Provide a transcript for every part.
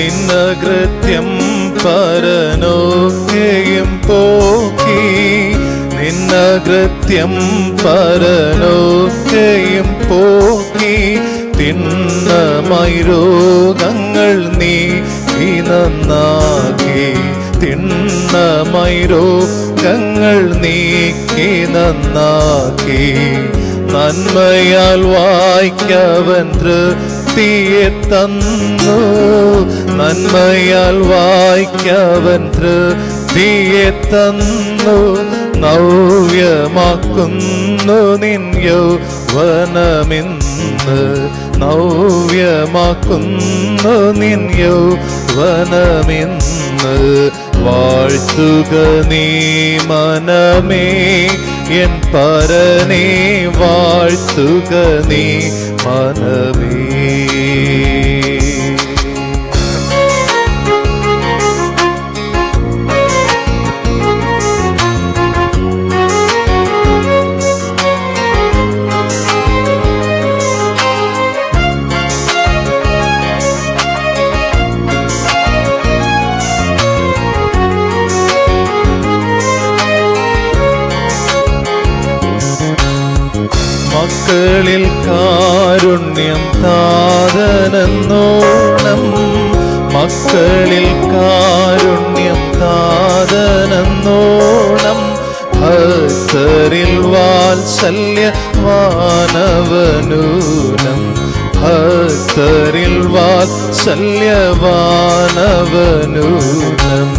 നിന്നകൃത്യം പരനൊക്കെയും പോക്കി, നിന്നകൃത്യം പരനൊക്കെയും പോക്കി, തിണ്ണമായി രോഗങ്ങൾ നീക്കി നന്നാക്കി, തിണ്ണമായി രോഗങ്ങൾ നീക്കി നന്നാക്കി, നന്മയാൽ വായ്ക്കവൻ തൃപ്തിയെ തന്നു, നന്മയാൽ വായ്ക്കവൻ തൃപ്തിയെ തന്നു, നവ്യമാക്കുന്നു നിൻ യൗവനമിന്ന്, നവ്യമാക്കുന്നു നിൻ യൗവനമിന്ന്. വാഴ്ത്തുക നീ മനമേ എൻ പരനേ, വാഴ്ത്തുക നീ മനമേ. മക്കളിൽ കാരുണ്യം താതനെന്നോണം, മക്കളിൽ കാരുണ്യം താതനെന്നോണം, ഭക്തരിൽ വാത്സല്യവാനവനൂനം, ഭക്തരിൽ വാത്സല്യവാനവനൂനം.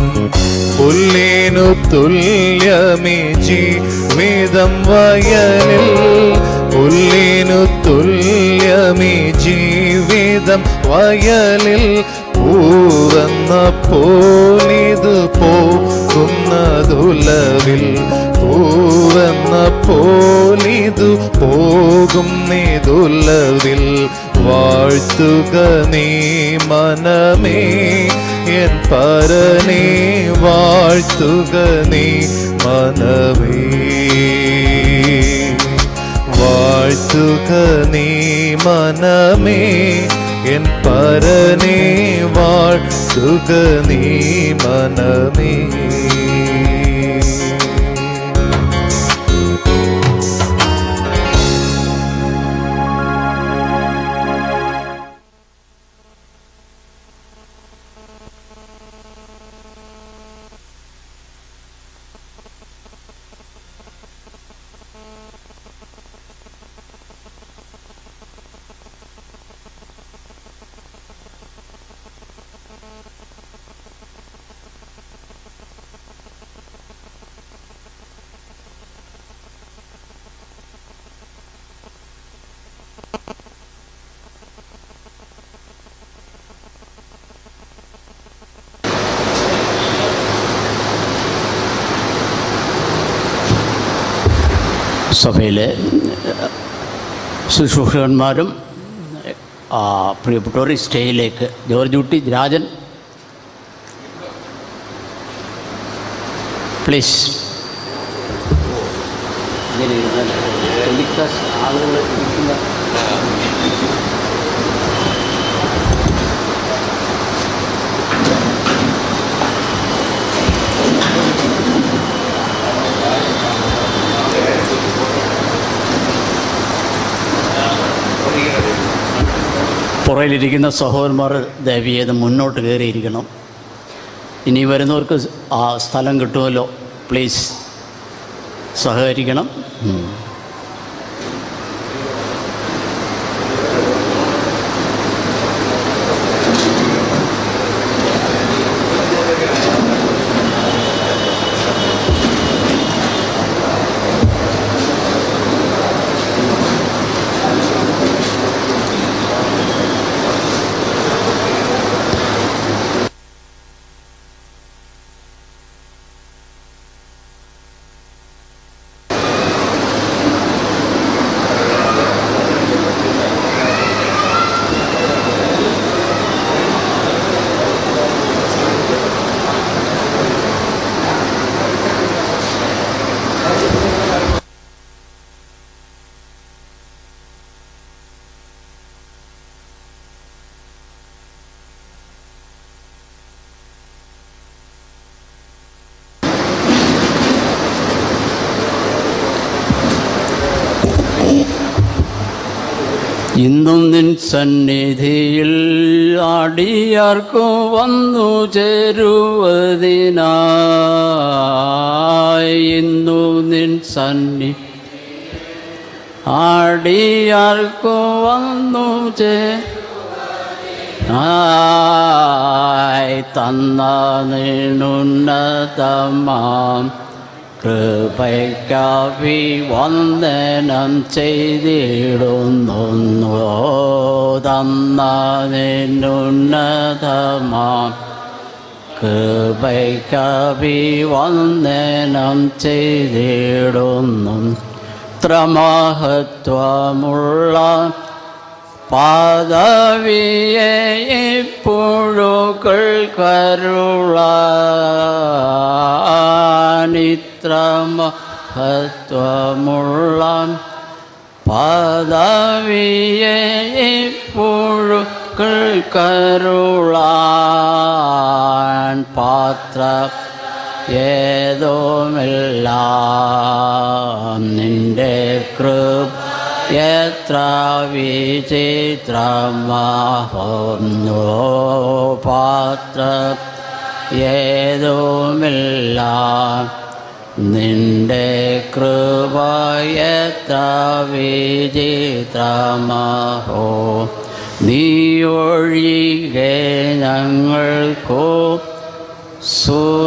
പുല്ലിനു തുല്യമീ ജീവിതം വയലിൽ, പുല്ലിനു തുല്യമീ ജീവിതം വയലിൽ, പൂവെന്ന പോലിതു പോകുന്നതുലവിൽ, പൂവെന്ന പോലിതു പോകും നീതുലവിൽ. വാഴ്ത്തുക നീ മനമേ എൻ പരനേ, വാഴ്ത്തുക നീ മനമേ, വാഴ്ത്തുക നീ മനമേ എൻ പരനേ, വാഴ്ത്തുക നീ മനമേ. സഭയിലെ ശുശ്രൂഷകന്മാരും പ്രിയപ്പെട്ടവർ സ്റ്റേജിലേക്ക്. ജോർജ് കുട്ടി രാജൻ പ്ലീസ്. ആളുകൾ ഇരിക്കുന്ന പുറയിലിരിക്കുന്ന സഹോദരന്മാർ ദയവേത് മുന്നോട്ട് കയറിയിരിക്കണം. ഇനി വരുന്നവർക്ക് ആ സ്ഥലം കിട്ടുമല്ലോ, പ്ലീസ് സഹകരിക്കണം. ഇന്നും നിൻ സന്നിധിയിൽ അടിയാർക്കു വന്നു ചേരുവതിനായി. ഇന്നും നിൻ സന്നി അടിയാർക്കു വന്നു തന്ന നിന്നുന്നതമാം കൃപയ്ക്കാവി വന്ദനം ചെയ്തിടുന്നു. തന്ന നിന്നുന്നതമാം കൃപയ്ക്കാവി വന്ദനം ചെയ്തിടുന്നു. ഇത്ര മഹത്വമുള്ള പാദവിയെ ഇപ്പോഴുകൾ കരുളാനിത്ര മഹത്വമുള്ള പാദവിയെ ഇപ്പോഴുകൾ കരുളാൻ പാത്ര ഏതുമില്ല നിന്റെ കൃപ എത്ര വിചിത്രമാകുന്നു. പാത്ര ഏതുമില്ല നിന്റെ കൃപ എത്ര വിചിത്രമാകോ. നീ ഒഴികെ ഞങ്ങൾക്കോ സുരലോകയാരുള്ളോ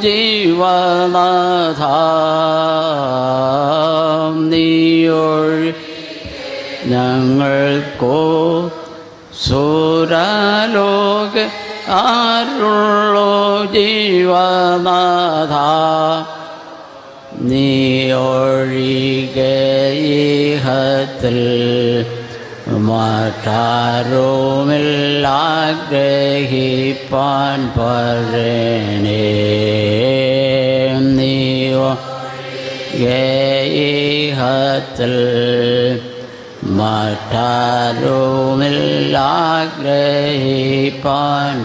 ജീവനാഥ. നീയൊഴി ഞങ്ങൾക്കോ സുരലോക ആരുള്ളോ ജീവനാഥ. നീയൊഴികെ ഇഹത്തിൽ മറ്റാരുമില്ലാഗ്രഹിപ്പാൻ പറയണേ. നീഹത്തിൽ മറ്റാരുമില്ലാഗ്രഹിപ്പാൻ.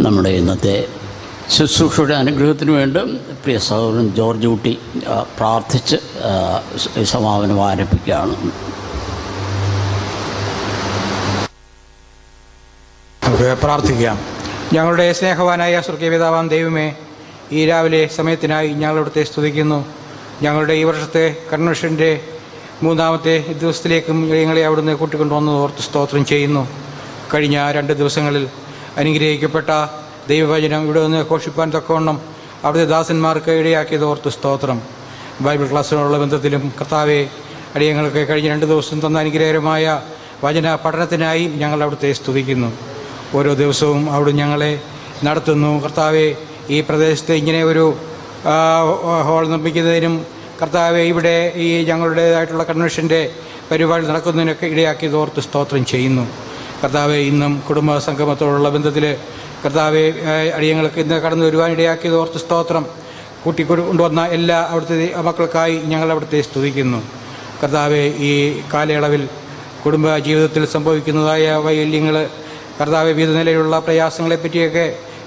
നമ്മുടെ ഇന്നത്തെ ശുശ്രൂഷയുടെ അനുഗ്രഹത്തിന് വേണ്ടി പ്രിയ സഹോദരൻ ജോർജ് കുട്ടി പ്രാർത്ഥിച്ച് സമാപനം ആരംഭിക്കുകയാണ്. നമുക്ക് പ്രാർത്ഥിക്കാം. ഞങ്ങളുടെ സ്നേഹവാനായ സ്വർഗീയ പിതാവാം ദൈവമേ, ഈ രാവിലെ സമയത്തിനായി ഞങ്ങളിവിടുത്തെ സ്തുതിക്കുന്നു. ഞങ്ങളുടെ ഈ വർഷത്തെ കൺവെൻഷൻ്റെ 3ാമത്തെ ദിവസത്തിലേക്കും ഞങ്ങളെ അവിടുന്ന് കൂട്ടിക്കൊണ്ടുവന്ന് ഓർത്ത് സ്തോത്രം ചെയ്യുന്നു. കഴിഞ്ഞ 2 ദിവസങ്ങളിൽ അനുഗ്രഹിക്കപ്പെട്ട ദൈവവചനം ഇവിടെ നിന്ന് ഘോഷിപ്പാൻ തക്കവണ്ണം അവിടുത്തെ ദാസന്മാർക്ക് ഇടയാക്കിയത് ഓർത്ത് സ്തോത്രം. ബൈബിൾ ക്ലാസ്സിനുള്ള ബന്ധത്തിലും കർത്താവെ, അടിയങ്ങൾക്ക് കഴിഞ്ഞ 2 ദിവസം തന്ന അനുഗ്രഹകരമായ വചന പഠനത്തിനായി ഞങ്ങൾ അവിടുത്തെ സ്തുതിക്കുന്നു. ഓരോ ദിവസവും അവിടുന്ന് ഞങ്ങളെ നടത്തുന്നു. കർത്താവെ, ഈ പ്രദേശത്ത് ഇങ്ങനെ ഒരു ഹോൾ നിർമ്മിക്കുന്നതിനും കർത്താവെ, ഇവിടെ ഈ ഞങ്ങളുടേതായിട്ടുള്ള കൺവെൻഷൻ്റെ പരിപാടി നടക്കുന്നതിനൊക്കെ ഇടയാക്കിയത് ഓർത്ത് സ്തോത്രം ചെയ്യുന്നു. കർത്താവെ, ഇന്നും കുടുംബ സംഗമത്തോടുള്ള ബന്ധത്തിൽ കർത്താവെ, അടിയങ്ങൾക്ക് ഇന്ന് കടന്നു വരുവാൻ ഇടയാക്കിയത് ഓർത്ത് സ്തോത്രം. കൂട്ടിക്കൊണ്ടുവന്ന എല്ലാ അവിടുത്തെ മക്കൾക്കായി ഞങ്ങൾ അവിടുത്തെ സ്തുതിക്കുന്നു. കർത്താവെ, ഈ കാലയളവിൽ കുടുംബ ജീവിതത്തിൽ സംഭവിക്കുന്നതായ വൈകല്യങ്ങൾ, കർത്താവെ, വിവിധ നിലയിലുള്ള പ്രയാസങ്ങളെപ്പറ്റിയൊക്കെ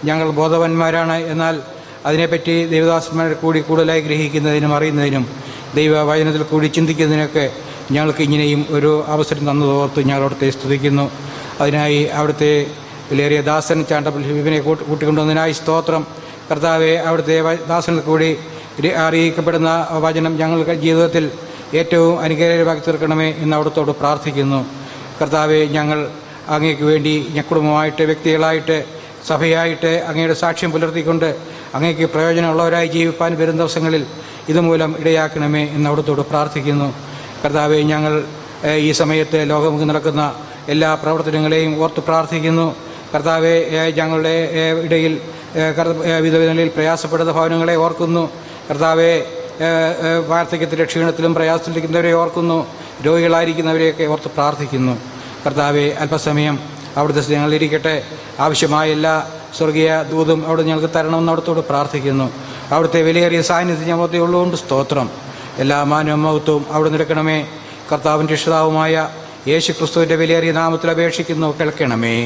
ഞങ്ങൾ ബോധവാന്മാരാണ്. എന്നാൽ അതിനെപ്പറ്റി ദൈവദാസന്മാരെ കൂടി കൂടുതലായി ഗ്രഹിക്കുന്നതിനും അറിയുന്നതിനും ദൈവവചനത്തിൽ കൂടി ചിന്തിക്കുന്നതിനൊക്കെ ഞങ്ങൾക്ക് ഇങ്ങനെയും ഒരു അവസരം തന്നതോർത്ത് ഞങ്ങൾ അവിടുത്തെ സ്തുതിക്കുന്നു. അതിനായി അവിടുത്തെ വിലയേറിയ ദാസൻ ചാണ്ടപ്പൽ ഹിബിനെ കൂട്ടിക്കൊണ്ടുവന്നതിനായി സ്തോത്രം. കർത്താവെ, അവിടുത്തെ ദാസനിൽ കൂടി അറിയിക്കപ്പെടുന്ന വചനം ഞങ്ങൾക്ക് ജീവിതത്തിൽ ഏറ്റവും അനുഗ്രഹമാക്കി തീർക്കണമേ എന്ന് അവിടുത്തോട് പ്രാർത്ഥിക്കുന്നു. കർത്താവെ, ഞങ്ങൾ അങ്ങേക്ക് വേണ്ടി കുടുംബമായിട്ട്, വ്യക്തികളായിട്ട്, സഭയായിട്ട് അങ്ങയുടെ സാക്ഷ്യം പുലർത്തിക്കൊണ്ട് അങ്ങേക്ക് പ്രയോജനമുള്ളവരായി ജീവിപ്പാൻ വരും ദിവസങ്ങളിൽ ഇതുമൂലം ഇടയാക്കണമേ എന്ന് അവിടുത്തോട് പ്രാർത്ഥിക്കുന്നു. കർത്താവെ, ഞങ്ങൾ ഈ സമയത്ത് ലോകമുഖം നടക്കുന്ന എല്ലാ പ്രവർത്തനങ്ങളെയും ഓർത്ത് പ്രാർത്ഥിക്കുന്നു. കർത്താവെ, ഞങ്ങളുടെ ഇടയിൽ വിവിധ നിലയിൽ പ്രയാസപ്പെടുന്ന ഭവനങ്ങളെ ഓർക്കുന്നു. കർത്താവെ, വാർദ്ധക്യത്തിൻ്റെ ക്ഷീണത്തിലും പ്രയാസത്തിലിരിക്കുന്നവരെ ഓർക്കുന്നു. രോഗികളായിരിക്കുന്നവരെയൊക്കെ ഓർത്ത് പ്രാർത്ഥിക്കുന്നു. കർത്താവെ, അല്പസമയം അവിടുത്തെ ഞങ്ങളിരിക്കട്ടെ. ആവശ്യമായ എല്ലാ സ്വർഗീയ ദൂതും അവിടെ ഞങ്ങൾക്ക് തരണമെന്ന് അവിടുത്തോട് പ്രാർത്ഥിക്കുന്നു. അവിടുത്തെ വിലയേറിയ സാന്നിധ്യം ഞങ്ങൾക്ക് ഉള്ളതുകൊണ്ട് സ്തോത്രം. എല്ലാ മാനവും മഹത്വവും അവിടെ നിൽക്കണമേ. കർത്താവിൻ്റെ രക്ഷിതാവുമായ യേശു ക്രിസ്തുവിൻ്റെ വിലയേറിയ നാമത്തിൽ അപേക്ഷിക്കുന്നു, കേൾക്കണമേ.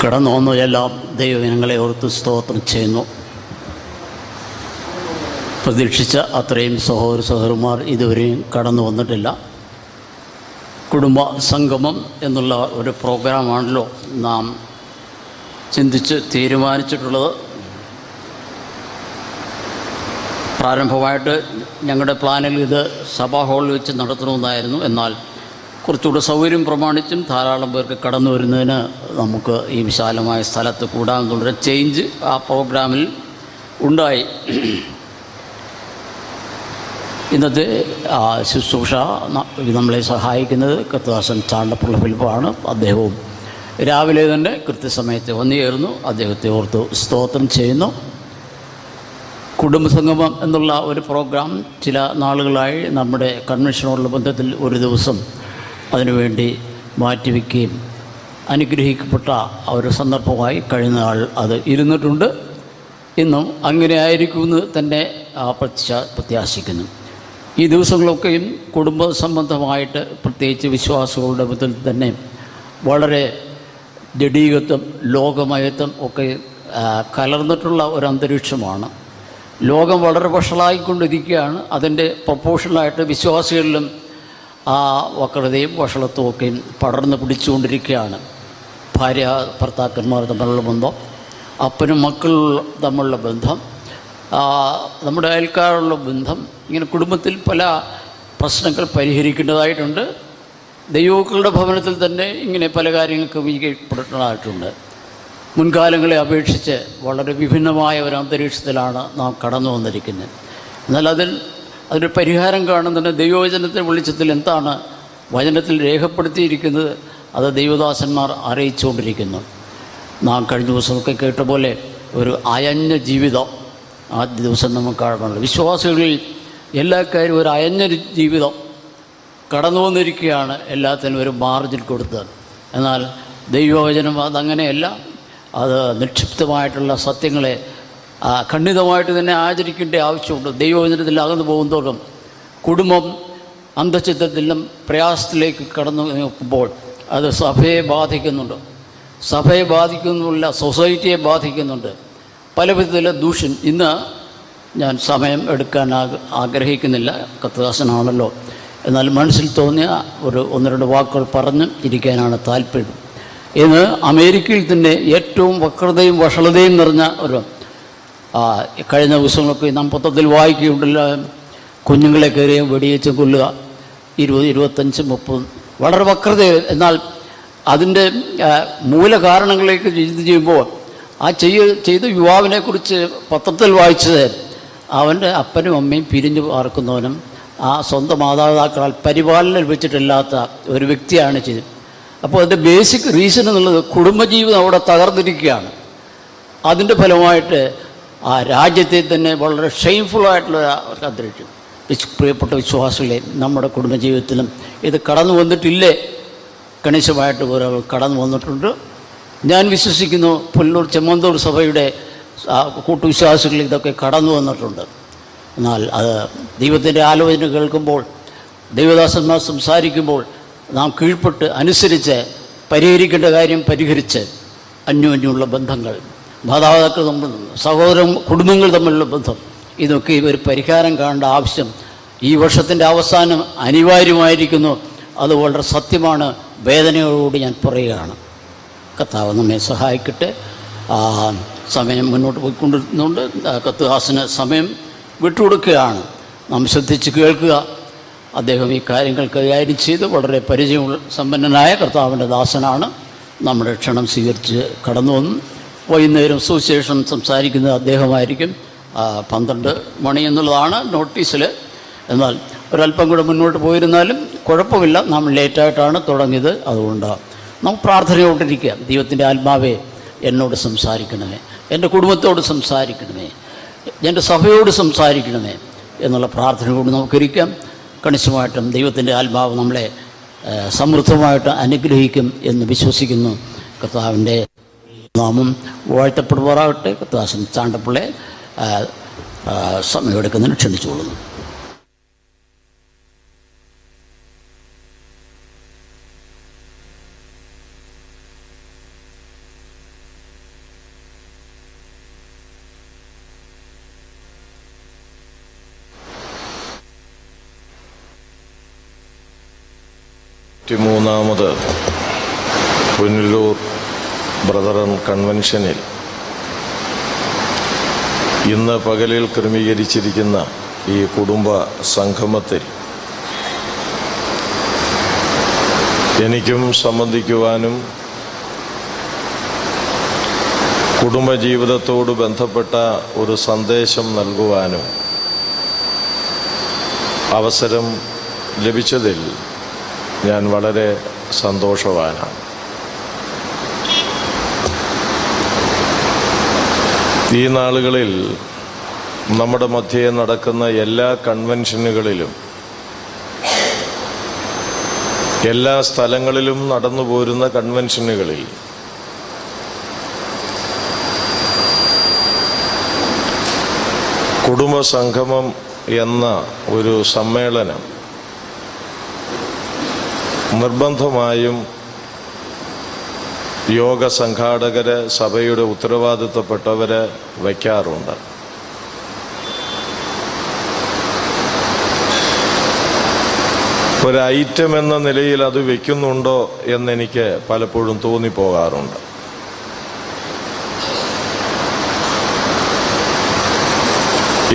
കടന്നു വന്നതെല്ലാം ദൈവജനങ്ങളെ ഓർത്ത് സ്തോത്രം ചെയ്യുന്നു. പ്രതീക്ഷിച്ച അത്രയും സഹോദരന്മാർ ഇതുവരെയും കടന്നു വന്നിട്ടില്ല. കുടുംബ സംഗമം എന്നുള്ള ഒരു പ്രോഗ്രാമാണല്ലോ നാം ചിന്തിച്ച് തീരുമാനിച്ചിട്ടുള്ളത്. പ്രാരംഭമായിട്ട് ഞങ്ങളുടെ പ്ലാനിൽ ഇത് സഭാ ഹാളിൽ വെച്ച് നടത്തണമെന്നായിരുന്നു. എന്നാൽ കുറച്ചുകൂടെ സൗകര്യം പ്രമാണിച്ചും ധാരാളം പേർക്ക് കടന്നു വരുന്നതിന് നമുക്ക് ഈ വിശാലമായ സ്ഥലത്ത് കൂടാമെന്നുള്ളൊരു ചേഞ്ച് ആ പ്രോഗ്രാമിൽ ഉണ്ടായി. ഇന്നത്തെ ശുശ്രൂഷ നമ്മളെ സഹായിക്കുന്നത് കർത്താസൻ ചാണ്ടപ്പുള്ള ഫിലിപ്പാണ്. അദ്ദേഹവും രാവിലെ തന്നെ കൃത്യസമയത്ത് വന്നു ചേർന്നു. അദ്ദേഹത്തെ ഓർത്ത് സ്തോത്രം ചെയ്യുന്നു. കുടുംബസംഗമം എന്നുള്ള ഒരു പ്രോഗ്രാം ചില നാളുകളായി നമ്മുടെ കൺവെൻഷനോടുള്ള ബന്ധത്തിൽ ഒരു ദിവസം അതിനുവേണ്ടി മാറ്റിവെക്കുകയും അനുഗ്രഹിക്കപ്പെട്ട ഒരു സന്ദർഭമായി കഴിഞ്ഞ നാൾ അത് ഇരുന്നിട്ടുണ്ട്. ഇന്നും അങ്ങനെ ആയിരിക്കുമെന്ന് തന്നെ പ്രത്യാശിക്കുന്നു. ഈ ദിവസങ്ങളൊക്കെയും കുടുംബ സംബന്ധമായിട്ട് പ്രത്യേകിച്ച് വിശ്വാസികളുടെ ബന്ധത്തിൽ തന്നെ വളരെ ജഡീകത്വം ലോകമയത്വം ഒക്കെ കലർന്നിട്ടുള്ള ഒരു അന്തരീക്ഷമാണ്. ലോകം വളരെ വഷളായിക്കൊണ്ടിരിക്കുകയാണ്. അതിൻ്റെ പ്രൊപ്പോഷണലായിട്ട് വിശ്വാസികളിലും ആ വക്രതയും വഷളത്വവും ഒക്കെ പടർന്ന് പിടിച്ചുകൊണ്ടിരിക്കുകയാണ്. ഭാര്യ ഭർത്താക്കന്മാർ തമ്മിലുള്ള ബന്ധം, അപ്പനും മക്കളും തമ്മിലുള്ള ബന്ധം, നമ്മുടെ അയൽക്കാരുള്ള ബന്ധം, ഇങ്ങനെ കുടുംബത്തിൽ പല പ്രശ്നങ്ങൾ പരിഹരിക്കേണ്ടതായിട്ടുണ്ട്. ദൈവമക്കളുടെ ഭവനത്തിൽ തന്നെ ഇങ്ങനെ പല കാര്യങ്ങൾക്ക് വീഴ്ചപ്പെടേണ്ടതായിട്ടുണ്ട്. മുൻകാലങ്ങളെ അപേക്ഷിച്ച് വളരെ വിഭിന്നമായ ഒരു അന്തരീക്ഷത്തിലാണ് നാം കടന്നു വന്നിരിക്കുന്നത്. എന്നാൽ അതിന് പരിഹാരം കാണുന്നതിന് ദൈവവചനത്തിൻ്റെ വെളിച്ചത്തിൽ എന്താണ് വചനത്തിൽ രേഖപ്പെടുത്തിയിരിക്കുന്നത് അത് ദൈവദാസന്മാർ അറിയിച്ചുകൊണ്ടിരിക്കുന്നു. നാം കഴിഞ്ഞ ദിവസമൊക്കെ കേട്ട പോലെ ഒരു അയഞ്ഞ ജീവിതം ആദ്യ ദിവസം നമുക്ക് കാണുന്നുണ്ട്. വിശ്വാസികളിൽ എല്ലാ കാര്യവും ഒരു അയഞ്ഞ ജീവിതം കടന്നു വന്നിരിക്കുകയാണ്. എല്ലാത്തിനും ഒരു മാർജിൻ കൊടുത്തത്. എന്നാൽ ദൈവവചനം അതങ്ങനെയല്ല. അത് നിക്ഷിപ്തമായിട്ടുള്ള സത്യങ്ങളെ ഖണ്ഡിതമായിട്ട് തന്നെ ആചരിക്കേണ്ട ആവശ്യമുണ്ട്. ദൈവവചനത്തിൽ അകന്നു പോകുന്നതോറും കുടുംബം അന്ധചിത്രത്തിലും പ്രയാസത്തിലേക്ക് കടന്നു നോക്കുമ്പോൾ അത് സഭയെ ബാധിക്കുന്നുണ്ട്. സഭയെ ബാധിക്കുന്നില്ല, സൊസൈറ്റിയെ ബാധിക്കുന്നുണ്ട്. പല വിധത്തിലുള്ള ദൂഷ്യൻ. ഇന്ന് ഞാൻ സമയം എടുക്കാൻ ആഗ്രഹിക്കുന്നില്ല, കർത്തദാസനാണല്ലോ. എന്നാൽ മനസ്സിൽ തോന്നിയ ഒന്ന് രണ്ട് വാക്കുകൾ പറഞ്ഞ് ഇരിക്കാനാണ് താല്പര്യം. ഇന്ന് അമേരിക്കയിൽ തന്നെ ഏറ്റവും വക്രതയും വഷളതയും നിറഞ്ഞ ഒരു കഴിഞ്ഞ ദിവസങ്ങളൊക്കെ നാം പത്രത്തിൽ വായിക്കുകയുണ്ടല്ല, കുഞ്ഞുങ്ങളെ കയറിയും വെടിയേച്ച് കൊല്ലുക, 20, 25, 30 വളരെ വക്രത. എന്നാൽ അതിൻ്റെ മൂലകാരണങ്ങളിലേക്ക് ചിന്ത ചെയ്യുമ്പോൾ ചെയ്ത യുവാവിനെക്കുറിച്ച് പത്രത്തിൽ വായിച്ചത് അവൻ്റെ അപ്പനും അമ്മയും പിരിഞ്ഞു പാർക്കുന്നവനും സ്വന്തം മാതാപിതാക്കളാൽ പരിപാലനം ലഭിച്ചിട്ടില്ലാത്ത ഒരു വ്യക്തിയാണ് ചെയ്തത്. അപ്പോൾ അതിൻ്റെ ബേസിക് റീസൺ എന്നുള്ളത് കുടുംബജീവിതം അവിടെ തകർന്നിരിക്കുകയാണ്. അതിൻ്റെ ഫലമായിട്ട് ആ രാജ്യത്തെ തന്നെ വളരെ ഷെയിംഫുള്ളായിട്ടുള്ള അന്തരീക്ഷം. പ്രിയപ്പെട്ട വിശ്വാസികളെ, നമ്മുടെ കുടുംബജീവിതത്തിലും ഇത് കടന്നു വന്നിട്ടില്ലേ? കണിശമായിട്ട് ഒരാൾ കടന്നു വന്നിട്ടുണ്ട്. ഞാൻ വിശ്വസിക്കുന്നു പുല്ലൂർ ചെമ്മന്തൂർ സഭയുടെ കൂട്ടുവിശ്വാസികൾ ഇതൊക്കെ കടന്നു വന്നിട്ടുണ്ട്. എന്നാൽ അത് ദൈവത്തിൻ്റെ ആലോചന കേൾക്കുമ്പോൾ, ദൈവദാസന്മാർ സംസാരിക്കുമ്പോൾ നാം കീഴ്പ്പെട്ട് അനുസരിച്ച് പരിഹരിക്കേണ്ട കാര്യം പരിഹരിച്ച് അന്യോന്യമുള്ള ബന്ധങ്ങൾ, മാതാപിതാക്കൾ തമ്മിൽ, സഹോദര കുടുംബങ്ങൾ തമ്മിലുള്ള ബന്ധം, ഇതൊക്കെ ഒരു പരിഹാരം കാണേണ്ട ആവശ്യം ഈ വർഷത്തിൻ്റെ അവസാനം അനിവാര്യമായിരിക്കുന്നു. അത് വളരെ സത്യമാണ്. വേദനയോടുകൂടി ഞാൻ പറയുകയാണ്. കർത്താവ് നമ്മെ സഹായിക്കട്ടെ. സമയം മുന്നോട്ട് പോയിക്കൊണ്ടിരുന്നുകൊണ്ട് കർത്തദാസന് സമയം വിട്ടുകൊടുക്കുകയാണ്. നാം ശ്രദ്ധിച്ച് കേൾക്കുക. അദ്ദേഹം ഈ കാര്യങ്ങൾ കൈകാര്യം ചെയ്ത് വളരെ പരിചയമുള്ള സമ്പന്നനായ കർത്താവിൻ്റെ ദാസനാണ്. നമ്മുടെ ക്ഷണം സ്വീകരിച്ച് കടന്നു വന്നു. വൈകുന്നേരം സുവിശേഷം സംസാരിക്കുന്നത് അദ്ദേഹമായിരിക്കും. 12 മണി എന്നുള്ളതാണ് നോട്ടീസിൽ. എന്നാൽ ഒരല്പം കൂടെ മുന്നോട്ട് പോയിരുന്നാലും കുഴപ്പമില്ല. നാം ലേറ്റായിട്ടാണ് തുടങ്ങിയത്. അതുകൊണ്ട് നാം പ്രാർത്ഥനയോട്ടിരിക്കുക. ദൈവത്തിൻ്റെ ആത്മാവേ എന്നോട് സംസാരിക്കണമേ, എൻ്റെ കുടുംബത്തോട് സംസാരിക്കണമേ, എൻ്റെ സഭയോട് സംസാരിക്കണമേ എന്നുള്ള പ്രാർത്ഥനയോട് നമുക്കിരിക്കാം. കണിശമായിട്ടും ദൈവത്തിൻ്റെ ആത്മാവ് നമ്മളെ സമൃദ്ധമായിട്ട് അനുഗ്രഹിക്കും എന്ന് വിശ്വസിക്കുന്നു. കർത്താവിൻ്റെ നാമം വാഴ്ത്തപ്പെടുവാറാകട്ടെ. കർത്താസൻ ചാണ്ടപ്പിള്ളയെ സമയമെടുക്കുന്നതിന് ക്ഷണിച്ചുകൊള്ളുന്നു. മൂന്നാമത് പുനലൂർ ബ്രദറൻ കൺവെൻഷനിൽ ഇന്ന് പകലിൽ ക്രമീകരിച്ചിരിക്കുന്ന ഈ കുടുംബ സംഗമത്തിൽ എനിക്കും സംബന്ധിക്കുവാനും കുടുംബജീവിതത്തോട് ബന്ധപ്പെട്ട ഒരു സന്ദേശം നൽകുവാനും അവസരം ലഭിച്ചതിൽ ഞാൻ വളരെ സന്തോഷവാനാണ്. ഈ നാളുകളിൽ നമ്മുടെ മധ്യേ നടക്കുന്ന എല്ലാ കൺവെൻഷനുകളിലും എല്ലാ സ്ഥലങ്ങളിലും നടന്നു പോരുന്ന കൺവെൻഷനുകളിൽ കുടുംബസംഗമം എന്ന ഒരു സമ്മേളനം നിർബന്ധമായും യോഗ സംഘാടകര്, സഭയുടെ ഉത്തരവാദിത്തപ്പെട്ടവര് വയ്ക്കാറുണ്ട്. ഒരു ഐറ്റം എന്ന നിലയിൽ അത് വയ്ക്കുന്നുണ്ടോ എന്നെനിക്ക് പലപ്പോഴും തോന്നിപ്പോകാറുണ്ട്.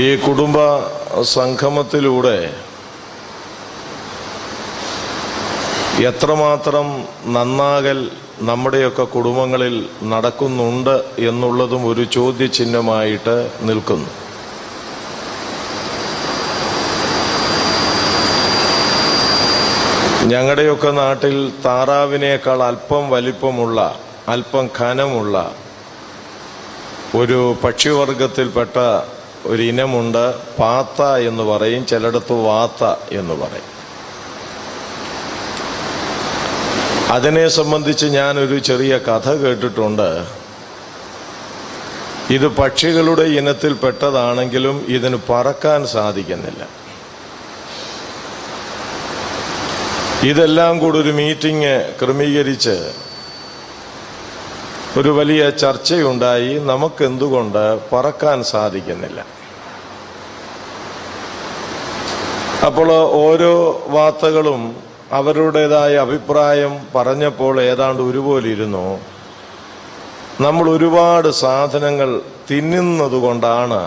ഈ കുടുംബ സംഗമത്തിലൂടെ എത്രമാത്രം നന്നാകൽ നമ്മുടെയൊക്കെ കുടുംബങ്ങളിൽ നടക്കുന്നുണ്ട് എന്നുള്ളതും ഒരു ചോദ്യചിഹ്നമായിട്ട് നിൽക്കുന്നു. ഞങ്ങളുടെയൊക്കെ നാട്ടിൽ താറാവിനേക്കാൾ അല്പം വലിപ്പമുള്ള, അല്പം ഖനമുള്ള ഒരു പക്ഷിവർഗത്തിൽപ്പെട്ട ഒരു ഇനമുണ്ട്. പാത്ത എന്ന് പറയും, ചിലയിടത്ത് വാത്ത എന്ന് പറയും. അതിനെ സംബന്ധിച്ച് ഞാനൊരു ചെറിയ കഥ കേട്ടിട്ടുണ്ട്. ഇത് പക്ഷികളുടെ ഇനത്തിൽപ്പെട്ടതാണെങ്കിലും ഇതിന് പറക്കാൻ സാധിക്കുന്നില്ല. ഇതെല്ലാം കൂടി ഒരു മീറ്റിംഗ് ക്രമീകരിച്ച് ഒരു വലിയ ചർച്ചയുണ്ടായി. നമുക്കെന്തുകൊണ്ട് പറക്കാൻ സാധിക്കുന്നില്ല? അപ്പോൾ ഓരോ വാർത്തകളും അവരുടേതായ അഭിപ്രായം പറഞ്ഞപ്പോൾ ഏതാണ്ട് ഒരുപോലെ ഇരുന്നു. നമ്മൾ ഒരുപാട് സാധനങ്ങൾ തിന്നുന്നത് കൊണ്ടാണ്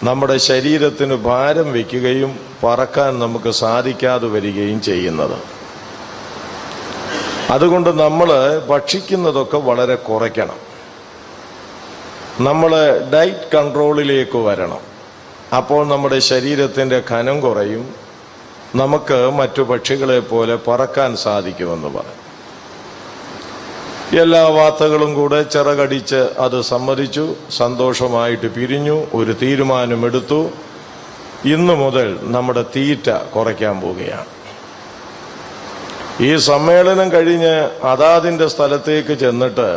നമ്മുടെ ശരീരത്തിന് ഭാരം വയ്ക്കുകയും പറക്കാൻ നമുക്ക് സാധിക്കാതെ വരികയും ചെയ്യുന്നത്. അതുകൊണ്ട് നമ്മൾ ഭക്ഷിക്കുന്നതൊക്കെ വളരെ കുറയ്ക്കണം. നമ്മൾ ഡയറ്റ് കൺട്രോളിലേക്ക് വരണം. അപ്പോൾ നമ്മുടെ ശരീരത്തിൻ്റെ ഖനം കുറയും, നമുക്ക് മറ്റു പക്ഷികളെ പോലെ പറക്കാൻ സാധിക്കുമെന്ന് പറയും. എല്ലാ വാർത്തകളും കൂടെ ചിറകടിച്ച് അത് സമ്മതിച്ചു, സന്തോഷമായിട്ട് പിരിഞ്ഞു, ഒരു തീരുമാനമെടുത്തു. ഇന്നു മുതൽ നമ്മുടെ തീറ്റ കുറയ്ക്കാൻ പോവുകയാണ്. ഈ സമ്മേളനം കഴിഞ്ഞ് അതാതിൻ്റെ സ്ഥലത്തേക്ക് ചെന്നിട്ട്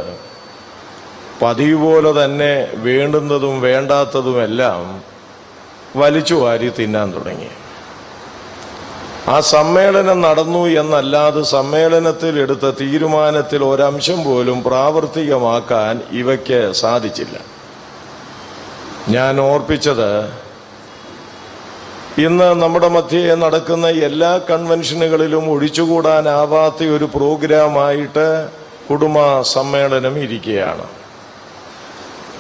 പതിവ് പോലെ തന്നെ വേണ്ടുന്നതും വേണ്ടാത്തതുമെല്ലാം വലിച്ചു വാരി തിന്നാൻ തുടങ്ങി. ആ സമ്മേളനം നടന്നു എന്നല്ലാതെ സമ്മേളനത്തിൽ എടുത്ത തീരുമാനത്തിൽ ഒരംശം പോലും പ്രാവർത്തികമാക്കാൻ ഇവയ്ക്ക് സാധിച്ചില്ല. ഞാൻ ഓർപ്പിച്ചത്, ഇന്ന് നമ്മുടെ മധ്യേ നടക്കുന്ന എല്ലാ കൺവെൻഷനുകളിലും ഒഴിച്ചുകൂടാനാവാത്ത ഒരു പ്രോഗ്രാമായിട്ട് കുടുംബ സമ്മേളനം ഇരിക്കുകയാണ്.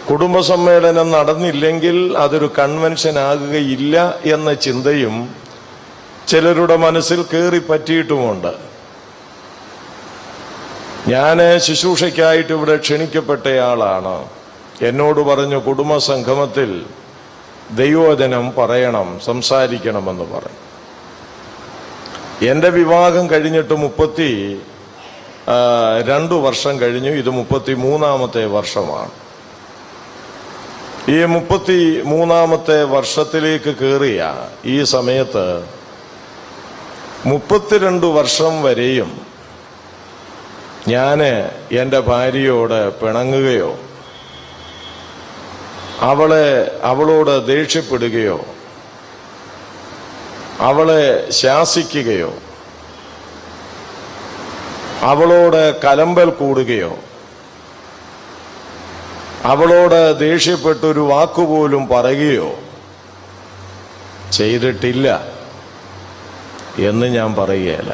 കുടുംബ സമ്മേളനം നടന്നില്ലെങ്കിൽ അതൊരു കൺവെൻഷൻ ആകുകയില്ല എന്ന ചിന്തയും ചിലരുടെ മനസ്സിൽ കയറി പറ്റിയിട്ടുമുണ്ട്. ഞാൻ ശുശ്രൂഷയ്ക്കായിട്ട് ഇവിടെ ക്ഷണിക്കപ്പെട്ടയാളാണ്. എന്നോട് പറഞ്ഞു, കുടുംബ സംഗമത്തിൽ ദൈവവചനം പറയണം, സംസാരിക്കണമെന്ന് പറഞ്ഞു. എൻ്റെ വിവാഹം കഴിഞ്ഞിട്ട് 32 വർഷം കഴിഞ്ഞു. ഇത് 33-ാമത്തെ വർഷമാണ്. ഈ 33-ാമത്തെ വർഷത്തിലേക്ക് കയറിയ ഈ സമയത്ത് 32 വർഷം വരെയും ഞാൻ എൻ്റെ ഭാര്യയോട് പിണങ്ങുകയോ അവളോട് ദേഷ്യപ്പെടുകയോ അവളെ ശാസിക്കുകയോ അവളോട് കലമ്പൽ കൂടുകയോ അവളോട് ദേഷ്യപ്പെട്ടൊരു വാക്കുപോലും പറയുകയോ ചെയ്തിട്ടില്ല എന്ന് ഞാൻ പറയുകയില്ല.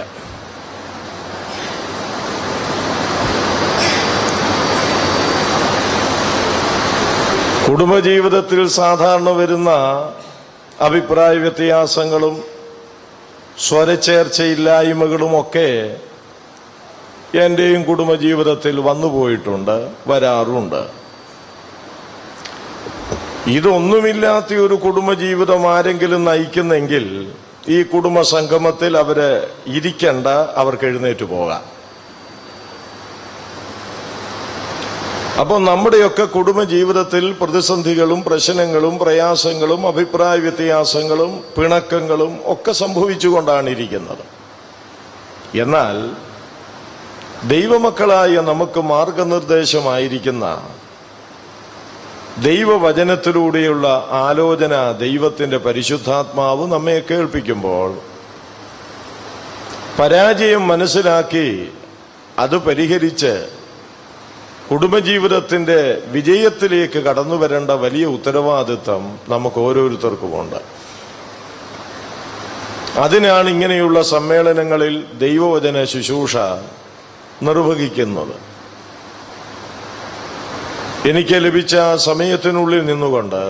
കുടുംബജീവിതത്തിൽ സാധാരണ വരുന്ന അഭിപ്രായ വ്യത്യാസങ്ങളും സ്വരച്ചേർച്ചയില്ലായ്മകളുമൊക്കെ എൻ്റെയും കുടുംബജീവിതത്തിൽ വന്നുപോയിട്ടുണ്ട്, വരാറുണ്ട്. ഇതൊന്നുമില്ലാത്ത ഒരു കുടുംബജീവിതം ആരെങ്കിലും നയിക്കുന്നെങ്കിൽ ഈ കുടുംബ സംഗമത്തിൽ അവര് ഇരിക്കണ്ട, അവർക്ക് എഴുന്നേറ്റ് പോകാം. അപ്പോൾ നമ്മുടെയൊക്കെ കുടുംബജീവിതത്തിൽ പ്രതിസന്ധികളും പ്രശ്നങ്ങളും പ്രയാസങ്ങളും അഭിപ്രായ വ്യത്യാസങ്ങളും പിണക്കങ്ങളും ഒക്കെ സംഭവിച്ചുകൊണ്ടാണ് ഇരിക്കുന്നത്. എന്നാൽ ദൈവമക്കളായ നമുക്ക് മാർഗനിർദ്ദേശമായിരിക്കുന്ന ദൈവവചനത്തിലൂടെയുള്ള ആലോചന ദൈവത്തിന്റെ പരിശുദ്ധാത്മാവ് നമ്മെ കേൾപ്പിക്കുമ്പോൾ പരാജയം മനസ്സിലാക്കി അത് പരിഹരിച്ച് കുടുംബജീവിതത്തിന്റെ വിജയത്തിലേക്ക് കടന്നു വരേണ്ട വലിയ ഉത്തരവാദിത്വം നമുക്ക് ഓരോരുത്തർക്കുമുണ്ട്. അതിനാണ് ഇങ്ങനെയുള്ള സമ്മേളനങ്ങളിൽ ദൈവവചന ശുശ്രൂഷ നിർവഹിക്കുന്നത്. എനിക്ക് ലഭിച്ച സമയത്തിനുള്ളിൽ നിന്നുകൊണ്ട്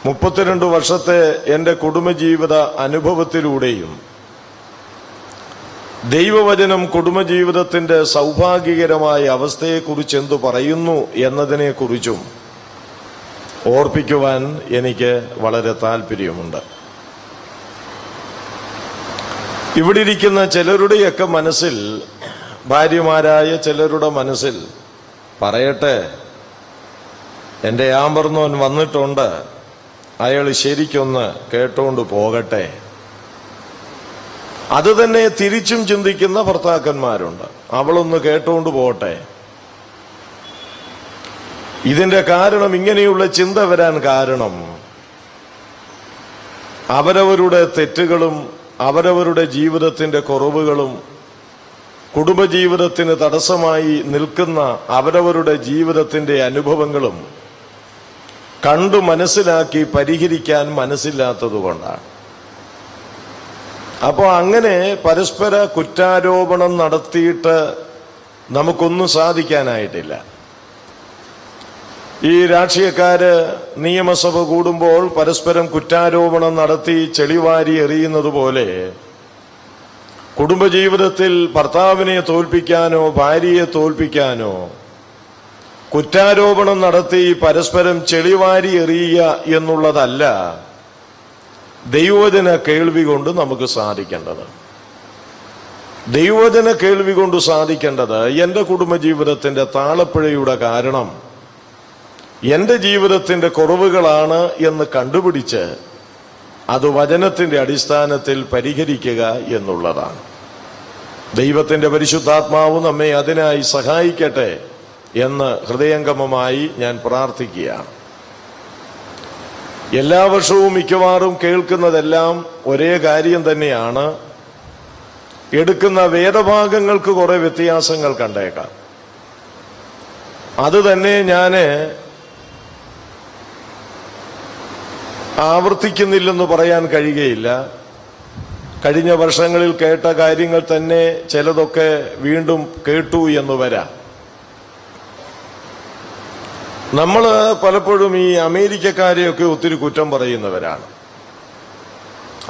32 വർഷത്തെ എൻ്റെ കുടുംബജീവിത അനുഭവത്തിലൂടെയും ദൈവവചനം കുടുംബജീവിതത്തിന്റെ സൗഭാഗ്യകരമായ അവസ്ഥയെക്കുറിച്ച് എന്തു പറയുന്നു എന്നതിനെക്കുറിച്ചും ഓർപ്പിക്കുവാൻ എനിക്ക് വളരെ താല്പര്യമുണ്ട്. ഇവിടെ ഇരിക്കുന്ന ചിലരുടെയൊക്കെ മനസ്സിൽ, ഭാര്യമാരായ ചിലരുടെ മനസ്സിൽ, പറയട്ടെ, എൻ്റെ ആമ്പർന്നോൻ വന്നിട്ടുണ്ട്, അയാൾ ശരിക്കൊന്ന് കേട്ടോണ്ട് പോകട്ടെ. അത് തന്നെ തിരിച്ചും ചിന്തിക്കുന്ന ഭർത്താക്കന്മാരുണ്ട്. അവളൊന്ന് കേട്ടോണ്ട് പോട്ടെ. ഇതിന്റെ കാരണം, ഇങ്ങനെയുള്ള ചിന്ത വരാൻ കാരണം അവരവരുടെ തെറ്റുകളും അവരവരുടെ ജീവിതത്തിന്റെ കുറവുകളും കുടുംബജീവിതത്തിന് തടസ്സമായി നിൽക്കുന്ന അവരവരുടെ ജീവിതത്തിന്റെ അനുഭവങ്ങളും കണ്ടു മനസ്സിലാക്കി പരിഹരിക്കാൻ മനസ്സില്ലാത്തതുകൊണ്ടാണ്. അപ്പോൾ അങ്ങനെ പരസ്പര കുറ്റാരോപണം നടത്തിയിട്ട് നമുക്കൊന്നും സാധിക്കാനായിട്ടില്ല. ഈ രാഷ്ട്രീയക്കാര് നിയമസഭ കൂടുമ്പോൾ പരസ്പരം കുറ്റാരോപണം നടത്തി ചെളിവാരി എറിയുന്നത് പോലെ കുടുംബജീവിതത്തിൽ ഭർത്താവിനെ തോൽപ്പിക്കാനോ ഭാര്യയെ തോൽപ്പിക്കാനോ കുറ്റാരോപണം നടത്തി പരസ്പരം ചെളിവാരി എറിയുക എന്നുള്ളതല്ല ദൈവവചന കേൾവി കൊണ്ട് നമുക്ക് സാധിക്കേണ്ടത്. ദൈവവചന കേൾവി കൊണ്ട് സാധിക്കേണ്ടത്, എൻ്റെ കുടുംബജീവിതത്തിന്റെ താളപ്പിഴയുടെ കാരണം എൻ്റെ ജീവിതത്തിന്റെ കുറവുകളാണ് എന്ന് കണ്ടുപിടിച്ച് അത് വചനത്തിന്റെ അടിസ്ഥാനത്തിൽ പരിഹരിക്കുക എന്നുള്ളതാണ്. ദൈവത്തിന്റെ പരിശുദ്ധാത്മാവ് നമ്മെ അതിനായി സഹായിക്കട്ടെ എന്ന് ഹൃദയംഗമമായി ഞാൻ പ്രാർത്ഥിക്കുകയാണ്. എല്ലാ വർഷവും മിക്കവാറും കേൾക്കുന്നതെല്ലാം ഒരേ കാര്യം തന്നെയാണ്. എടുക്കുന്ന വേദഭാഗങ്ങൾക്ക് കുറെ വ്യത്യാസങ്ങൾ കണ്ടേക്കാം. അത് തന്നെ ഞാൻ ആവർത്തിക്കുന്നില്ലെന്ന് പറയാൻ കഴിയുകയില്ല. കഴിഞ്ഞ വർഷങ്ങളിൽ കേട്ട കാര്യങ്ങൾ തന്നെ ചിലതൊക്കെ വീണ്ടും കേട്ടു എന്ന് വരാം. നമ്മൾ പലപ്പോഴും ഈ അമേരിക്കക്കാരെയൊക്കെ ഒത്തിരി കുറ്റം പറയുന്നവരാണ്.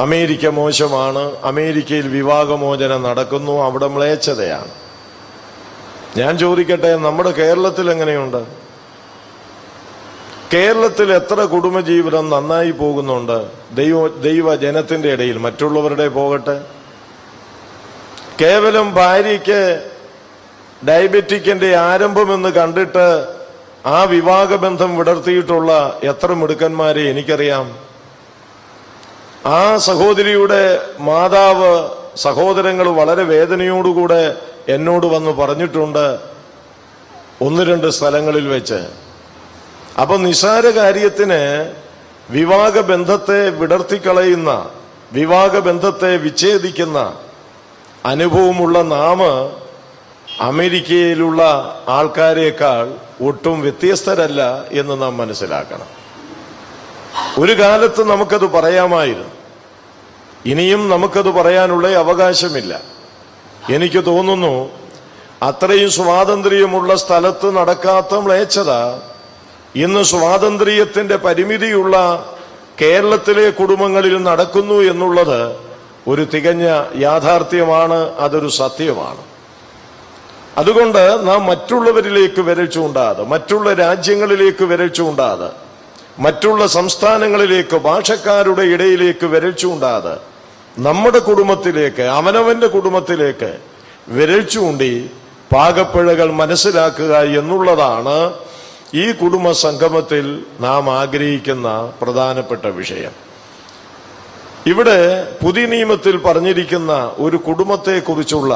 അമേരിക്ക മോശമാണ്, അമേരിക്കയിൽ വിവാഹമോചനം നടക്കുന്നു, അവിടെ മ്ലേച്ഛതയാണ്. ഞാൻ ചോദിക്കട്ടെ, നമ്മുടെ കേരളത്തിൽ എങ്ങനെയുണ്ട്? കേരളത്തിൽ എത്ര കുടുംബജീവിതം നന്നായി പോകുന്നുണ്ട്? ദൈവജനത്തിന്റെ ഇടയിൽ മറ്റുള്ളവരുടെ പോകട്ടെ. കേവലം ഭാര്യയ്ക്ക് ഡയബറ്റിക്കിന്റെ ആരംഭമെന്ന് കണ്ടിട്ട് ആ വിവാഹബന്ധം വിടർത്തിയിട്ടുള്ള എത്ര മിടുക്കന്മാരെ എനിക്കറിയാം. ആ സഹോദരിയുടെ മാതാവ്, സഹോദരങ്ങൾ വളരെ വേദനയോടുകൂടെ എന്നോട് വന്ന് പറഞ്ഞിട്ടുണ്ട് 1-2 സ്ഥലങ്ങളിൽ വെച്ച്. അപ്പൊ നിസ്സാര കാര്യത്തിന് വിവാഹബന്ധത്തെ വിടർത്തിക്കളയുന്ന, വിവാഹബന്ധത്തെ വിച്ഛേദിക്കുന്ന അനുഭവമുള്ള നാം അമേരിക്കയിലുള്ള ആൾക്കാരേക്കാൾ ഒട്ടും വ്യത്യസ്തരല്ല എന്ന് നാം മനസ്സിലാക്കണം. ഒരു കാലത്ത് നമുക്കത് പറയാമായിരുന്നു. ഇനിയും നമുക്കത് പറയാനുള്ള അവകാശമില്ല. എനിക്ക് തോന്നുന്നു അത്രയും സ്വാതന്ത്ര്യമുള്ള സ്ഥലത്ത് നടക്കാത്ത മ്ലേച്ഛത ഇന്ന് സ്വാതന്ത്ര്യത്തിന്റെ പരിമിതിയുള്ള കേരളത്തിലെ കുടുംബങ്ങളിൽ നടക്കുന്നു എന്നുള്ളത് ഒരു തികഞ്ഞ യാഥാർത്ഥ്യമാണ്, അതൊരു സത്യമാണ്. അതുകൊണ്ട് നാം മറ്റുള്ളവരിലേക്ക് വിരൽ ചൂണ്ടാതെ, മറ്റുള്ള രാജ്യങ്ങളിലേക്ക് വിരൽ ചൂണ്ടാതെ, മറ്റുള്ള സംസ്ഥാനങ്ങളിലേക്ക്, ഭാഷക്കാരുടെ ഇടയിലേക്ക് വിരൽ ചൂണ്ടാതെ നമ്മുടെ കുടുംബത്തിലേക്ക്, അവനവന്റെ കുടുംബത്തിലേക്ക് വിരൽ ചൂണ്ടി പാകപ്പിഴകൾ മനസ്സിലാക്കുക എന്നുള്ളതാണ് ഈ കുടുംബ സംഗമത്തിൽ നാം ആഗ്രഹിക്കുന്ന പ്രധാനപ്പെട്ട വിഷയം. ഇവിടെ പുതിയ നിയമത്തിൽ പറഞ്ഞിരിക്കുന്ന ഒരു കുടുംബത്തെക്കുറിച്ചുള്ള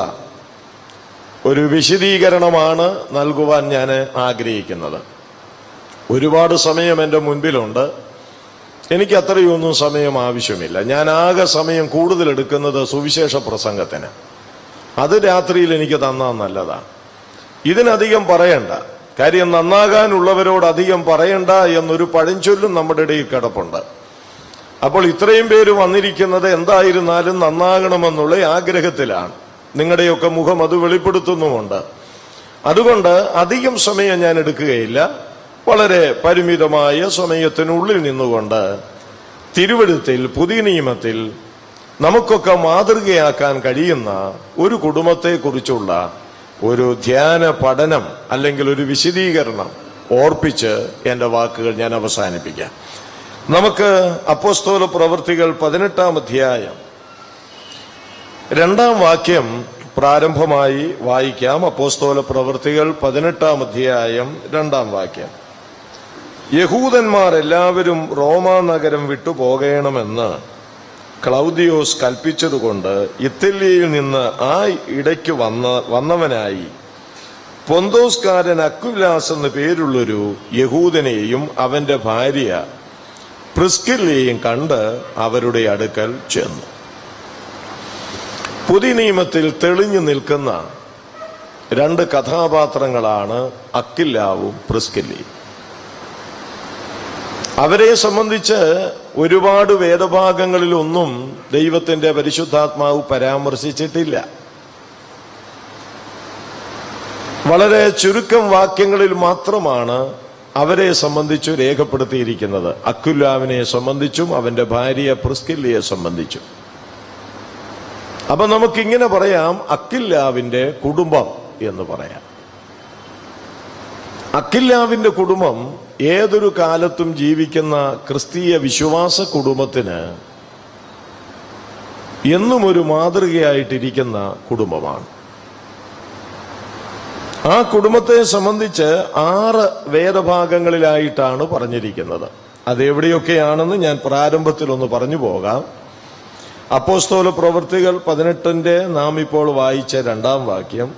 ഒരു വിശദീകരണമാണ് നൽകുവാൻ ഞാൻ ആഗ്രഹിക്കുന്നത്. ഒരുപാട് സമയം എൻ്റെ മുൻപിലുണ്ട്. എനിക്ക് അത്രയൊന്നും സമയം ആവശ്യമില്ല. ഞാൻ ആകെ സമയം കൂടുതൽ എടുക്കുന്നത് സുവിശേഷ പ്രസംഗത്തിന്. അത് രാത്രിയിൽ എനിക്ക് തന്നാൽ നല്ലതാണ്. ഇതിനധികം പറയണ്ട. കാര്യം നന്നാകാനുള്ളവരോട് അധികം പറയണ്ട എന്നൊരു പഴഞ്ചൊല്ലും നമ്മുടെ ഇടയിൽ കിടപ്പുണ്ട്. അപ്പോൾ ഇത്രയും പേര് വന്നിരിക്കുന്നത് എന്തായിരുന്നാലും നന്നാകണമെന്നുള്ള ആഗ്രഹത്തിലാണ്. നിങ്ങളുടെയൊക്കെ മുഖം അത് വെളിപ്പെടുത്തുന്നുമുണ്ട്. അതുകൊണ്ട് അധികം സമയം ഞാൻ എടുക്കുകയില്ല. വളരെ പരിമിതമായ സമയത്തിനുള്ളിൽ നിന്നുകൊണ്ട് തിരുവെഴുത്തിൽ, പുതിയ നിയമത്തിൽ നമുക്കൊക്കെ മാതൃകയാക്കാൻ കഴിയുന്ന ഒരു കുടുംബത്തെക്കുറിച്ചുള്ള ഒരു ധ്യാന പഠനം അല്ലെങ്കിൽ ഒരു വിശദീകരണം ഓർപ്പിച്ച് എൻ്റെ വാക്കുകൾ ഞാൻ അവസാനിപ്പിക്കാം. നമുക്ക് അപ്പോസ്തല പ്രവൃത്തികൾ 18-ാം അധ്യായം 2-ാം വാക്യം പ്രാരംഭമായി വായിക്കാം. അപ്പോസ്തല പ്രവൃത്തികൾ 18-ാം അധ്യായം 2-ാം വാക്യം. യഹൂദന്മാർ എല്ലാവരും റോമാ നഗരം വിട്ടുപോകണമെന്ന് ക്ലൗദിയോസ് കൽപ്പിച്ചതുകൊണ്ട് ഇറ്റലിയിൽ നിന്ന് ആ ഇടയ്ക്ക് വന്നവനായി പൊന്തോസ്കാരൻ അക്വിലാസ് എന്നു പേരുള്ളൊരു യഹൂദനെയും അവന്റെ ഭാര്യ പ്രിസ്കില്ലയെയും കണ്ട് അവരുടെ അടുക്കൽ ചെന്നു. പുതിയ നിയമത്തിൽ തെളിഞ്ഞു നിൽക്കുന്ന രണ്ട് കഥാപാത്രങ്ങളാണ് അക്വിലാവും പ്രിസ്കില്ലയും. അവരെ സംബന്ധിച്ച് ഒരുപാട് വേദഭാഗങ്ങളിലൊന്നും ദൈവത്തിന്റെ പരിശുദ്ധാത്മാവ് പരാമർശിച്ചിട്ടില്ല. വളരെ ചുരുക്കം വാക്യങ്ങളിൽ മാത്രമാണ് അവരെ സംബന്ധിച്ചു രേഖപ്പെടുത്തിയിരിക്കുന്നത്. അക്വിലാവിനെ സംബന്ധിച്ചും അവന്റെ ഭാര്യ പ്രിസ്കില്ലയെ സംബന്ധിച്ചും. അപ്പൊ നമുക്കിങ്ങനെ പറയാം, അക്വിലാവിന്റെ കുടുംബം എന്ന് പറയാം. അക്വിലാവിന്റെ കുടുംബം ഏതൊരു കാലത്തും ജീവിക്കുന്ന ക്രിസ്തീയ വിശ്വാസ കുടുംബത്തിന് എന്നും ഒരു മാതൃകയായിട്ടിരിക്കുന്ന കുടുംബമാണ്. ആ കുടുംബത്തെ സംബന്ധിച്ച് 6 വേദഭാഗങ്ങളിലായിട്ടാണ് പറഞ്ഞിരിക്കുന്നത്. അതെവിടെയൊക്കെയാണെന്ന് ഞാൻ പ്രാരംഭത്തിൽ ഒന്ന് പറഞ്ഞു പോകാം. അപ്പോസ്തല പ്രവൃത്തികൾ 18-ന്റെ നാം ഇപ്പോൾ വായിച്ച 2-ാം വാക്യം,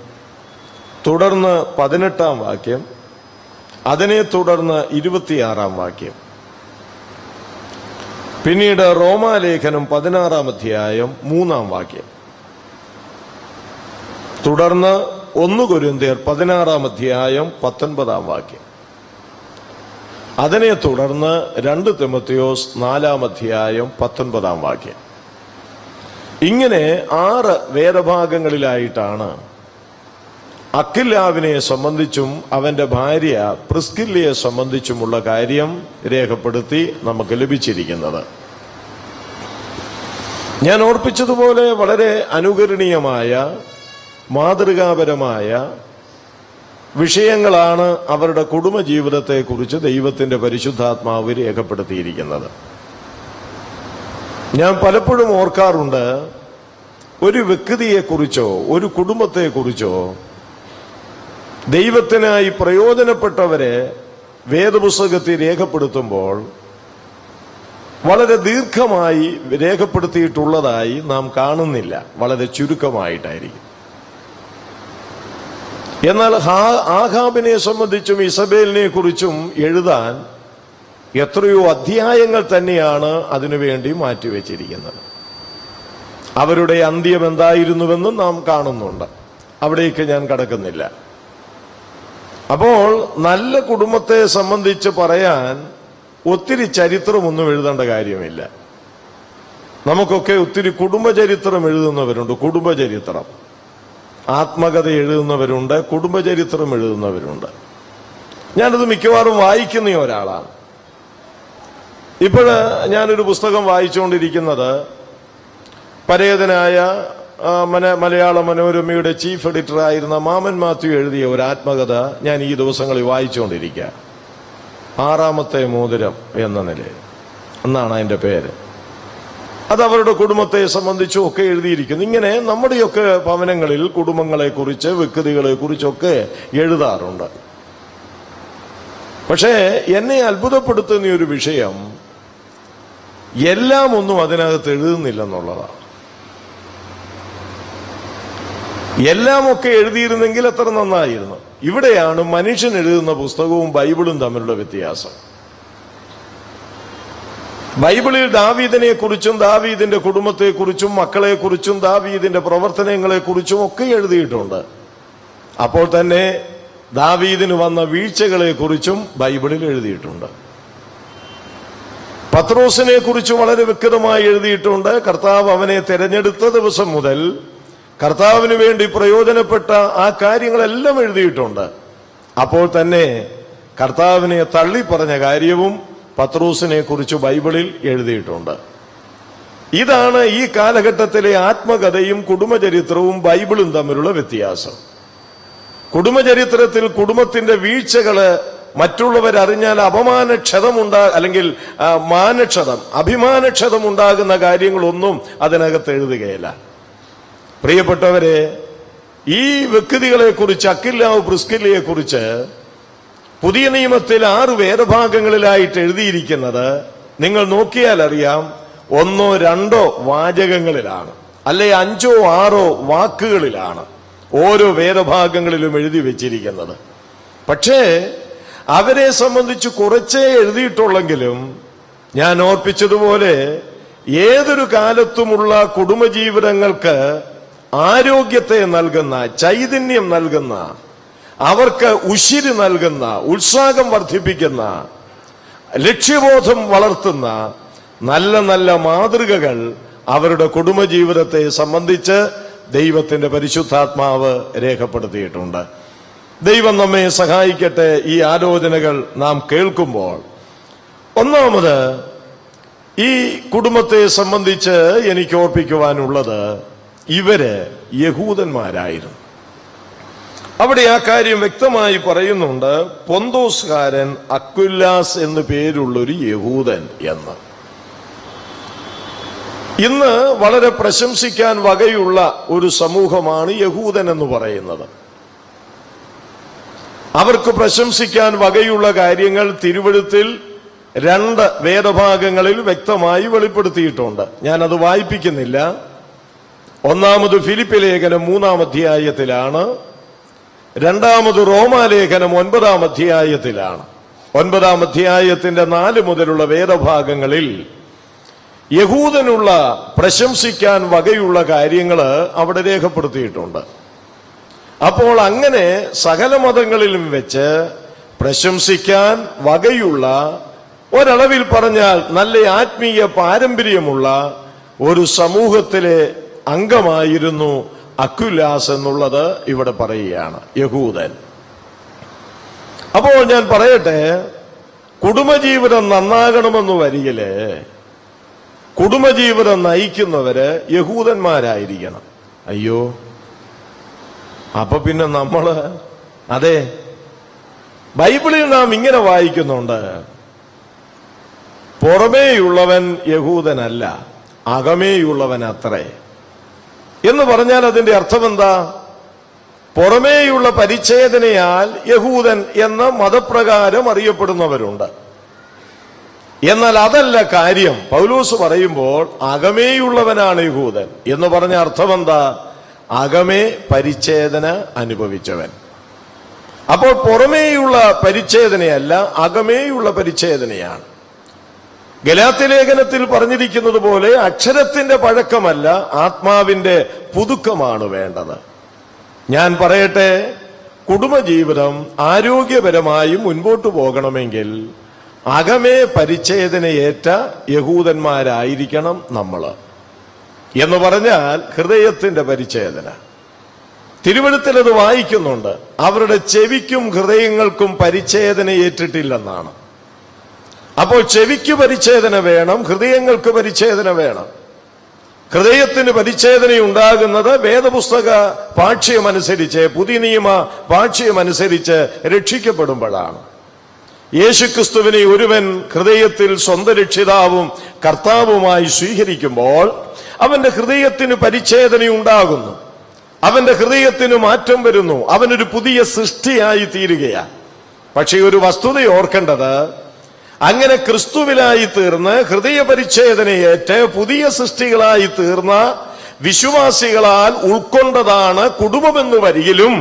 തുടർന്ന് 18-ാം വാക്യം, അതിനെ തുടർന്ന് 26-ാം വാക്യം, പിന്നീട് റോമാലേഖനം 16-ാം അധ്യായം 3-ാം വാക്യം, തുടർന്ന് 1 കൊരിന്ത്യർ 16-ാം അധ്യായം 19-ാം വാക്യം, അതിനെ തുടർന്ന് 2 തിമോത്തിയോസ് 4-ാം അധ്യായം 19-ാം വാക്യം. ഇങ്ങനെ 6 വേദഭാഗങ്ങളിലായിട്ടാണ് അക്വിലാവിനെ സംബന്ധിച്ചും അവന്റെ ഭാര്യ പ്രിസ്കില്ലയെ സംബന്ധിച്ചുമുള്ള കാര്യം രേഖപ്പെടുത്തി നമുക്ക് ലഭിച്ചിരിക്കുന്നത്. ഞാൻ ഓർപ്പിച്ചതുപോലെ വളരെ അനുകരണീയമായ, മാതൃകാപരമായ വിഷയങ്ങളാണ് അവരുടെ കുടുംബജീവിതത്തെക്കുറിച്ച് ദൈവത്തിന്റെ പരിശുദ്ധാത്മാവ് രേഖപ്പെടുത്തിയിരിക്കുന്നത്. ഞാൻ പലപ്പോഴും ഓർക്കാറുണ്ട്, ഒരു വ്യക്തിയെക്കുറിച്ചോ ഒരു കുടുംബത്തെക്കുറിച്ചോ ദൈവത്തിനായി പ്രയോജനപ്പെട്ടവരെ വേദപുസ്തകത്തിൽ രേഖപ്പെടുത്തുമ്പോൾ വളരെ ദീർഘമായി രേഖപ്പെടുത്തിയിട്ടുള്ളതായി നാം കാണുന്നില്ല. വളരെ ചുരുക്കമായിട്ടായിരിക്കും. എന്നാൽ ആഹാബിനെ സംബന്ധിച്ചും ഇസബേലിനെ കുറിച്ചും എഴുതാൻ എത്രയോ അധ്യായങ്ങൾ തന്നെയാണ് അതിനുവേണ്ടി മാറ്റിവെച്ചിരിക്കുന്നത്. അവരുടെ അന്ത്യം എന്തായിരുന്നുവെന്നും നാം കാണുന്നുണ്ട്. അവിടേക്ക് ഞാൻ കടക്കുന്നില്ല. അപ്പോൾ നല്ല കുടുംബത്തെ സംബന്ധിച്ച് പറയാൻ ഒത്തിരി ചരിത്രമൊന്നും എഴുതേണ്ട കാര്യമില്ല. നമുക്കൊക്കെ ഒത്തിരി കുടുംബചരിത്രം എഴുതുന്നവരുണ്ട്. കുടുംബചരിത്രം, ആത്മകഥ എഴുതുന്നവരുണ്ട്, കുടുംബചരിത്രം എഴുതുന്നവരുണ്ട്. ഞാനത് മിക്കവാറും വായിക്കുന്ന ഒരാളാണ്. ഇപ്പോൾ ഞാനൊരു പുസ്തകം വായിച്ചുകൊണ്ടിരിക്കുന്നത് പരേതനായ മലയാള മനോരമയുടെ ചീഫ് എഡിറ്റർ ആയിരുന്ന മാമൻ മാത്യു എഴുതിയ ഒരു ആത്മകഥ ഞാൻ ഈ ദിവസങ്ങളിൽ വായിച്ചുകൊണ്ടിരിക്കുക. 6ാമത്തെ മോതിരം എന്ന നിലയിൽ എന്നാണ് അതിൻ്റെ പേര്. അത് അവരുടെ കുടുംബത്തെ സംബന്ധിച്ചും ഒക്കെ എഴുതിയിരിക്കുന്നു. ഇങ്ങനെ നമ്മുടെയൊക്കെ ഭവനങ്ങളിൽ കുടുംബങ്ങളെക്കുറിച്ച് വ്യക്തികളെക്കുറിച്ചൊക്കെ എഴുതാറുണ്ട്. പക്ഷേ എന്നെ അത്ഭുതപ്പെടുത്തുന്ന ഒരു വിഷയം, എല്ലാം ഒന്നും അതിനകത്ത് എഴുതുന്നില്ലെന്നുള്ളതാണ്. എല്ലാമൊക്കെ എഴുതിയിരുന്നെങ്കിൽ എത്ര നന്നായിരുന്നു. ഇവിടെയാണ് മനുഷ്യൻ എഴുതുന്ന പുസ്തകവും ബൈബിളും തമ്മിലുള്ള വ്യത്യാസം. ബൈബിളിൽ ദാവീദിനെ കുറിച്ചും ദാവീദിന്റെ കുടുംബത്തെക്കുറിച്ചും മക്കളെക്കുറിച്ചും ദാവീദിന്റെ പ്രവർത്തനങ്ങളെക്കുറിച്ചും ഒക്കെ എഴുതിയിട്ടുണ്ട്. അപ്പോൾ തന്നെ ദാവീദിന് വന്ന വീഴ്ചകളെക്കുറിച്ചും ബൈബിളിൽ എഴുതിയിട്ടുണ്ട്. പത്രോസിനെ കുറിച്ച് വളരെ വ്യക്തമായി എഴുതിയിട്ടുണ്ട്. കർത്താവ് അവനെ തെരഞ്ഞെടുത്ത ദിവസം മുതൽ കർത്താവിന് വേണ്ടി പ്രയോജനപ്പെട്ട ആ കാര്യങ്ങളെല്ലാം എഴുതിയിട്ടുണ്ട്. അപ്പോൾ തന്നെ കർത്താവിനെ തള്ളി പറഞ്ഞ കാര്യവും പത്രോസിനെ കുറിച്ച് ബൈബിളിൽ എഴുതിയിട്ടുണ്ട്. ഇതാണ് ഈ കാലഘട്ടത്തിലെ ആത്മകഥയും കുടുംബചരിത്രവും ബൈബിളും തമ്മിലുള്ള വ്യത്യാസം. കുടുംബചരിത്രത്തിൽ കുടുംബത്തിന്റെ വീഴ്ചകള് മറ്റുള്ളവരറിഞ്ഞാൽ അല്ലെങ്കിൽ അഭിമാനക്ഷതം ഉണ്ടാകുന്ന കാര്യങ്ങളൊന്നും അതിനകത്ത് എഴുതുകയില്ല. പ്രിയപ്പെട്ടവരെ, ഈ വ്യക്തികളെ കുറിച്ച്, അക്കില്ലാവ് പ്രിസ്കില്ലയെ കുറിച്ച് പുതിയ നിയമത്തിൽ 6 വേദഭാഗങ്ങളിലായിട്ട് എഴുതിയിരിക്കുന്നത് നിങ്ങൾ നോക്കിയാൽ അറിയാം. 1 2 വാചകങ്ങളിലാണ്, അല്ലെ 5 6 വാക്കുകളിലാണ് ഓരോ വേദഭാഗങ്ങളിലും എഴുതി വെച്ചിരിക്കുന്നത്. പക്ഷേ അവരെ സംബന്ധിച്ച് കുറച്ചേ എഴുതിയിട്ടുള്ളെങ്കിലും ഞാൻ ഓർപ്പിച്ചതുപോലെ ഏതൊരു കാലത്തുമുള്ള കുടുംബജീവിതങ്ങൾക്ക് ആരോഗ്യത്തെ നൽകുന്ന, ചൈതന്യം നൽകുന്ന, അവർക്ക് ഉശിര് നൽകുന്ന, ഉത്സാഹം വർദ്ധിപ്പിക്കുന്ന, ലക്ഷ്യബോധം വളർത്തുന്ന നല്ല നല്ല മാതൃകകൾ അവരുടെ കുടുംബജീവിതത്തെ സംബന്ധിച്ച് ദൈവത്തിന്റെ പരിശുദ്ധാത്മാവ് രേഖപ്പെടുത്തിയിട്ടുണ്ട്. ദൈവം നമ്മെ സഹായിക്കട്ടെ. ഈ ആലോചനകൾ നാം കേൾക്കുമ്പോൾ, ഒന്നാമത് ഈ കുടുംബത്തെ സംബന്ധിച്ച് എനിക്ക് ഓർപ്പിക്കുവാനുള്ളത്, ഇവര് യഹൂദന്മാരായിരുന്നു. അവിടെ ആ കാര്യം വ്യക്തമായി പറയുന്നുണ്ട്. പൊന്തോസ്കാരൻ അക്വിലാസ് എന്നു പേരുള്ളൊരു യഹൂദൻ എന്ന്. ഇന്ന് വളരെ പ്രശംസിക്കാൻ വകയുള്ള ഒരു സമൂഹമാണ് യഹൂദൻ എന്ന് പറയുന്നത്. അവർക്ക് പ്രശംസിക്കാൻ വകയുള്ള കാര്യങ്ങൾ തിരുവെഴുത്തിൽ 2 വേദഭാഗങ്ങളിൽ വ്യക്തമായി വെളിപ്പെടുത്തിയിട്ടുണ്ട്. ഞാനത് വായിപ്പിക്കുന്നില്ല. ഒന്നാമത് ഫിലിപ്പി ലേഖനം 3-ാം അധ്യായത്തിലാണ്. 2ാമത് റോമാലേഖനം 9-ാം അധ്യായത്തിലാണ്. 9-ാം അധ്യായത്തിന്റെ 4 മുതലുള്ള വേദഭാഗങ്ങളിൽ യഹൂദനുള്ള പ്രശംസിക്കാൻ വകയുള്ള കാര്യങ്ങൾ അവിടെ രേഖപ്പെടുത്തിയിട്ടുണ്ട്. അപ്പോൾ അങ്ങനെ സകല മതങ്ങളിലും വെച്ച് പ്രശംസിക്കാൻ വകയുള്ള, ഒരളവിൽ പറഞ്ഞാൽ നല്ല ആത്മീയ പാരമ്പര്യമുള്ള ഒരു സമൂഹത്തിലെ അംഗമായിരുന്നു അക്വിലാസ് എന്നുള്ളത് ഇവിടെ പറയുകയാണ്, യഹൂദൻ. അപ്പോൾ ഞാൻ പറയട്ടെ, കുടുംബജീവിതം നന്നാകണമെന്ന് വരികില് കുടുംബജീവിതം നയിക്കുന്നവര് യഹൂദന്മാരായിരിക്കണം. അയ്യോ, അപ്പൊ പിന്നെ നമ്മള്, അതെ, ബൈബിളിൽ നാം ഇങ്ങനെ വായിക്കുന്നുണ്ട്, പുറമേയുള്ളവൻ യഹൂദനല്ല, അകമേയുള്ളവൻ അത്രേ എന്ന് പറഞ്ഞാൽ അതിന്റെ അർത്ഥം എന്താ? പുറമേയുള്ള പരിച്ഛേദനയാൽ യഹൂദൻ എന്ന മതപ്രകാരം അറിയപ്പെടുന്നവരുണ്ട്. എന്നാൽ അതല്ല കാര്യം. പൗലോസ് പറയുമ്പോൾ അകമേയുള്ളവനാണ് യഹൂദൻ എന്ന് പറഞ്ഞ അർത്ഥം എന്താ? അകമേ പരിച്ഛേദന അനുഭവിച്ചവൻ. അപ്പോൾ പുറമേയുള്ള പരിച്ഛേദനയല്ല, അകമേയുള്ള പരിച്ഛേദനയാണ്. ഗലാത്യലേഖനത്തിൽ പറഞ്ഞിരിക്കുന്നത് പോലെ അക്ഷരത്തിന്റെ പഴക്കമല്ല, ആത്മാവിന്റെ പുതുക്കമാണ് വേണ്ടത്. ഞാൻ പറയട്ടെ, കുടുംബജീവിതം ആരോഗ്യപരമായി മുൻപോട്ട് പോകണമെങ്കിൽ അകമേ പരിച്ഛേദനയേറ്റ യഹൂദന്മാരായിരിക്കണം നമ്മൾ. എന്ന് പറഞ്ഞാൽ ഹൃദയത്തിന്റെ പരിച്ഛേദന. തിരുവഴുത്തിൽ അത് വായിക്കുന്നുണ്ട്. അവരുടെ ചെവിക്കും ഹൃദയങ്ങൾക്കും പരിച്ഛേദന ഏറ്റിട്ടില്ലെന്നാണ്. അപ്പോൾ ചെവിക്ക് പരിച്ഛേദന വേണം, ഹൃദയങ്ങൾക്ക് പരിച്ഛേദന വേണം. ഹൃദയത്തിന് പരിച്ഛേദന ഉണ്ടാകുന്നത് വേദപുസ്തക ഭാഷ്യമനുസരിച്ച്, പുതിയ നിയമ ഭാഷ്യമനുസരിച്ച് രക്ഷിക്കപ്പെടുമ്പോഴാണ്. യേശുക്രിസ്തുവിനെ ഒരുവൻ ഹൃദയത്തിൽ സ്വന്തം രക്ഷിതാവും കർത്താവുമായി സ്വീകരിക്കുമ്പോൾ അവന്റെ ഹൃദയത്തിന് പരിച്ഛേദന ഉണ്ടാകുന്നു, അവന്റെ ഹൃദയത്തിന് മാറ്റം വരുന്നു, അവനൊരു പുതിയ സൃഷ്ടിയായി തീരുകയാണ്. പക്ഷേ ഒരു വസ്തുത ഓർക്കേണ്ടത്, അങ്ങനെ ക്രിസ്തുവിലായി തീർന്ന് ഹൃദയ പരിച്ഛേദനയേറ്റ് പുതിയ സൃഷ്ടികളായി തീർന്ന വിശ്വാസികളാൽ ഉൾക്കൊണ്ടതാണ് കുടുംബമെന്ന് വരികിലും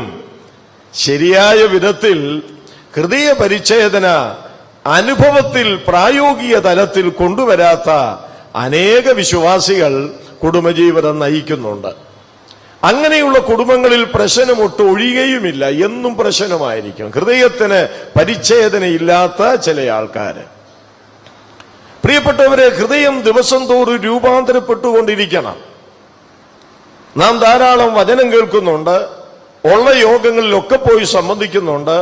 ശരിയായ വിധത്തിൽ ഹൃദയ പരിച്ഛേദന അനുഭവത്തിൽ പ്രായോഗിക തലത്തിൽ കൊണ്ടുവരാത്ത അനേക വിശ്വാസികൾ കുടുംബജീവിതം നയിക്കുന്നുണ്ട്. അങ്ങനെയുള്ള കുടുംബങ്ങളിൽ പ്രശ്നമൊട്ട് ഒഴിയുകയുമില്ല, എന്നും പ്രശ്നമായിരിക്കും. ഹൃദയത്തിന് പരിച്ഛേദനയില്ലാത്ത ചില ആൾക്കാര്. പ്രിയപ്പെട്ടവരെ, ഹൃദയം ദിവസം തോറും രൂപാന്തരപ്പെട്ടുകൊണ്ടിരിക്കണം. നാം ധാരാളം വചനം കേൾക്കുന്നുണ്ട്, ഉള്ള യോഗങ്ങളിലൊക്കെ പോയി സംബന്ധിക്കുന്നുണ്ട്,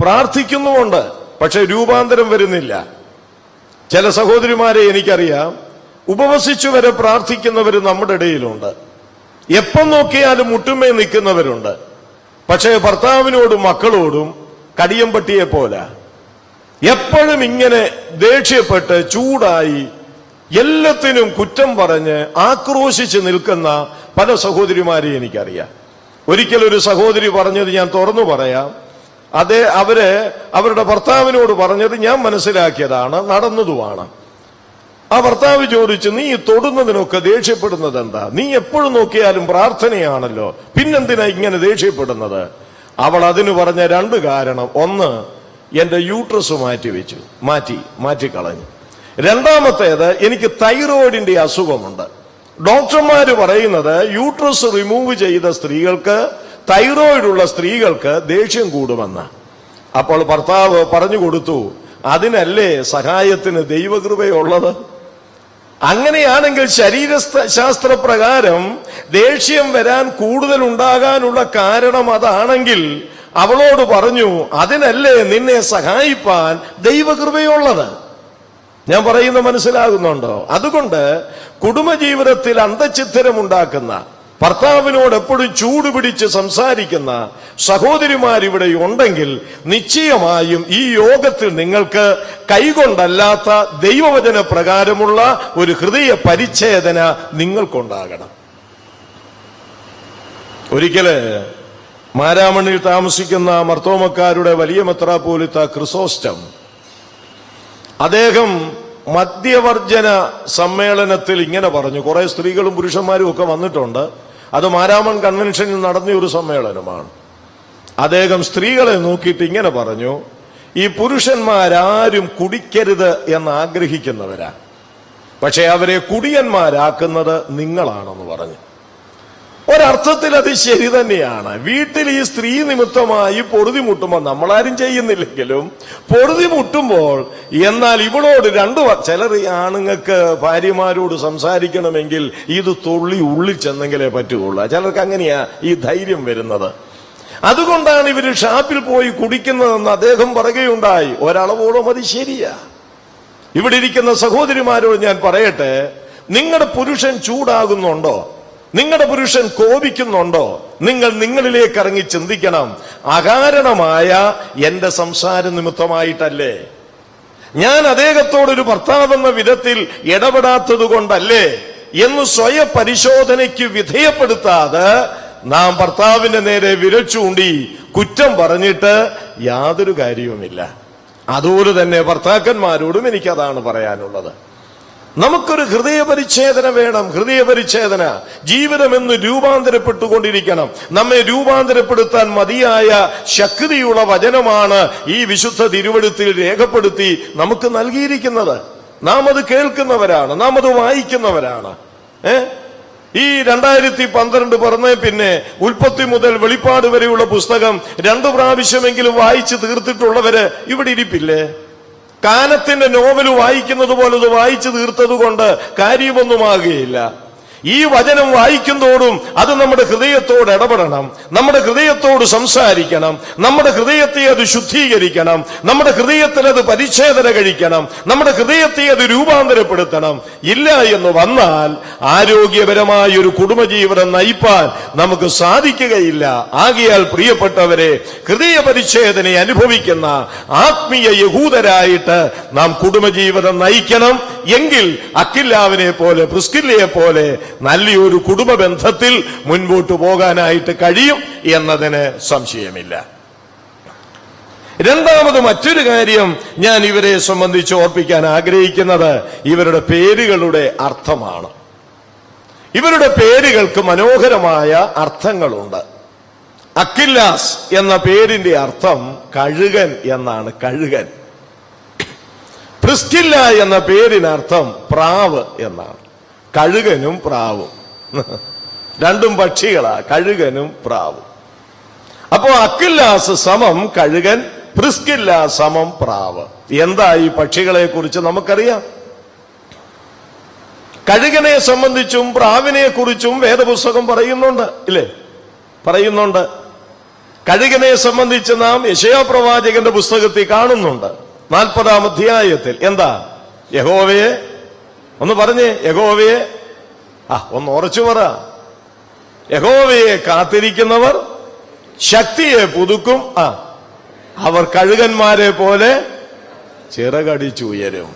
പ്രാർത്ഥിക്കുന്നുമുണ്ട്. പക്ഷെ രൂപാന്തരം വരുന്നില്ല. ചില സഹോദരിമാരെ എനിക്കറിയാം, ഉപവസിച്ചു വരെ പ്രാർത്ഥിക്കുന്നവർ നമ്മുടെ ഇടയിലുണ്ട്. എപ്പം നോക്കിയാലും മുട്ടുമേ നിൽക്കുന്നവരുണ്ട്. പക്ഷേ ഭർത്താവിനോടും മക്കളോടും കടിയമ്പട്ടിയെ പോലെ എപ്പോഴും ഇങ്ങനെ ദേഷ്യപ്പെട്ട് ചൂടായി എല്ലാത്തിനും കുറ്റം പറഞ്ഞ് ആക്രോശിച്ച് നിൽക്കുന്ന പല സഹോദരിമാരെ എനിക്കറിയാം. ഒരിക്കലൊരു സഹോദരി പറഞ്ഞത് ഞാൻ തുറന്നു പറയാം. അവരുടെ ഭർത്താവിനോട് പറഞ്ഞത് ഞാൻ മനസ്സിലാക്കിയതാണ്, നടന്നതുമാണ്. ആ ഭർത്താവ് ചോദിച്ചു, നീ തൊടുന്നതിനൊക്കെ ദേഷ്യപ്പെടുന്നത് എന്താ? നീ എപ്പോഴും നോക്കിയാലും പ്രാർത്ഥനയാണല്ലോ, പിന്നെന്തിനാ ഇങ്ങനെ ദേഷ്യപ്പെടുന്നത്? അവൾ അതിന് പറഞ്ഞ രണ്ട് കാരണം. ഒന്ന്, എന്റെ യൂട്രസ് മാറ്റിക്കളഞ്ഞു. രണ്ടാമത്തേത്, എനിക്ക് തൈറോയിഡിന്റെ അസുഖമുണ്ട്. ഡോക്ടർമാര് പറയുന്നത് യൂട്രസ് റിമൂവ് ചെയ്ത സ്ത്രീകൾക്ക്, തൈറോയിഡുള്ള സ്ത്രീകൾക്ക് ദേഷ്യം കൂടുമെന്ന്. അപ്പോൾ ഭർത്താവ് പറഞ്ഞു കൊടുത്തു, അതിനല്ലേ സഹായത്തിന് ദൈവകൃപയുള്ളത്? അങ്ങനെയാണെങ്കിൽ ശരീരശാസ്ത്രപ്രകാരം ദേഷ്യം വരാൻ കൂടുതൽ ഉണ്ടാകാനുള്ള കാരണം അതാണെങ്കിൽ അവളോട് പറഞ്ഞു, അതിനല്ലേ നിന്നെ സഹായിപ്പാൻ ദൈവകൃപയുള്ളത്. ഞാൻ പറയുന്നത് മനസ്സിലാകുന്നുണ്ടോ? അതുകൊണ്ട് കുടുംബജീവിതത്തിൽ അന്തഃഛിദ്രമുണ്ടാക്കുന്ന, ഭർത്താവിനോട് എപ്പോഴും ചൂടുപിടിച്ച് സംസാരിക്കുന്ന സഹോദരിമാരിവിടെ ഉണ്ടെങ്കിൽ നിശ്ചയമായും ഈ യോഗത്തിൽ നിങ്ങൾക്ക് കൈകൊണ്ടല്ലാത്ത ദൈവവചന പ്രകാരമുള്ള ഒരു ഹൃദയ പരിച്ഛേദന നിങ്ങൾക്കുണ്ടാകണം. ഒരിക്കല് മാരാമണ്ണിൽ താമസിക്കുന്ന മർത്തോമക്കാരുടെ വലിയ മെത്രാപ്പോലീത്ത ക്രിസോസ്റ്റം, അദ്ദേഹം മദ്യവർജന സമ്മേളനത്തിൽ ഇങ്ങനെ പറഞ്ഞു. കുറെ സ്ത്രീകളും പുരുഷന്മാരും ഒക്കെ വന്നിട്ടുണ്ട്. അത് മാരാമൺ കൺവെൻഷനിൽ നടന്ന ഒരു സമ്മേളനമാണ്. അദ്ദേഹം സ്ത്രീകളെ നോക്കിയിട്ട് ഇങ്ങനെ പറഞ്ഞു, ഈ പുരുഷന്മാരാരും കുടിക്കരുത് എന്ന് ആഗ്രഹിക്കുന്നവരാ, പക്ഷെ അവരെ കുടിയന്മാരാക്കുന്നത് നിങ്ങളാണെന്ന് പറഞ്ഞു. ഒരർത്ഥത്തിൽ അത് ശരി തന്നെയാണ്. വീട്ടിൽ ഈ സ്ത്രീ നിമിത്തമായി പൊറുതിമുട്ടുമ്പോൾ, നമ്മളാരും ചെയ്യുന്നില്ലെങ്കിലും പൊറുതിമുട്ടുമ്പോൾ, എന്നാൽ ഇവളോട് ചിലർ ആണുങ്ങൾക്ക് ഭാര്യമാരോട് സംസാരിക്കണമെങ്കിൽ ഇത് ഉള്ളിൽ ചെന്നെങ്കിലേ പറ്റുകയുള്ളൂ. ചിലർക്ക് അങ്ങനെയാ ഈ ധൈര്യം വരുന്നത്. അതുകൊണ്ടാണ് ഇവര് ഷാപ്പിൽ പോയി കുടിക്കുന്നതെന്ന് അദ്ദേഹം പറയുകയുണ്ടായി. ഒരളവോളം അത് ശരിയാ. ഇവിടെ ഇരിക്കുന്ന സഹോദരിമാരോട് ഞാൻ പറയട്ടെ, നിങ്ങളുടെ പുരുഷൻ ചൂടാകുന്നുണ്ടോ? നിങ്ങളുടെ പുരുഷൻ കോപിക്കുന്നുണ്ടോ? നിങ്ങളിലേക്ക് ഇറങ്ങി ചിന്തിക്കണം. അകാരണമായ എന്റെ സംസാര നിമിത്തമായിട്ടല്ലേ? ഞാൻ അദ്ദേഹത്തോടൊരു ഭർത്താവെന്ന വിധത്തിൽ ഇടപെടാത്തത് കൊണ്ടല്ലേ എന്ന് സ്വയം പരിശോധനയ്ക്ക് വിധേയപ്പെടുത്താതെ നാം ഭർത്താവിന്റെ നേരെ വിരൽ ചൂണ്ടി കുറ്റം പറഞ്ഞിട്ട് യാതൊരു കാര്യവുമില്ല. അതുപോലെ തന്നെ ഭർത്താക്കന്മാരോടും എനിക്കതാണ് പറയാനുള്ളത്. നമുക്കൊരു ഹൃദയപരിച്ഛേദന വേണം. ഹൃദയപരിച്ഛേദന ജീവിതമെന്ന് രൂപാന്തരപ്പെട്ടുകൊണ്ടിരിക്കണം. നമ്മെ രൂപാന്തരപ്പെടുത്താൻ മതിയായ ശക്തിയുള്ള വചനമാണ് ഈ വിശുദ്ധ തിരുവെഴുത്തിൽ രേഖപ്പെടുത്തി നമുക്ക് നൽകിയിരിക്കുന്നത്. നാം അത് കേൾക്കുന്നവരാണ്, നാം അത് വായിക്കുന്നവരാണ്. ഈ 2012 പറഞ്ഞ പിന്നെ ഉൽപ്പത്തി മുതൽ വെളിപ്പാട് വരെയുള്ള പുസ്തകം 2 പ്രാവശ്യമെങ്കിലും വായിച്ചു തീർത്തിട്ടുള്ളവര് ഇവിടെ ഇരിപ്പില്ലേ? കാനത്തിന്റെ നോവൽ വായിക്കുന്നത് പോലെ അത് വായിച്ചു തീർത്തത് കൊണ്ട് കാര്യമൊന്നുമാകുകയില്ല. ഈ വചനം വായിക്കുന്തോറും അത് നമ്മുടെ ഹൃദയത്തോട് ഇടപെടണം, നമ്മുടെ ഹൃദയത്തോട് സംസാരിക്കണം, നമ്മുടെ ഹൃദയത്തെ അത് ശുദ്ധീകരിക്കണം, നമ്മുടെ ഹൃദയത്തിൽ അത് പരിച്ഛേദന കഴിക്കണം, നമ്മുടെ ഹൃദയത്തെ അത് രൂപാന്തരപ്പെടുത്തണം. ഇല്ല എന്ന് വന്നാൽ ആരോഗ്യപരമായ ഒരു കുടുംബജീവിതം നയിപ്പാൻ നമുക്ക് സാധിക്കുകയില്ല. ആകയാൽ പ്രിയപ്പെട്ടവരെ, ഹൃദയ പരിച്ഛേദന അനുഭവിക്കുന്ന ആത്മീയ യഹൂദരായിട്ട് നാം കുടുംബജീവിതം നയിക്കണം. എങ്കിൽ അക്കില്ലാവിനെ പോലെ പ്രിസ്കില്ലയെ പോലെ നല്ലൊരു കുടുംബ ബന്ധത്തിൽ മുൻപോട്ട് പോകാനായിട്ട് കഴിയും എന്നതിന് സംശയമില്ല. രണ്ടാമത് മറ്റൊരു കാര്യം ഞാൻ ഇവരെ സംബന്ധിച്ച് ഓർപ്പിക്കാൻ ആഗ്രഹിക്കുന്നത് ഇവരുടെ പേരുകളുടെ അർത്ഥമാണ്. ഇവരുടെ പേരുകൾക്ക് മനോഹരമായ അർത്ഥങ്ങളുണ്ട്. അക്കില്ലാസ് എന്ന പേരിന്റെ അർത്ഥം കഴുകൻ എന്നാണ്, കഴുകൻ. പ്രിസ്കില്ല എന്ന പേരിനർത്ഥം പ്രാവ് എന്നാണ്. കഴുകനും പ്രാവും രണ്ടും പക്ഷികളാ, കഴുകനും പ്രാവും. അപ്പോ അക്കില്ലാസ് സമം കഴുകൻ, പ്രിസ്കില്ല സമം പ്രാവ്. എന്താ ഈ പക്ഷികളെ കുറിച്ച് നമുക്കറിയാം. കഴുകനെ സംബന്ധിച്ചും പ്രാവിനെ കുറിച്ചും വേദപുസ്തകം പറയുന്നുണ്ട്, ഇല്ലേ? പറയുന്നുണ്ട്. കഴുകനെ സംബന്ധിച്ച് നാം യെശയ്യാ പ്രവാചകന്റെ പുസ്തകത്തിൽ കാണുന്നുണ്ട്. 40-ാം അധ്യായത്തിൽ എന്താ? യഹോവയെ ഒന്ന് പറഞ്ഞേ, യഹോവയെ ഒന്ന് ഉറച്ചു പറ. യഹോവയെ കാത്തിരിക്കുന്നവർ ശക്തിയെ പുതുക്കും, അവർ കഴുകന്മാരെ പോലെ ചിറകടിച്ചുയരും.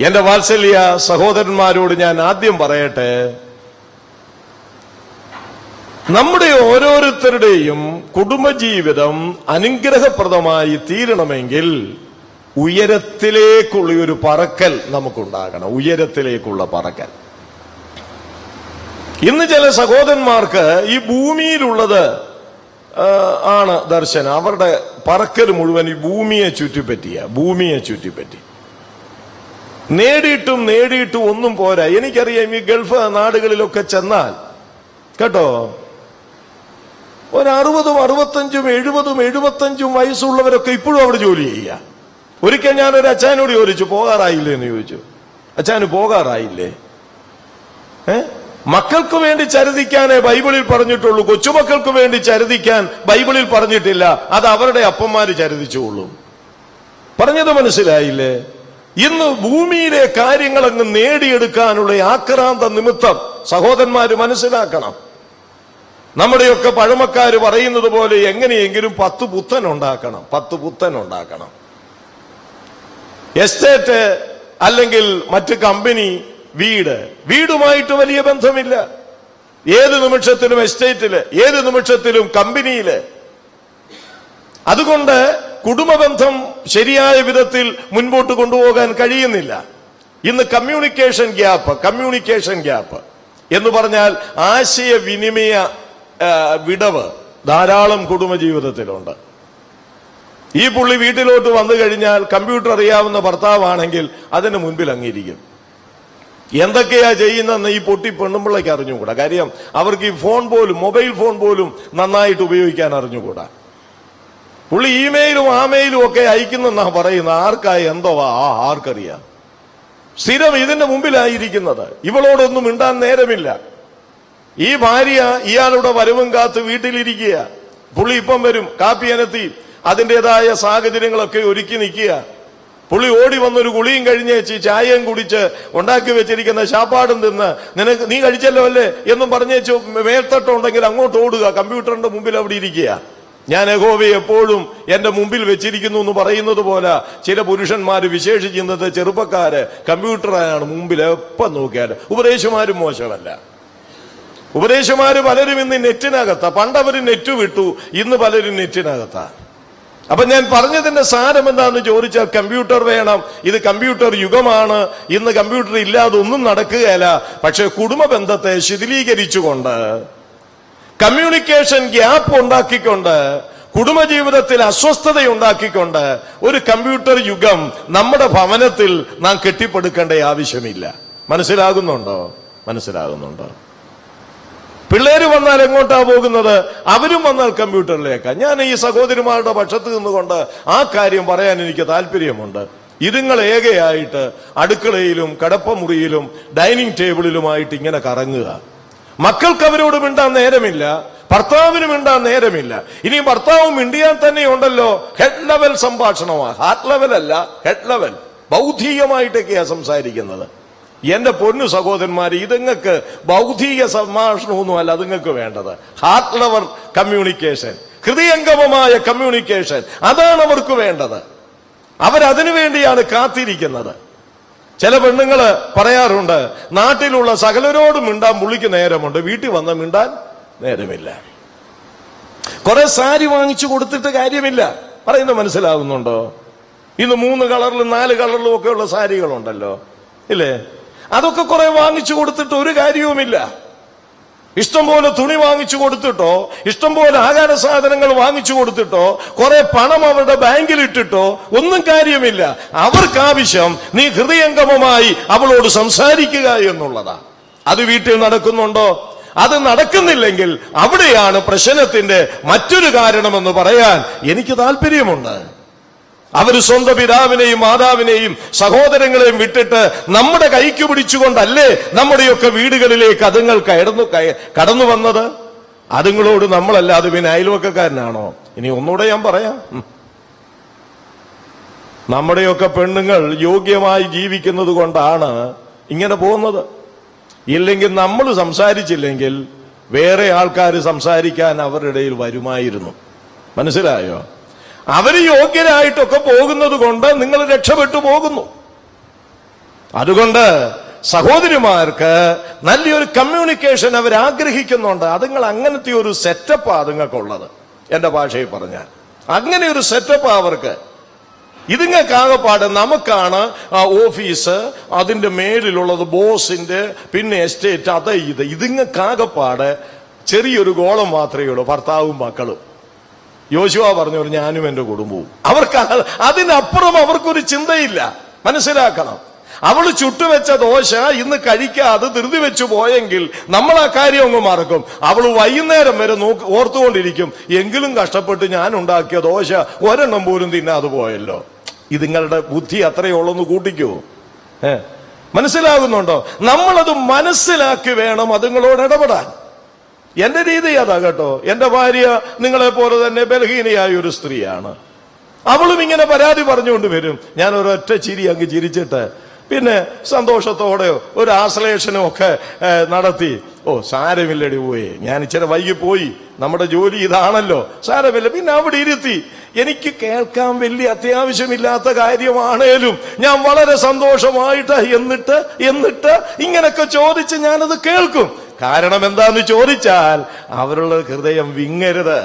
എന്റെ വാത്സല്യ സഹോദരന്മാരോട് ഞാൻ ആദ്യം പറയട്ടെ, നമ്മുടെ ഓരോരുത്തരുടെയും കുടുംബജീവിതം അനുഗ്രഹപ്രദമായി തീരണമെങ്കിൽ ഉയരത്തിലേക്കുള്ള ഒരു പറക്കൽ നമുക്കുണ്ടാകണം. ഉയരത്തിലേക്കുള്ള പറക്കൽ. ഇന്ന് ചില സഹോദരന്മാർക്ക് ഈ ഭൂമിയിലുള്ളത് ആണ് ദർശനം. അവരുടെ പറക്കൽ മുഴുവൻ ഈ ഭൂമിയെ ചുറ്റിപ്പറ്റി. നേടിയിട്ടും ഒന്നും പോരാ. എനിക്കറിയാം, ഈ ഗൾഫ് നാടുകളിലൊക്കെ ചെന്നാൽ കേട്ടോ, ഒരു 60, 65, 70, 75 വയസ്സുള്ളവരൊക്കെ ഇപ്പോഴും അവിടെ ജോലി ചെയ്യുക. ഒരിക്കൽ ഞാനൊരു അച്ഛനോട് ചോദിച്ചു, പോകാറായില്ലേ എന്ന് ചോദിച്ചു. അച്ഛന് പോകാറായില്ലേ? മക്കൾക്ക് വേണ്ടി ചരിതിക്കാനേ ബൈബിളിൽ പറഞ്ഞിട്ടുള്ളൂ, കൊച്ചുമക്കൾക്ക് വേണ്ടി ചരിതിക്കാൻ ബൈബിളിൽ പറഞ്ഞിട്ടില്ല. അത് അവരുടെ അപ്പന്മാര് ചരിതിച്ചുകൊള്ളും. പറഞ്ഞത് മനസ്സിലായില്ലേ? ഇന്ന് ഭൂമിയിലെ കാര്യങ്ങളങ്ങ് നേടിയെടുക്കാനുള്ള ആക്രാന്ത നിമിത്തം സഹോദരന്മാര് മനസ്സിലാക്കണം. നമ്മുടെയൊക്കെ പഴമക്കാര് പറയുന്നത് പോലെ എങ്ങനെയെങ്കിലും 10 പുത്തൻ ഉണ്ടാക്കണം. എസ്റ്റേറ്റ് അല്ലെങ്കിൽ മറ്റ് കമ്പനി, വീടുമായിട്ട് വലിയ ബന്ധമില്ല. ഏത് നിമിഷത്തിലും എസ്റ്റേറ്റില്, ഏത് നിമിഷത്തിലും കമ്പനിയില്. അതുകൊണ്ട് കുടുംബബന്ധം ശരിയായ വിധത്തിൽ മുൻപോട്ട് കൊണ്ടുപോകാൻ കഴിയുന്നില്ല. ഇന്ന് കമ്മ്യൂണിക്കേഷൻ ഗ്യാപ്പ് എന്ന് പറഞ്ഞാൽ ആശയവിനിമയ വിടവ് ധാരാളം കുടുംബജീവിതത്തിലുണ്ട്. ഈ പുള്ളി വീട്ടിലോട്ട് വന്നു കഴിഞ്ഞാൽ കമ്പ്യൂട്ടർ അറിയാവുന്ന ഭർത്താവാണെങ്കിൽ അതിന് മുൻപിൽ അങ്ങിരിക്കും. എന്തൊക്കെയാ ചെയ്യുന്നതെന്ന് ഈ പൊട്ടി പെണ്ണുമ്പിള്ളയ്ക്ക് അറിഞ്ഞുകൂടാ. കാര്യം അവർക്ക് ഈ മൊബൈൽ ഫോൺ പോലും നന്നായിട്ട് ഉപയോഗിക്കാൻ അറിഞ്ഞുകൂടാ. പുള്ളി ഇമെയിലും ആമെയിലും ഒക്കെ അയക്കുന്നെന്നാ പറയുന്നത്. ആർക്കായി എന്തോവാ ആർക്കറിയാം. സ്ഥിരം ഇതിന്റെ മുമ്പിലായിരിക്കുന്നത്. ഇവളോടൊന്നും മിണ്ടാൻ നേരമില്ല. ഈ ഭാര്യ ഇയാളുടെ വരവും കാത്ത് വീട്ടിലിരിക്കുക. പുള്ളി ഇപ്പം വരും, കാപ്പി അനത്തി അതിൻ്റെതായ സാഹചര്യങ്ങളൊക്കെ ഒരുക്കി നിൽക്കുക. പുള്ളി ഓടി വന്നൊരു കുളിയും കഴിഞ്ഞേച്ച് ചായയും കുടിച്ച് ഉണ്ടാക്കി വെച്ചിരിക്കുന്ന ശാപ്പാടും തിന്ന് നീ കഴിച്ചല്ലോ അല്ലേ എന്നും പറഞ്ഞേച്ചു മേൽത്തട്ടുണ്ടെങ്കിൽ അങ്ങോട്ട് ഓടുക. കമ്പ്യൂട്ടറിന്റെ മുമ്പിൽ അവിടെ ഇരിക്കുക. ഞാൻ യഹോവയെ എപ്പോഴും എന്റെ മുമ്പിൽ വെച്ചിരിക്കുന്നു എന്ന് പറയുന്നത് പോലെ ചില പുരുഷന്മാര്, വിശേഷിച്ച് ഇന്നത്തെ ചെറുപ്പക്കാര്, കമ്പ്യൂട്ടറാണ് മുമ്പിൽ എപ്പം നോക്കിയാൽ. ഉപദേശമാരും മോശമല്ല. ഉപദേശമാര് പലരും ഇന്ന് നെറ്റിനകത്താ. പണ്ടവര് നെറ്റ് വിട്ടു, ഇന്ന് പലരും നെറ്റിനകത്താ. അപ്പൊ ഞാൻ പറഞ്ഞതിന്റെ സാരം എന്താന്ന് ചോദിച്ചാൽ, കമ്പ്യൂട്ടർ വേണം, ഇത് കമ്പ്യൂട്ടർ യുഗമാണ്, ഇന്ന് കമ്പ്യൂട്ടർ ഇല്ലാതെ ഒന്നും നടക്കുകയല്ല. പക്ഷെ കുടുംബ ബന്ധത്തെ ശിഥിലീകരിച്ചുകൊണ്ട്, കമ്മ്യൂണിക്കേഷൻ ഗ്യാപ്പ് ഉണ്ടാക്കിക്കൊണ്ട്, കുടുംബജീവിതത്തിൽ അസ്വസ്ഥതയുണ്ടാക്കിക്കൊണ്ട് ഒരു കമ്പ്യൂട്ടർ യുഗം നമ്മുടെ ഭവനത്തിൽ നാം കെട്ടിപ്പടുക്കേണ്ട ആവശ്യമില്ല. മനസ്സിലാകുന്നുണ്ടോ? പിള്ളേര് വന്നാൽ എങ്ങോട്ടാ പോകുന്നത്? അവരും വന്നാൽ കമ്പ്യൂട്ടറിലേക്കാ. ഞാൻ ഈ സഹോദരിമാരുടെ പക്ഷത്ത് നിന്നുകൊണ്ട് ആ കാര്യം പറയാൻ എനിക്ക് താല്പര്യമുണ്ട്. ഇതുങ്ങൾ ഏകയായിട്ട് അടുക്കളയിലും കടപ്പമുറിയിലും ഡൈനിങ് ടേബിളിലുമായിട്ട് ഇങ്ങനെ കറങ്ങുക. മക്കൾക്ക് അവരോട് മിണ്ടാൻ നേരമില്ല, ഭർത്താവിന് മിണ്ടാൻ നേരമില്ല. ഇനി ഭർത്താവ് മിണ്ടിയാൻ തന്നെ ഉണ്ടല്ലോ ഹെഡ് ലെവൽ സംഭാഷണമാണ്, ഹാർട്ട് ലെവൽ അല്ല, ഹെഡ് ലെവൽ, ബൗദ്ധികമായിട്ടൊക്കെയാ സംസാരിക്കുന്നത്. എന്റെ പൊന്നു സഹോദരന്മാർ, ഇതുങ്ങൾക്ക് ബൗദ്ധിക സംഭാഷണമൊന്നും അല്ല അതുങ്ങൾക്ക് വേണ്ടത്, ഹാർട്ട് ലെവൽ കമ്മ്യൂണിക്കേഷൻ, ഹൃദയംഗമമായ കമ്മ്യൂണിക്കേഷൻ, അതാണ് അവർക്ക് വേണ്ടത്. അവരതിനു വേണ്ടിയാണ് കാത്തിരിക്കുന്നത്. ചില പെണ്ണുങ്ങള് പറയാറുണ്ട്, നാട്ടിലുള്ള സകലരോടും മിണ്ടാൻ പുള്ളിക്ക് നേരമുണ്ട്, വീട്ടിൽ വന്ന് മിണ്ടാൻ നേരമില്ല. കുറെ സാരി വാങ്ങിച്ചു കൊടുത്തിട്ട് കാര്യമില്ല. പറയുന്നത് മനസ്സിലാകുന്നുണ്ടോ? ഇന്ന് 3 കളറിലും 4 കളറിലും ഒക്കെ ഉള്ള സാരികളുണ്ടല്ലോ, ഇല്ലേ? അതൊക്കെ കുറെ വാങ്ങിച്ചു കൊടുത്തിട്ട് ഒരു കാര്യവുമില്ല. ഇഷ്ടംപോലെ തുണി വാങ്ങിച്ചു കൊടുത്തിട്ടോ, ഇഷ്ടംപോലെ ആഹാര സാധനങ്ങൾ വാങ്ങിച്ചു കൊടുത്തിട്ടോ, കുറെ പണം അവരുടെ ബാങ്കിൽ ഇട്ടിട്ടോ ഒന്നും കാര്യമില്ല. അവർക്കാവശ്യം നീ ഹൃദയംഗമമായി അവളോട് സംസാരിക്കുക എന്നുള്ളതാ. അത് വീട്ടിൽ നടക്കുന്നുണ്ടോ? അത് നടക്കുന്നില്ലെങ്കിൽ അവിടെയാണ് പ്രശ്നത്തിന്റെ മറ്റൊരു കാരണമെന്ന് പറയാൻ എനിക്ക് താല്പര്യമുണ്ട്. അവര് സ്വന്തം പിതാവിനെയും മാതാവിനെയും സഹോദരങ്ങളെയും വിട്ടിട്ട് നമ്മുടെ കൈക്ക് പിടിച്ചുകൊണ്ടല്ലേ നമ്മുടെയൊക്കെ വീടുകളിലേക്ക് അതുങ്ങൾ കടന്നു വന്നത്? അതുങ്ങളോട് നമ്മളല്ലാതെ പിന്നെ അയൽവക്കക്കാരനാണോ? ഇനി ഒന്നുകൂടെ ഞാൻ പറയാം, നമ്മുടെയൊക്കെ പെണ്ണുങ്ങൾ യോഗ്യമായി ജീവിക്കുന്നത് കൊണ്ടാണ് ഇങ്ങനെ പോകുന്നത്. ഇല്ലെങ്കിൽ നമ്മൾ സംസാരിച്ചില്ലെങ്കിൽ വേറെ ആൾക്കാർ സംസാരിക്കാൻ അവരുടെ ഇടയിൽ വരുമായിരുന്നു. മനസ്സിലായോ? അവര് യോഗ്യരായിട്ടൊക്കെ പോകുന്നത് കൊണ്ട് നിങ്ങൾ രക്ഷപ്പെട്ടു പോകുന്നു. അതുകൊണ്ട് സഹോദരിമാർക്ക് നല്ലൊരു കമ്മ്യൂണിക്കേഷൻ അവർ ആഗ്രഹിക്കുന്നുണ്ട്. അതുങ്ങൾ അങ്ങനത്തെ ഒരു സെറ്റപ്പാ അതുങ്ങൾക്കുള്ളത്. എന്റെ ഭാഷയിൽ പറഞ്ഞാൽ അങ്ങനെ ഒരു സെറ്റപ്പാ അവർക്ക്. ഇതുങ്ങൾക്കാകപ്പാട് നമുക്കാണ് ഓഫീസ്, അതിന്റെ മേലിലുള്ളത് ബോസിന്റെ, പിന്നെ എസ്റ്റേറ്റ്, അത് ഇത്. ഇതുങ്ങൾക്കാകപ്പാട് ചെറിയൊരു ഗോളം മാത്രമേ ഉള്ളൂ, ഭർത്താവും മക്കളും. യോശുവ പറഞ്ഞു, ഞാനും എന്റെ കുടുംബവും. അവർക്ക് അതിനപ്പുറം അവർക്കൊരു ചിന്തയില്ല. മനസ്സിലാക്കണം. അവള് ചുട്ടുവെച്ച ദോശ ഇന്ന് കഴിക്കാതെ ധൃതി വെച്ചു പോയെങ്കിൽ നമ്മൾ ആ കാര്യം അങ്ങ് മറക്കും. അവള് വൈകുന്നേരം വരെ ഓർത്തുകൊണ്ടിരിക്കും, എങ്കിലും കഷ്ടപ്പെട്ട് ഞാൻ ഉണ്ടാക്കിയ ദോശ ഒരെണ്ണം പോലും തിന്നാതെ പോയല്ലോ. ഇതുങ്ങളുടെ ബുദ്ധി അത്രയുള്ളൊന്ന് കൂട്ടിക്കോ. മനസ്സിലാകുന്നുണ്ടോ? നമ്മളത് മനസ്സിലാക്കി വേണം അതുങ്ങളോട് ഇടപെടാൻ. എന്റെ രീതി അതാ കേട്ടോ. എന്റെ ഭാര്യ നിങ്ങളെ പോലെ തന്നെ ബലഹീനയായ ഒരു സ്ത്രീയാണ്. അവളും ഇങ്ങനെ പരാതി പറഞ്ഞുകൊണ്ട് വരും. ഞാൻ ഒരൊറ്റ ചിരി അങ്ങ് ചിരിച്ചിട്ട് പിന്നെ സന്തോഷത്തോടെ ഒരു ആശ്ലേഷനും ഒക്കെ നടത്തി, സാരമില്ലടി പോയി, ഞാൻ ഇച്ചിരി വൈകി പോയി, നമ്മുടെ ജോലി ഇതാണല്ലോ, സാരമില്ല. പിന്നെ അവിടെ ഇരുത്തി. എനിക്ക് കേൾക്കാൻ വലിയ അത്യാവശ്യമില്ലാത്ത കാര്യമാണേലും ഞാൻ വളരെ സന്തോഷമായിട്ട് എന്നിട്ട് ഇങ്ങനൊക്കെ ചോദിച്ച് ഞാനത് കേൾക്കും. കാരണം എന്താന്ന് ചോദിച്ചാൽ അവരുടെ ഹൃദയം വിങ്ങരുത്,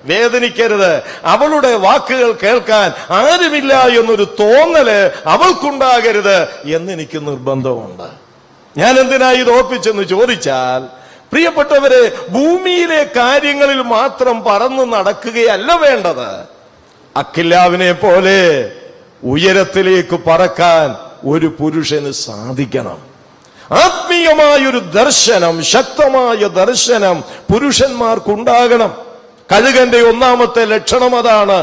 വേദനിക്കരുത്. അവളുടെ വാക്കുകൾ കേൾക്കാൻ ആരുമില്ല എന്നൊരു തോന്നല് അവൾക്കുണ്ടാകരുത് എന്നെനിക്ക് നിർബന്ധമുണ്ട്. ഞാൻ എന്തിനാ ഇത് ഓർപ്പിച്ചെന്ന് ചോദിച്ചാൽ, പ്രിയപ്പെട്ടവരെ, ഭൂമിയിലെ കാര്യങ്ങളിൽ മാത്രം പറന്നു നടക്കുകയല്ല വേണ്ടത്. അഖിലാവിനെ പോലെ ഉയരത്തിലേക്ക് പറക്കാൻ ഒരു പുരുഷന് സാധിക്കണം. ആത്മീയമായൊരു ദർശനം, ശക്തമായ ദർശനം പുരുഷന്മാർക്കുണ്ടാകണം. കഴുകന്റെ ഒന്നാമത്തെ ലക്ഷണം അതാണ്.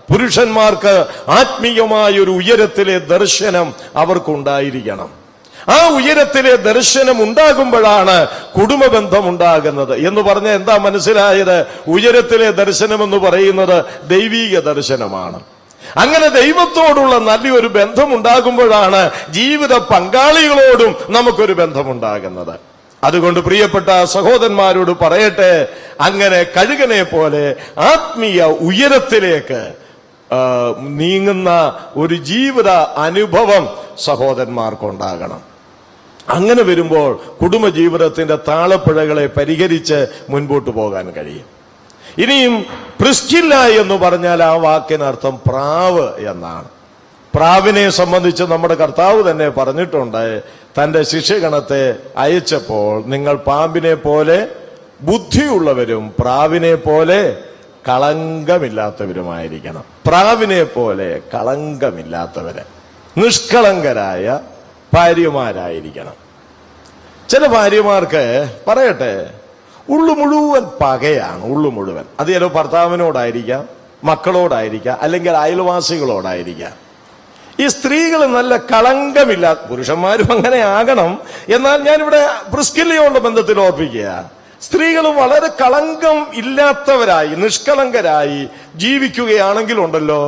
പുരുഷന്മാർക്ക് ആത്മീയമായൊരു ഉയരത്തിലെ ദർശനം അവർക്കുണ്ടായിരിക്കണം. ആ ഉയരത്തിലെ ദർശനം ഉണ്ടാകുമ്പോഴാണ് കുടുംബബന്ധം ഉണ്ടാകുന്നത്. എന്ന് പറഞ്ഞാൽ എന്താ മനസ്സിലായത്? ഉയരത്തിലെ ദർശനം എന്ന് പറയുന്നത് ദൈവീക ദർശനമാണ്. അങ്ങനെ ദൈവത്തോടുള്ള നല്ലൊരു ബന്ധമുണ്ടാകുമ്പോഴാണ് ജീവിത പങ്കാളികളോടും നമുക്കൊരു ബന്ധമുണ്ടാകുന്നത്. അതുകൊണ്ട് പ്രിയപ്പെട്ട സഹോദരന്മാരോട് പറയട്ടെ, അങ്ങനെ കഴുകനെ പോലെ ആത്മീയ ഉയരത്തിലേക്ക് നീങ്ങുന്ന ഒരു ജീവിത അനുഭവം സഹോദരന്മാർക്കുണ്ടാകണം. അങ്ങനെ വരുമ്പോൾ കുടുംബജീവിതത്തിന്റെ താളപ്പിഴകളെ പരിഹരിച്ച് മുൻപോട്ട് പോകാൻ കഴിയും. ഇനിയും പ്രിസ്കില്ല എന്ന് പറഞ്ഞാൽ ആ വാക്കിനർത്ഥം പ്രാവ് എന്നാണ്. പ്രാവിനെ സംബന്ധിച്ച് നമ്മുടെ കർത്താവ് തന്നെ പറഞ്ഞിട്ടുണ്ട്, തന്റെ ശിഷ്യഗണത്തെ അയച്ചപ്പോൾ നിങ്ങൾ പാമ്പിനെ പോലെ ബുദ്ധിയുള്ളവരും പ്രാവിനെ പോലെ കളങ്കമില്ലാത്തവരുമായിരിക്കണം. പ്രാവിനെ പോലെ കളങ്കമില്ലാത്തവര്, നിഷ്കളങ്കരായ ഭാര്യമാരായിരിക്കണം. ചില ഭാര്യമാർക്ക് പറയട്ടെ, ഉള്ളു മുഴുവൻ പകയാണ്. ഉള്ളു മുഴുവൻ അത് ചില ഭർത്താവിനോടായിരിക്കാം, മക്കളോടായിരിക്കാം, അല്ലെങ്കിൽ അയൽവാസികളോടായിരിക്കാം. ഈ സ്ത്രീകൾ നല്ല കളങ്കമില്ല, പുരുഷന്മാരും അങ്ങനെ ആകണം. എന്നാൽ ഞാനിവിടെ പ്രിസ്കില്ലയോടുള്ള ബന്ധത്തിൽ ഓർപ്പിക്കുക, സ്ത്രീകൾ വളരെ കളങ്കം ഇല്ലാത്തവരായി നിഷ്കളങ്കരായി ജീവിക്കുകയാണെങ്കിൽ ഉണ്ടല്ലോ,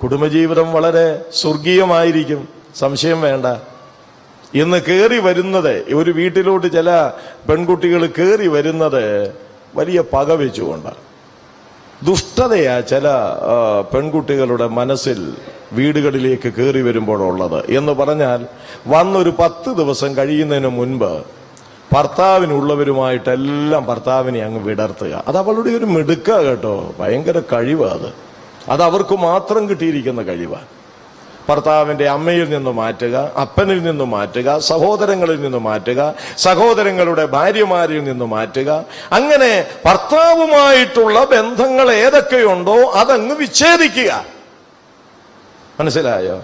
കുടുംബജീവിതം വളരെ സ്വർഗീയമായിരിക്കും, സംശയം വേണ്ട. ഇന്ന് കയറി വരുന്നത്, ഒരു വീട്ടിലോട്ട് ചില പെൺകുട്ടികൾ കയറി വരുന്നത് വലിയ പക വെച്ചുകൊണ്ടാണ്. ദുഷ്ടതയാ ചില പെൺകുട്ടികളുടെ മനസ്സിൽ വീടുകളിലേക്ക് കയറി വരുമ്പോഴുള്ളത്. എന്ന് പറഞ്ഞാൽ വന്നൊരു 10 ദിവസം കഴിയുന്നതിന് മുൻപ് ഭർത്താവിനുള്ളവരുമായിട്ടെല്ലാം ഭർത്താവിനെ അങ്ങ് വിടർത്തുക. അത് അവളുടെ ഒരു മിടുക്ക കേട്ടോ, ഭയങ്കര കഴിവാണ് അത് അവർക്ക് മാത്രം കിട്ടിയിരിക്കുന്ന കഴിവാണ്. ഭർത്താവിന്റെ അമ്മയിൽ നിന്ന് മാറ്റുക, അപ്പനിൽ നിന്ന് മാറ്റുക, സഹോദരങ്ങളിൽ നിന്ന് മാറ്റുക, സഹോദരങ്ങളുടെ ഭാര്യമാരിൽ നിന്ന് മാറ്റുക. അങ്ങനെ ഭർത്താവുമായിട്ടുള്ള ബന്ധങ്ങൾ ഏതൊക്കെയുണ്ടോ അതങ്ങ് വിച്ഛേദിക്കുക. മനസ്സിലായോ?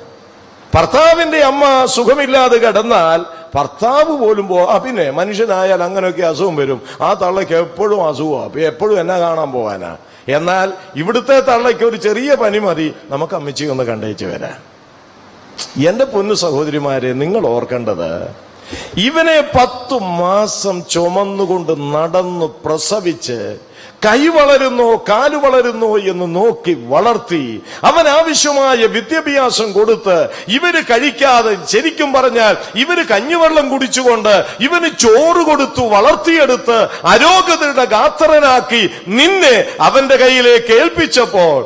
ഭർത്താവിന്റെ അമ്മ സുഖമില്ലാതെ കിടന്നാൽ ഭർത്താവ് പോലും പിന്നെ മനുഷ്യനായാൽ അങ്ങനെയൊക്കെ അസുഖം വരും. ആ തള്ളയ്ക്ക് എപ്പോഴും അസുഖമാണ്, എപ്പോഴും എന്നെ കാണാൻ പോവാനാ. എന്നാൽ ഇവിടുത്തെ തള്ളയ്ക്ക് ഒരു ചെറിയ പനി മതി, നമുക്ക് അമ്മച്ചി ഒന്ന് കണ്ടേച്ച് വരാൻ. എന്റെ പൊന്നു സഹോദരിമാരെ, നിങ്ങൾ ഓർക്കേണ്ടത്, ഇവനെ 10 മാസം ചുമന്നുകൊണ്ട് നടന്നു പ്രസവിച്ച് കൈ വളരുന്നോ കാല് വളരുന്നോ എന്ന് നോക്കി വളർത്തി, അവൻ ആവശ്യമായ വിദ്യാഭ്യാസം കൊടുത്ത്, ഇവര് കഴിക്കാതെ, ശരിക്കും പറഞ്ഞാൽ ഇവര് കഞ്ഞിവെള്ളം കുടിച്ചുകൊണ്ട് ഇവന് ചോറ് കൊടുത്തു വളർത്തിയെടുത്ത് അരോഗതയുടെ ഗാത്രനാക്കി നിന്നെ അവന്റെ കയ്യിലേക്ക് ഏൽപ്പിച്ചപ്പോൾ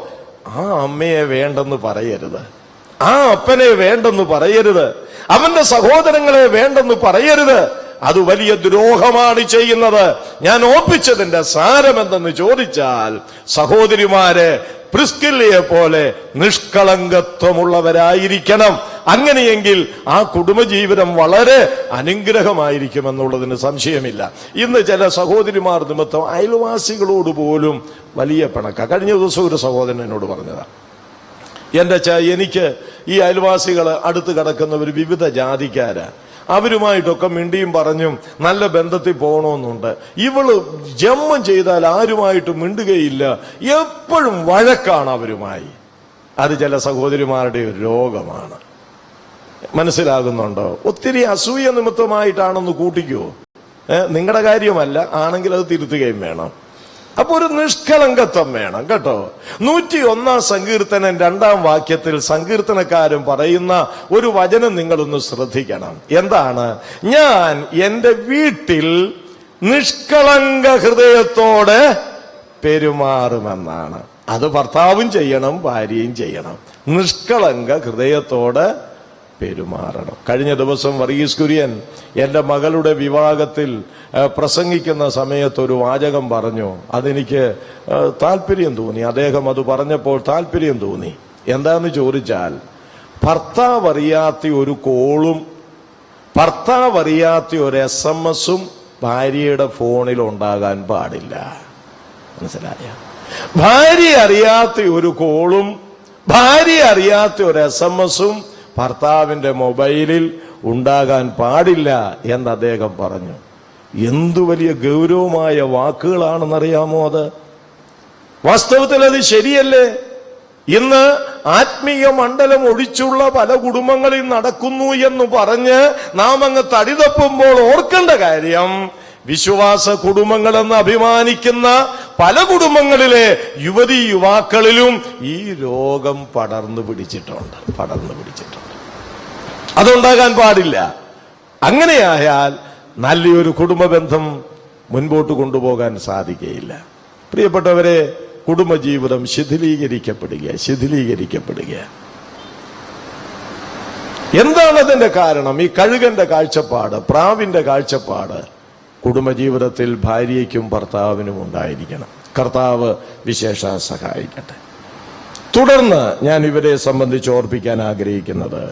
ആ അമ്മയെ വേണ്ടെന്ന് പറയരുത്, ആ അപ്പനെ വേണ്ടെന്ന് പറയരുത്, അവന്റെ സഹോദരങ്ങളെ വേണ്ടെന്ന് പറയരുത്. അത് വലിയ ദ്രോഹമാണ് ചെയ്യുന്നത്. ഞാൻ ഓർപ്പിച്ചതിന്റെ സാരമെന്തെന്ന് ചോദിച്ചാൽ, സഹോദരിമാരെ പ്രിസ്കില്ലയെ പോലെ നിഷ്കളങ്കത്വമുള്ളവരായിരിക്കണം. അങ്ങനെയെങ്കിൽ ആ കുടുംബജീവിതം വളരെ അനുഗ്രഹമായിരിക്കുമെന്നുള്ളതിന് സംശയമില്ല. ഇന്ന് ചില സഹോദരിമാർ നിമിത്തം അയൽവാസികളോട് പോലും വലിയ പിണക്ക. കഴിഞ്ഞ ദിവസം ഒരു സഹോദരൻ എന്നോട് പറഞ്ഞതാ, എനിക്ക് ഈ അയൽവാസികൾ അടുത്ത് കിടക്കുന്നവർ വിവിധ ജാതിക്കാരാ, അവരുമായിട്ടൊക്കെ മിണ്ടിയും പറഞ്ഞും നല്ല ബന്ധത്തിൽ പോകണമെന്നുണ്ട്. ഇവള് ജന്മം ചെയ്താൽ ആരുമായിട്ട് മിണ്ടുകയില്ല, എപ്പോഴും വഴക്കാണ് അവരുമായി. അത് ചില സഹോദരിമാരുടെ ഒരു രോഗമാണ്. മനസ്സിലാകുന്നുണ്ടോ? ഒത്തിരി അസൂയ നിമിത്തമായിട്ടാണെന്ന് കൂട്ടിക്കോ, നിങ്ങളുടെ കാര്യമല്ല, ആണെങ്കിൽ അത് തിരുത്തുകയും വേണം. അപ്പൊ ഒരു നിഷ്കളങ്കത്വം വേണം കേട്ടോ. 101 സങ്കീർത്തനം 2-ാം വാക്യത്തിൽ സങ്കീർത്തനക്കാരൻ പറയുന്ന ഒരു വചനം നിങ്ങളൊന്ന് ശ്രദ്ധിക്കണം. എന്താണ്? ഞാൻ എന്റെ വീട്ടിൽ നിഷ്കളങ്ക ഹൃദയത്തോടെ പെരുമാറുമെന്നാണ്. അത് ഭർത്താവും ചെയ്യണം, ഭാര്യയും ചെയ്യണം. നിഷ്കളങ്ക ഹൃദയത്തോടെ പെരുമാറണം. കഴിഞ്ഞ ദിവസം വർഗീസ് കുര്യൻ എന്റെ മകളുടെ വിവാഹത്തിൽ പ്രസംഗിക്കുന്ന സമയത്ത് ഒരു വാചകം പറഞ്ഞു. അതെനിക്ക് താല്പര്യം തോന്നി. അദ്ദേഹം അത് പറഞ്ഞപ്പോൾ താല്പര്യം തോന്നി. എന്താന്ന് ചോദിച്ചാൽ, ഭർത്താവ് അറിയാത്ത ഒരു കോളും ഭർത്താവ് അറിയാത്ത ഒരു SMS-ഉം ഭാര്യയുടെ ഫോണിൽ ഉണ്ടാകാൻ പാടില്ല. മനസ്സിലായ? ഭാര്യ അറിയാത്ത ഒരു കോളും ഭാര്യ അറിയാത്ത ഒരു SMS-ഉം ഭർത്താവിന്റെ മൊബൈലിൽ ഉണ്ടാകാൻ പാടില്ല എന്ന് അദ്ദേഹം പറഞ്ഞു. എന്തു വലിയ ഗൗരവമായ വാക്കുകളാണെന്നറിയാമോ അത്? വാസ്തവത്തിൽ അത് ശരിയല്ലേ? ഇന്ന് ആത്മീയ മണ്ഡലം ഒഴിച്ചുള്ള പല കുടുംബങ്ങളിൽ നടക്കുന്നു എന്ന് പറഞ്ഞ് നാം അങ്ങ് തടിതപ്പുമ്പോൾ ഓർക്കേണ്ട കാര്യം, വിശ്വാസ കുടുംബങ്ങളെന്ന് അഭിമാനിക്കുന്ന പല കുടുംബങ്ങളിലെ യുവതി യുവാക്കളിലും ഈ രോഗം പടർന്നു പിടിച്ചിട്ടുണ്ട്. അതുണ്ടാകാൻ പാടില്ല. അങ്ങനെയായാൽ നല്ലൊരു കുടുംബബന്ധം മുൻപോട്ട് കൊണ്ടുപോകാൻ സാധിക്കുകയില്ല. പ്രിയപ്പെട്ടവരെ, കുടുംബജീവിതം ശിഥിലീകരിക്കപ്പെടുക. എന്താണ് അതിന്റെ കാരണം? ഈ കഴുകന്റെ കാഴ്ചപ്പാട്, പ്രാവിന്റെ കാഴ്ചപ്പാട് കുടുംബജീവിതത്തിൽ ഭാര്യയ്ക്കും ഭർത്താവിനും ഉണ്ടായിരിക്കണം. കർത്താവ് വിശേഷ സഹായിക്കട്ടെ. തുടർന്ന് ഞാൻ ഇവരെ സംബന്ധിച്ച് ഓർപ്പിക്കാൻ ആഗ്രഹിക്കുന്നത്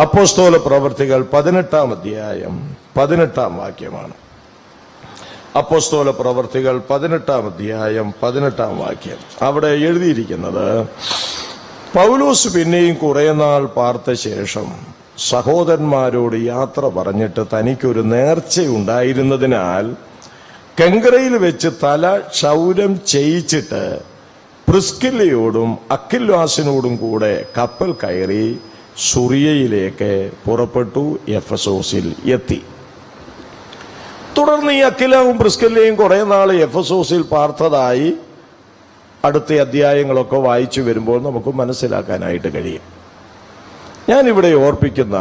അപ്പോസ്തല പ്രവൃത്തികൾ 18-ാം അധ്യായം 18-ാം വാക്യമാണ്. അപ്പോസ്തല പ്രവൃത്തികൾ 18-ാം അധ്യായം 18-ാം വാക്യം. അവിടെ എഴുതിയിരിക്കുന്നത്, പൗലോസ് പിന്നെയും കുറെ നാൾ പാർത്ത ശേഷം സഹോദരന്മാരോട് യാത്ര പറഞ്ഞിട്ട് തനിക്കൊരു നേർച്ചയുണ്ടായിരുന്നതിനാൽ കെങ്കരയിൽ വെച്ച് തല ക്ഷൗരം ചെയ്യിച്ചിട്ട് പ്രിസ്കില്ലയോടും അക്വിലാസിനോടും കൂടെ കപ്പൽ കയറി സുറിയയിലേക്ക് പുറപ്പെട്ടു, എഫെസോസിൽ എത്തി. തുടർന്ന് ഈ അക്വിലാവും പ്രിസ്കില്ലയും കുറെ നാൾ എഫെസോസിൽ പാർത്തതായി അടുത്ത അധ്യായങ്ങളൊക്കെ വായിച്ചു വരുമ്പോൾ നമുക്ക് മനസ്സിലാക്കാനായിട്ട് കഴിയും. ഞാനിവിടെ ഓർപ്പിക്കുന്ന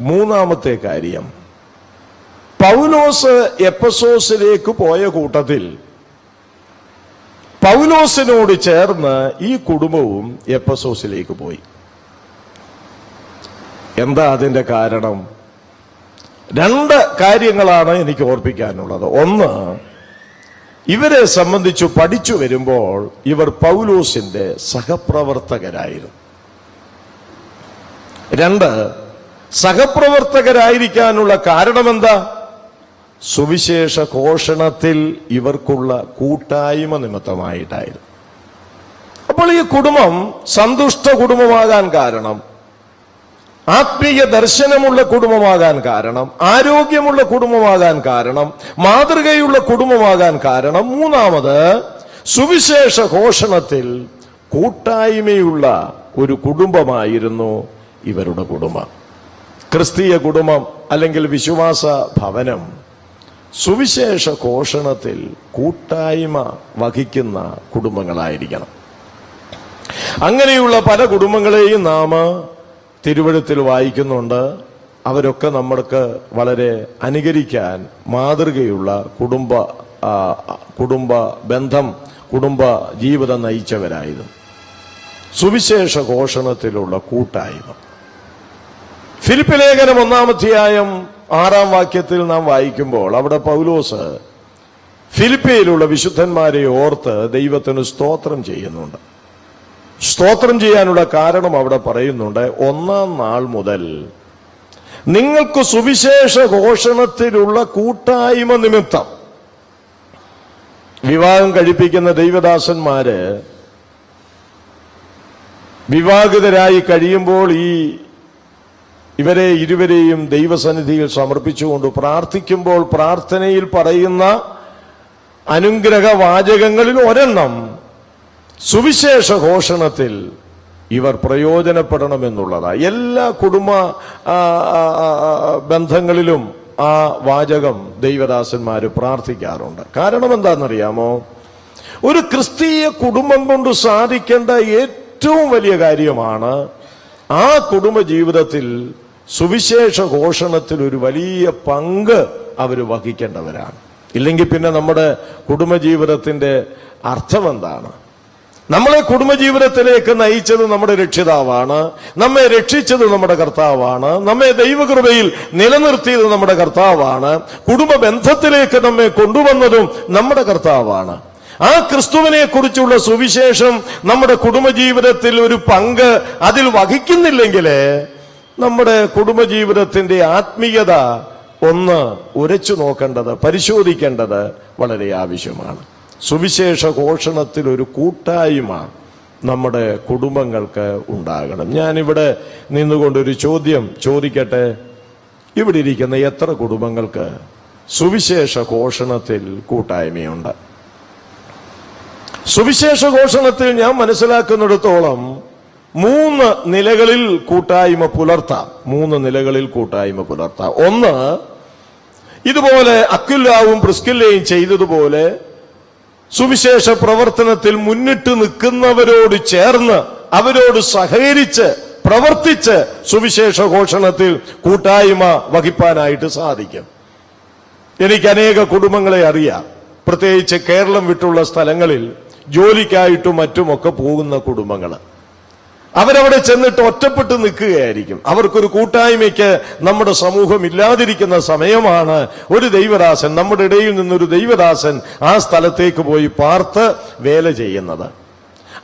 മൂന്നാമത്തെ കാര്യം, പൗലോസ് എഫെസോസിലേക്ക് പോയ കൂട്ടത്തിൽ പൗലോസിനോട് ചേർന്ന് ഈ കുടുംബവും എഫെസോസിലേക്ക് പോയി. എന്താ അതിന്റെ കാരണം? രണ്ട് കാര്യങ്ങളാണ് എനിക്ക് ഓർപ്പിക്കാനുള്ളത്. ഒന്ന്, ഇവരെ സംബന്ധിച്ചു പഠിച്ചു വരുമ്പോൾ ഇവർ പൗലോസിന്റെ സഹപ്രവർത്തകരായിരുന്നു. രണ്ട്, സഹപ്രവർത്തകരായിരിക്കാനുള്ള കാരണമെന്താ? സുവിശേഷ ഘോഷണത്തിൽ ഇവർക്കുള്ള കൂട്ടായ്മ നിമിത്തമായിട്ടായിരുന്നു. അപ്പോൾ ഈ കുടുംബം സന്തുഷ്ട കുടുംബമാകാൻ കാരണം, ആത്മീയ ദർശനമുള്ള കുടുംബമാകാൻ കാരണം, ആരോഗ്യമുള്ള കുടുംബമാകാൻ കാരണം, മാതൃകയുള്ള കുടുംബമാകാൻ കാരണം, മൂന്നാമത് സുവിശേഷ ഘോഷണത്തിൽ കൂട്ടായ്മയുള്ള ഒരു കുടുംബമായിരുന്നു ഇവരുടെ കുടുംബം. ക്രിസ്തീയ കുടുംബം അല്ലെങ്കിൽ വിശ്വാസ ഭവനം സുവിശേഷ ഘോഷണത്തിൽ കൂട്ടായ്മ വഹിക്കുന്ന കുടുംബങ്ങളായിരിക്കണം. അങ്ങനെയുള്ള പല കുടുംബങ്ങളെയും നാം തിരുവഴുത്തിൽ വായിക്കുന്നുണ്ട്. അവരൊക്കെ നമ്മൾക്ക് വളരെ അനുകരിക്കാൻ മാതൃകയുള്ള കുടുംബ ബന്ധം, കുടുംബ ജീവിതം നയിച്ചവരായിരുന്നു. സുവിശേഷ ഘോഷണത്തിലുള്ള കൂട്ടായ്മ. ഫിലിപ്പ് ലേഖനം 1-ാം അധ്യായം 6-ാം വാക്യത്തിൽ നാം വായിക്കുമ്പോൾ അവിടെ പൗലോസ് ഫിലിപ്പിയിലുള്ള വിശുദ്ധന്മാരെ ഓർത്ത് ദൈവത്തിന് സ്തോത്രം ചെയ്യുന്നുണ്ട്. സ്തോത്രം ചെയ്യാനുള്ള കാരണം അവിടെ പറയുന്നുണ്ട്. 1-ാം നാൾ മുതൽ നിങ്ങൾക്ക് സുവിശേഷ ഘോഷണത്തിലുള്ള കൂട്ടായ്മ നിമിത്തം വിവാഹം കഴിപ്പിക്കുന്ന ദൈവദാസന്മാര് വിവാഹിതരായി കഴിയുമ്പോൾ ഇവരെ ഇരുവരെയും ദൈവസന്നിധിയിൽ സമർപ്പിച്ചുകൊണ്ട് പ്രാർത്ഥിക്കുമ്പോൾ പ്രാർത്ഥനയിൽ പറയുന്ന അനുഗ്രഹ വാചകങ്ങളിൽ ഒരെണ്ണം സുവിശേഷ ഘോഷണത്തിൽ ഇവർ പ്രയോജനപ്പെടണമെന്നുള്ളതാണ്. എല്ലാ കുടുംബ ബന്ധങ്ങളിലും ആ വാചകം ദൈവദാസന്മാര് പ്രാർത്ഥിക്കാറുണ്ട്. കാരണം എന്താണെന്നറിയാമോ? ഒരു ക്രിസ്തീയ കുടുംബം കൊണ്ട് സാധിക്കേണ്ട ഏറ്റവും വലിയ കാര്യമാണ് ആ കുടുംബ ജീവിതത്തിൽ സുവിശേഷ ഘോഷണത്തിൽ ഒരു വലിയ പങ്ക് അവർ വഹിക്കേണ്ടവരാണ്. ഇല്ലെങ്കിൽ പിന്നെ നമ്മുടെ കുടുംബജീവിതത്തിന്റെ അർത്ഥം എന്താണ്? നമ്മളെ കുടുംബജീവിതത്തിലേക്ക് നയിച്ചത് നമ്മുടെ രക്ഷിതാവാണ്, നമ്മെ രക്ഷിച്ചത് നമ്മുടെ കർത്താവാണ്, നമ്മെ ദൈവകൃപയിൽ നിലനിർത്തിയത് നമ്മുടെ കർത്താവാണ്, കുടുംബ ബന്ധത്തിലേക്ക് നമ്മെ കൊണ്ടുവന്നതും നമ്മുടെ കർത്താവാണ്. ആ ക്രിസ്തുവിനെ കുറിച്ചുള്ള സുവിശേഷം നമ്മുടെ കുടുംബജീവിതത്തിൽ ഒരു പങ്ക് അതിൽ വഹിക്കുന്നില്ലെങ്കിൽ നമ്മുടെ കുടുംബജീവിതത്തിന്റെ ആത്മീയത ഒന്ന് ഉരച്ചു നോക്കേണ്ടത്, പരിശോധിക്കേണ്ടത് വളരെ ആവശ്യമാണ്. സുവിശേഷ ഘോഷണത്തിൽ ഒരു കൂട്ടായ്മ നമ്മുടെ കുടുംബങ്ങൾക്ക് ഉണ്ടാകണം. ഞാനിവിടെ നിന്നുകൊണ്ടൊരു ചോദ്യം ചോദിക്കട്ടെ. ഇവിടെ ഇരിക്കുന്ന എത്ര കുടുംബങ്ങൾക്ക് സുവിശേഷ ഘോഷണത്തിൽ കൂട്ടായ്മയുണ്ട്? സുവിശേഷ ഘോഷണത്തിൽ ഞാൻ മനസ്സിലാക്കുന്നിടത്തോളം 3 നിലകളിൽ കൂട്ടായ്മ പുലർത്താം. 3 നിലകളിൽ കൂട്ടായ്മ പുലർത്താം. ഒന്ന്, ഇതുപോലെ അക്വിലാവും പ്രിസ്കില്ലയും ചെയ്തതുപോലെ സുവിശേഷ പ്രവർത്തനത്തിൽ മുന്നിട്ട് നിൽക്കുന്നവരോട് ചേർന്ന് അവരോട് സഹകരിച്ച് പ്രവർത്തിച്ച് സുവിശേഷ ഘോഷണത്തിൽ കൂട്ടായ്മ വഹിപ്പാനായിട്ട് സാധിക്കും. എനിക്ക് അനേക കുടുംബങ്ങളെ അറിയാം. പ്രത്യേകിച്ച് കേരളം വിട്ടുള്ള സ്ഥലങ്ങളിൽ ജോലിക്കായിട്ടും മറ്റുമൊക്കെ പോകുന്ന കുടുംബങ്ങൾ. അവരവിടെ ചെന്നിട്ട് ഒറ്റപ്പെട്ട് നിൽക്കുകയായിരിക്കും. അവർക്കൊരു കൂട്ടായ്മയ്ക്ക് നമ്മുടെ സമൂഹം ഇല്ലാതിരിക്കുന്ന സമയമാണ് ഒരു ദൈവദാസൻ, നമ്മുടെ ഇടയിൽ നിന്നൊരു ദൈവദാസൻ ആ സ്ഥലത്തേക്ക് പോയി പാർത്ത് വേല ചെയ്യുന്നത്.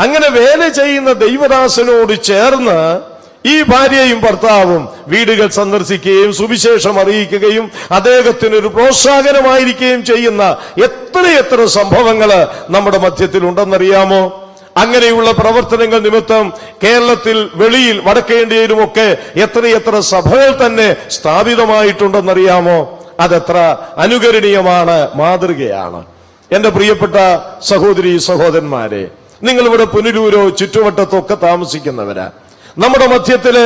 അങ്ങനെ വേല ചെയ്യുന്ന ദൈവദാസനോട് ചേർന്ന് ഈ ഭാര്യയും ഭർത്താവും വീടുകൾ സന്ദർശിക്കുകയും സുവിശേഷം അറിയിക്കുകയും അദ്ദേഹത്തിനൊരു പ്രോത്സാഹനമായിരിക്കുകയും ചെയ്യുന്ന എത്രയെത്ര സംഭവങ്ങൾ നമ്മുടെ മധ്യത്തിൽ ഉണ്ടെന്നറിയാമോ? അങ്ങനെയുള്ള പ്രവർത്തനങ്ങൾ നിമിത്തം കേരളത്തിൽ വെളിയിൽ വടക്കേ ഇന്ത്യയിലുമൊക്കെ എത്രയെത്ര സഭകൾ തന്നെ സ്ഥാപിതമായിട്ടുണ്ടെന്നറിയാമോ? അതെത്ര അനുകരണീയമാണ്, മാതൃകയാണ്. എന്റെ പ്രിയപ്പെട്ട സഹോദരി സഹോദരന്മാരെ, നിങ്ങളിവിടെ പുനലൂരോ ചുറ്റുവട്ടത്തോ ഒക്കെ താമസിക്കുന്നവരാ. നമ്മുടെ മധ്യത്തില്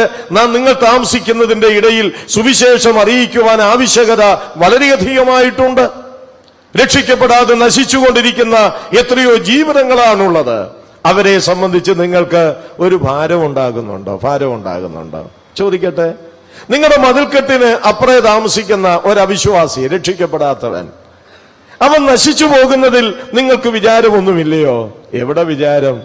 നിങ്ങൾ താമസിക്കുന്നതിന്റെ ഇടയിൽ സുവിശേഷം അറിയിക്കുവാൻ ആവശ്യകത വളരെയധികമായിട്ടുണ്ട്. രക്ഷിക്കപ്പെടാതെ നശിച്ചുകൊണ്ടിരിക്കുന്ന എത്രയോ ജീവിതങ്ങളാണുള്ളത്. അവരെ സംബന്ധിച്ച് നിങ്ങൾക്ക് ഒരു ഭാരം ഉണ്ടാകുന്നുണ്ടോ? ചോദിക്കട്ടെ, നിങ്ങളുടെ മതിൽക്കെട്ടിന് അപ്പുറേ താമസിക്കുന്ന ഒരു അവിശ്വാസി, രക്ഷിക്കപ്പെടാത്തവൻ, അവൻ നശിച്ചു പോകുന്നതിൽ നിങ്ങൾക്ക് വിചാരമൊന്നുമില്ലയോ? എവിടെ വിചാരം?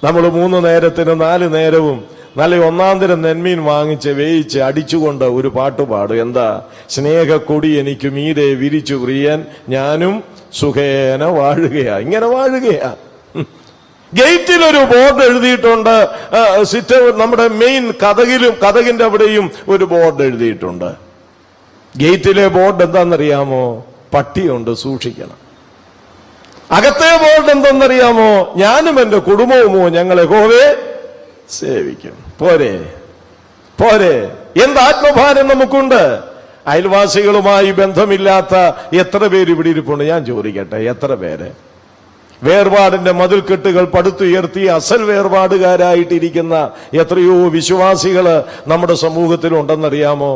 നമ്മൾ 3 നേരത്തിന് 4 നേരവും നല്ല 1-ാം നെന്മീൻ വാങ്ങിച്ച് വേയിച്ച് അടിച്ചുകൊണ്ട് ഒരു പാട്ടുപാടും. എന്താ? സ്നേഹക്കൊടി എനിക്ക് മീതെ വിരിച്ചു പ്രിയൻ, ഞാനും സുഖേന വാഴുകയാ. ഇങ്ങനെ വാഴുകയാ. ഗേറ്റിലൊരു ബോർഡ് എഴുതിയിട്ടുണ്ട്. നമ്മുടെ മെയിൻ കതകിന്റെ അവിടെയും ഒരു ബോർഡ് എഴുതിയിട്ടുണ്ട്. ഗേറ്റിലെ ബോർഡ് എന്താണെന്നറിയാമോ? പട്ടിയുണ്ട്, സൂക്ഷിക്കണം. അകത്തെ ബോർഡ് എന്തെന്നറിയാമോ? ഞാനും എന്റെ കുടുംബവുമോ ഞങ്ങൾ യഹോവയെ സേവിക്കും. പോരെ? എന്ത് ആത്മഭാരം നമുക്കുണ്ട്! അയൽവാസികളുമായി ബന്ധമില്ലാത്ത എത്ര പേര് ഇവിടെ ഇരിപ്പുണ്ട്? ഞാൻ ചോദിക്കട്ടെ, എത്ര പേര്? വേർപാടിന്റെ മതിൽക്കെട്ടുകൾ പടുത്തുയർത്തി അസൽ വേർപാടുകാരായിട്ടിരിക്കുന്ന എത്രയോ വിശ്വാസികള് നമ്മുടെ സമൂഹത്തിലുണ്ടെന്നറിയാമോ?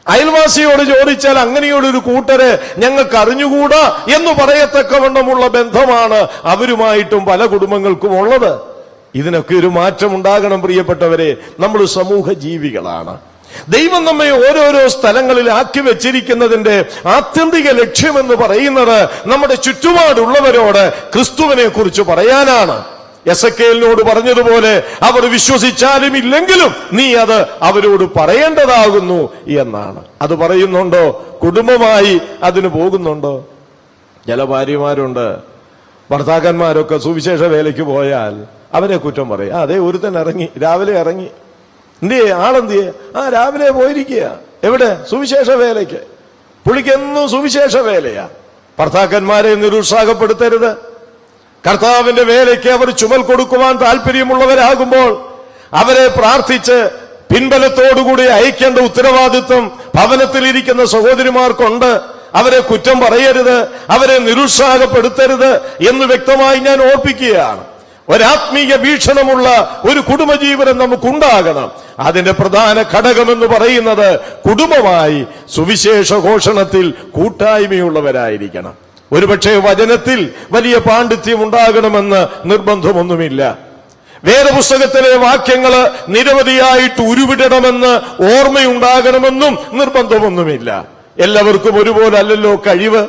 അയൽവാസിയോട് ചോദിച്ചാൽ അങ്ങനെയുള്ളൊരു കൂട്ടരെ ഞങ്ങൾക്ക് അറിഞ്ഞുകൂടാ എന്ന് പറയത്തക്കവണ്ണമുള്ള ബന്ധമാണ് അവരുമായിട്ടും പല കുടുംബങ്ങൾക്കും ഉള്ളത്. ഇതിനൊക്കെ ഒരു മാറ്റം ഉണ്ടാകണം പ്രിയപ്പെട്ടവരെ. നമ്മൾ സമൂഹ ജീവികളാണ്. ദൈവം നമ്മെ ഓരോരോ സ്ഥലങ്ങളിൽ ആക്കി വെച്ചിരിക്കുന്നതിന്റെ ആത്യന്തിക ലക്ഷ്യമെന്ന് പറയുന്നത് നമ്മുടെ ചുറ്റുപാടുള്ളവരോട് ക്രിസ്തുവിനെ കുറിച്ച് പറയാനാണ്. എസക്കേലിനോട് പറഞ്ഞതുപോലെ അവർ വിശ്വസിച്ചാലും ഇല്ലെങ്കിലും നീ അത് അവരോട് പറയേണ്ടതാകുന്നു എന്നാണ്. അത് പറയുന്നുണ്ടോ? കുടുംബമായി അതിന് പോകുന്നുണ്ടോ? ചില ഭാര്യമാരുണ്ട്, ഭർത്താക്കന്മാരൊക്കെ സുവിശേഷ വേലയ്ക്ക് പോയാൽ അവരെ കുറ്റം പറയും. അതെ, ഒരുത്തൻ രാവിലെ ഇറങ്ങി, എന്തിയേ ആളെന്തിയേ? രാവിലെ പോയിരിക്കുക. എവിടെ? സുവിശേഷ വേലയ്ക്ക്. പുള്ളിക്കെന്നും സുവിശേഷ വേലയാ. ഭർത്താക്കന്മാരെ നിരുത്സാഹപ്പെടുത്തരുത്. കർത്താവിന്റെ വേലയ്ക്ക് അവർ ചുമൽ കൊടുക്കുവാൻ താല്പര്യമുള്ളവരാകുമ്പോൾ അവരെ പ്രാർത്ഥിച്ച് പിൻബലത്തോടുകൂടി അയക്കേണ്ട ഉത്തരവാദിത്വം ഭവനത്തിലിരിക്കുന്ന സഹോദരിമാർക്കുണ്ട്. അവരെ കുറ്റം പറയരുത്, അവരെ നിരുത്സാഹപ്പെടുത്തരുത് എന്ന് വ്യക്തമായി ഞാൻ ഓർപ്പിക്കുകയാണ്. ഒരാത്മീയ വീക്ഷണമുള്ള ഒരു കുടുംബജീവനം നമുക്കുണ്ടാകണം. അതിന്റെ പ്രധാന ഘടകമെന്ന് പറയുന്നത് കുടുംബമായി സുവിശേഷ ഘോഷണത്തിൽ കൂട്ടായ്മയുള്ളവരായിരിക്കണം. ഒരുപക്ഷെ വചനത്തിൽ വലിയ പാണ്ഡിത്യം ഉണ്ടാകണമെന്ന് നിർബന്ധമൊന്നുമില്ല. വേദപുസ്തകത്തിലെ വാക്യങ്ങള് നിരവധിയായിട്ട് ഉരുവിടണമെന്ന് ഓർമ്മയുണ്ടാകണമെന്നും നിർബന്ധമൊന്നുമില്ല. എല്ലാവർക്കും ഒരുപോലെ അല്ലല്ലോ കഴിവ്.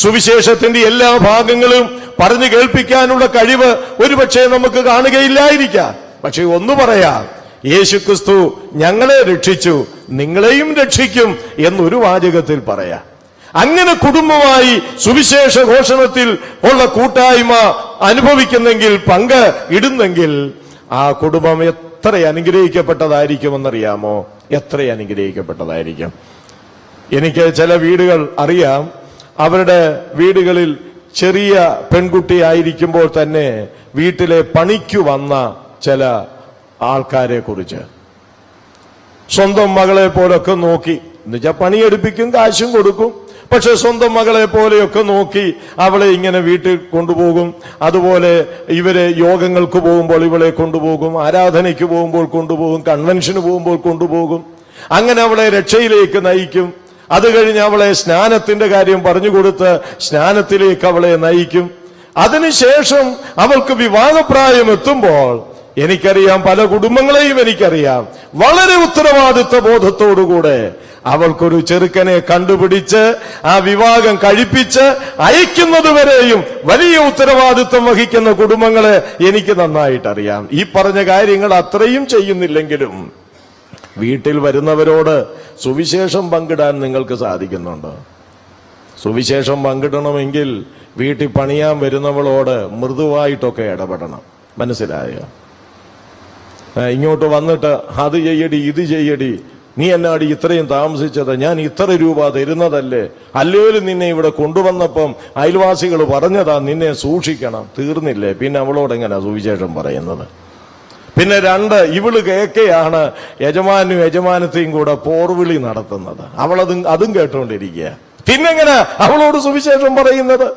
സുവിശേഷത്തിന്റെ എല്ലാ ഭാഗങ്ങളും പറഞ്ഞു കേൾപ്പിക്കാനുള്ള കഴിവ് ഒരുപക്ഷെ നമുക്ക് കാണുകയില്ലായിരിക്കാം. പക്ഷെ ഒന്ന് പറയാം, യേശുക്രിസ്തു ഞങ്ങളെ രക്ഷിച്ചു, നിങ്ങളെയും രക്ഷിക്കും എന്നൊരു വാചകത്തിൽ പറയാം. അങ്ങനെ കുടുംബമായി സുവിശേഷ ഘോഷണത്തിൽ ഉള്ള കൂട്ടായ്മ അനുഭവിക്കുന്നെങ്കിൽ, പങ്ക് ഇടുന്നെങ്കിൽ ആ കുടുംബം എത്ര അനുഗ്രഹിക്കപ്പെട്ടതായിരിക്കുമെന്നറിയാമോ? എത്ര അനുഗ്രഹിക്കപ്പെട്ടതായിരിക്കും. എനിക്ക് ചില വീടുകൾ അറിയാം. അവരുടെ വീടുകളിൽ ചെറിയ പെൺകുട്ടി ആയിരിക്കുമ്പോൾ തന്നെ വീട്ടിലെ പണിക്കു വന്ന ചില ആൾക്കാരെ കുറിച്ച് സ്വന്തം മകളെ പോലൊക്കെ നോക്കി, എന്നുവെച്ചാൽ പണിയെടുപ്പിക്കും, കാശും കൊടുക്കും. പക്ഷെ സ്വന്തം മകളെ പോലെയൊക്കെ നോക്കി അവളെ ഇങ്ങനെ വീട്ടിൽ കൊണ്ടുപോകും. അതുപോലെ ഇവരെ യോഗങ്ങൾക്ക് പോകുമ്പോൾ ഇവളെ കൊണ്ടുപോകും, ആരാധനയ്ക്ക് പോകുമ്പോൾ കൊണ്ടുപോകും, കൺവെൻഷന് പോകുമ്പോൾ കൊണ്ടുപോകും. അങ്ങനെ അവളെ രക്ഷയിലേക്ക് നയിക്കും. അത് കഴിഞ്ഞ് അവളെ സ്നാനത്തിന്റെ കാര്യം പറഞ്ഞുകൊടുത്ത് സ്നാനത്തിലേക്ക് അവളെ നയിക്കും. അതിനുശേഷം അവൾക്ക് വിവാഹപ്രായം എത്തുമ്പോൾ എനിക്കറിയാം, പല കുടുംബങ്ങളെയും എനിക്കറിയാം, വളരെ ഉത്തരവാദിത്വ ബോധത്തോടുകൂടെ അവൾക്കൊരു ചെറുക്കനെ കണ്ടുപിടിച്ച് ആ വിവാഹം കഴിപ്പിച്ച് അയക്കുന്നത് വരെയും വലിയ ഉത്തരവാദിത്വം വഹിക്കുന്ന കുടുംബങ്ങളെ എനിക്ക് നന്നായിട്ടറിയാം. ഈ പറഞ്ഞ കാര്യങ്ങൾ അത്രയും ചെയ്യുന്നില്ലെങ്കിലും വീട്ടിൽ വരുന്നവരോട് സുവിശേഷം പങ്കിടാൻ നിങ്ങൾക്ക് സാധിക്കുന്നുണ്ടോ? സുവിശേഷം പങ്കിടണമെങ്കിൽ വീട്ടിൽ പണിയാൻ വരുന്നവളോട് മൃദുവായിട്ടൊക്കെ ഇടപെടണം. മനസ്സിലായോ? ഇങ്ങോട്ട് വന്നിട്ട് അത് ചെയ്യടി ഇത് ചെയ്യടി, നീ എന്നാടി ഇത്രയും താമസിച്ചത്, ഞാൻ ഇത്ര രൂപ തരുന്നതല്ലേ, അല്ലേലും നിന്നെ ഇവിടെ കൊണ്ടുവന്നപ്പം അയൽവാസികൾ പറഞ്ഞതാ നിന്നെ സൂക്ഷിക്കണം. തീർന്നില്ലേ? പിന്നെ അവളോട് എങ്ങനെ സുവിശേഷം പറയുന്നത്? പിന്നെ 2, ഇവള് കേക്കെയാണ് യജമാനും യജമാനത്തെയും കൂടെ പോർവിളി നടത്തുന്നത്. അതും കേട്ടോണ്ടിരിക്കുക. പിന്നെങ്ങനെ അവളോട് സുവിശേഷം പറയുന്നത്?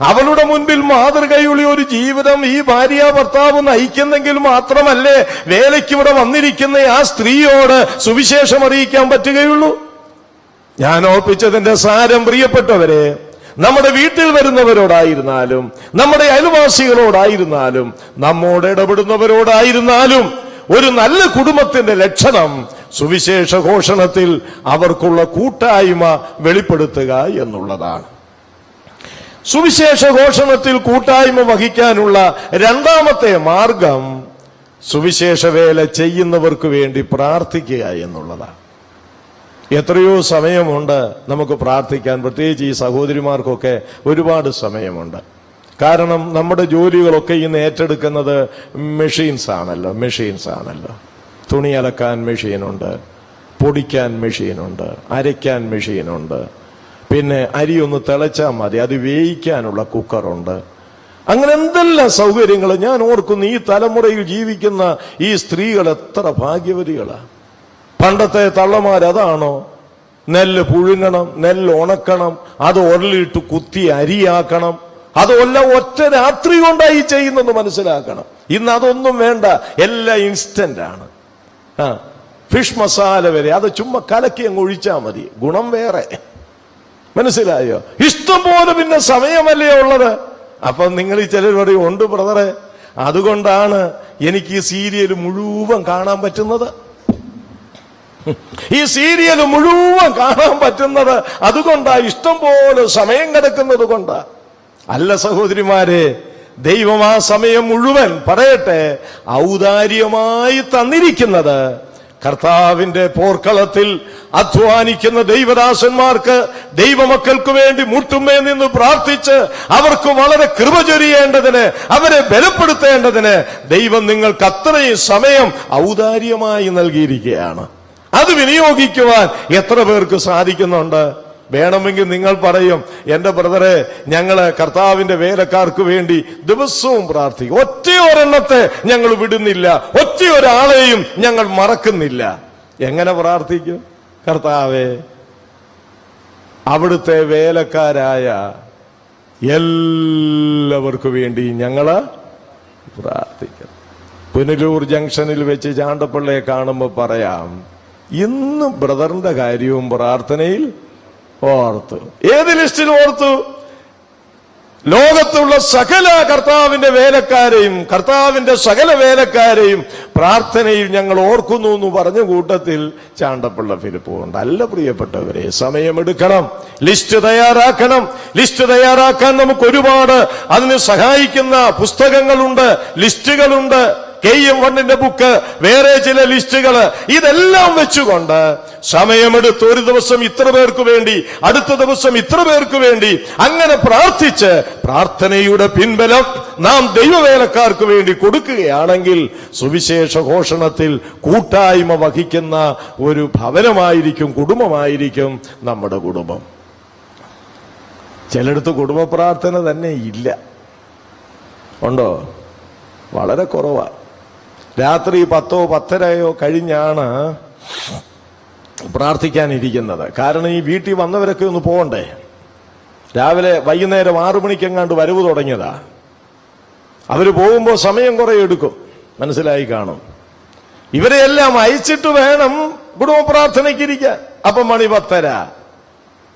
അവളുടെ മുൻപിൽ മാതൃകയുള്ള ഒരു ജീവിതം ഈ ഭാര്യ ഭർത്താവ് നയിക്കുന്നെങ്കിൽ മാത്രമല്ലേ വേലയ്ക്ക് ഇവിടെ വന്നിരിക്കുന്ന ആ സ്ത്രീയോട് സുവിശേഷം അറിയിക്കാൻ പറ്റുകയുള്ളൂ. ഞാൻ ഓർപ്പിച്ചതിന്റെ സാരം, പ്രിയപ്പെട്ടവരെ, നമ്മുടെ വീട്ടിൽ വരുന്നവരോടായിരുന്നാലും, നമ്മുടെ അയൽവാസികളോടായിരുന്നാലും, നമ്മോട് ഇടപെടുന്നവരോടായിരുന്നാലും, ഒരു നല്ല കുടുംബത്തിന്റെ ലക്ഷണം സുവിശേഷ ഘോഷണത്തിൽ അവർക്കുള്ള കൂട്ടായ്മ വെളിപ്പെടുത്തുക എന്നുള്ളതാണ്. സുവിശേഷ ഘോഷണത്തിൽ കൂട്ടായ്മ വഹിക്കാനുള്ള രണ്ടാമത്തെ മാർഗം സുവിശേഷ വേല ചെയ്യുന്നവർക്ക് വേണ്ടി പ്രാർത്ഥിക്കുക എന്നുള്ളതാണ്. എത്രയോ സമയമുണ്ട് നമുക്ക് പ്രാർത്ഥിക്കാൻ, പ്രത്യേകിച്ച് ഈ സഹോദരിമാർക്കൊക്കെ ഒരുപാട് സമയമുണ്ട്. കാരണം നമ്മുടെ ജോലികളൊക്കെ ഇന്ന് ഏറ്റെടുക്കുന്നത് മെഷീൻസ് ആണല്ലോ. തുണി അലക്കാൻ മെഷീനുണ്ട്, പൊടിക്കാൻ മെഷീനുണ്ട്, അരയ്ക്കാൻ മെഷീനുണ്ട്, പിന്നെ അരി ഒന്ന് തിളച്ചാൽ മതി, അത് വേവിക്കാനുള്ള കുക്കറുണ്ട്. അങ്ങനെ എന്തെല്ലാം സൗകര്യങ്ങൾ. ഞാൻ ഓർക്കുന്നു, ഈ തലമുറയിൽ ജീവിക്കുന്ന ഈ സ്ത്രീകൾ എത്ര ഭാഗ്യവതികളാണ്. പണ്ടത്തെ തള്ളമാരതാണോ? നെല്ല് പുഴുങ്ങണം, നെല്ല് ഉണക്കണം, അത് ഉരലിട്ട് കുത്തി അരിയാക്കണം, അതെല്ലാം ഒറ്റ രാത്രി കൊണ്ടായി ചെയ്യുന്നെന്ന് മനസ്സിലാക്കണം. ഇന്ന് അതൊന്നും വേണ്ട, എല്ലാം ഇൻസ്റ്റന്റ് ആണ്. ഫിഷ് മസാല വരെ അത് ചുമ്മാ കലക്കി അങ്ങ് ഒഴിച്ചാൽ മതി, ഗുണം വേറെ. മനസ്സിലായോ? ഇഷ്ടം പോലെ പിന്നെ സമയമല്ലേ ഉള്ളത്. അപ്പൊ നിങ്ങൾ ചിലർ പറയും, ഉണ്ട് ബ്രദറെ, അതുകൊണ്ടാണ് എനിക്ക് ഈ സീരിയൽ മുഴുവൻ കാണാൻ പറ്റുന്നത്. ഈ സീരിയൽ മുഴുവൻ കാണാൻ പറ്റുന്നത് അതുകൊണ്ടാ, ഇഷ്ടം പോലെ സമയം കിടക്കുന്നത് കൊണ്ടാ. അല്ല സഹോദരിമാരെ, ദൈവം ആ സമയം മുഴുവൻ, പറയട്ടെ, ഔദാര്യമായി തന്നിരിക്കുന്നത് കർത്താവിന്റെ പോർക്കളത്തിൽ അധ്വാനിക്കുന്ന ദൈവദാസന്മാർക്ക്, ദൈവമക്കൾക്ക് വേണ്ടി മുട്ടുമേ നിന്ന് പ്രാർത്ഥിച്ച് അവർക്ക് വളരെ കൃപ ചൊരിയേണ്ടതിന്, അവരെ ബലപ്പെടുത്തേണ്ടതിന് ദൈവം നിങ്ങൾക്ക് അത്രയും സമയം ഔദാര്യമായി നൽകിയിരിക്കുകയാണ്. അത് വിനിയോഗിക്കുവാൻ എത്ര പേർക്ക് സാധിക്കുന്നുണ്ട്? വേണമെങ്കിൽ നിങ്ങൾ പറയും, എന്റെ ബ്രദറെ, ഞങ്ങള് കർത്താവിന്റെ വേലക്കാർക്ക് വേണ്ടി ദിവസവും പ്രാർത്ഥിക്കും, ഒറ്റയൊരെണ്ണത്തെ ഞങ്ങൾ വിടുന്നില്ല, ഒറ്റയൊരാളെയും ഞങ്ങൾ മറക്കുന്നില്ല. എങ്ങനെ പ്രാർത്ഥിക്കും? കർത്താവേ, അവിടുത്തെ വേലക്കാരായ എല്ലാവർക്കു വേണ്ടി ഞങ്ങള് പ്രാർത്ഥിക്കണം. പുനലൂർ ജംഗ്ഷനിൽ വെച്ച് ചാണ്ടപ്പിള്ളയെ കാണുമ്പോൾ പറയാം, ഇന്ന് ബ്രദറിന്റെ കാര്യവും പ്രാർത്ഥനയിൽ ഓർത്തു. ഏത് ലിസ്റ്റിൽ ഓർത്തു? ലോകത്തുള്ള സകല കർത്താവിന്റെ വേലക്കാരെയും, കർത്താവിന്റെ സകല വേലക്കാരെയും പ്രാർത്ഥനയിൽ ഞങ്ങൾ ഓർക്കുന്നു എന്ന് പറഞ്ഞ കൂട്ടത്തിൽ ചാണ്ടപ്പിള്ള ഫിലിപ്പും ഉണ്ട്. അല്ല പ്രിയപ്പെട്ടവരെ, സമയമെടുക്കണം, ലിസ്റ്റ് തയ്യാറാക്കണം. ലിസ്റ്റ് തയ്യാറാക്കാൻ നമുക്ക് ഒരുപാട് അതിന് സഹായിക്കുന്ന പുസ്തകങ്ങളുണ്ട്, ലിസ്റ്റുകളുണ്ട്. KM1 ബുക്ക്, വേറെ ചില ലിസ്റ്റുകൾ, ഇതെല്ലാം വെച്ചുകൊണ്ട് സമയമെടുത്ത് ഒരു ദിവസം ഇത്ര പേർക്ക് വേണ്ടി, അടുത്ത ദിവസം ഇത്ര പേർക്ക് വേണ്ടി, അങ്ങനെ പ്രാർത്ഥിച്ച് പ്രാർത്ഥനയുടെ പിൻബലം നാം ദൈവവേലക്കാർക്ക് വേണ്ടി കൊടുക്കുകയാണെങ്കിൽ സുവിശേഷ ഘോഷണത്തിൽ കൂട്ടായ്മ വഹിക്കുന്ന ഒരു ഭവനമായിരിക്കും, കുടുംബമായിരിക്കും നമ്മുടെ കുടുംബം. ചിലടത്ത് കുടുംബ പ്രാർത്ഥന തന്നെ ഇല്ല. ഉണ്ടോ? വളരെ കുറവാണ്. രാത്രി 10 10:30 കഴിഞ്ഞാണ് പ്രാർത്ഥിക്കാനിരിക്കുന്നത്. കാരണം ഈ വീട്ടിൽ വന്നവരൊക്കെ ഒന്ന് പോകണ്ടേ. രാവിലെ വൈകുന്നേരം 6 മണിക്കെങ്ങാണ്ട് വരവ് തുടങ്ങിയതാ. അവര് പോകുമ്പോൾ സമയം കുറെ എടുക്കും, മനസ്സിലായി കാണും. ഇവരെയെല്ലാം അയച്ചിട്ട് വേണം കുടുംബ പ്രാർത്ഥനയ്ക്കിരിക്കാൻ. അപ്പം മണി 10:30.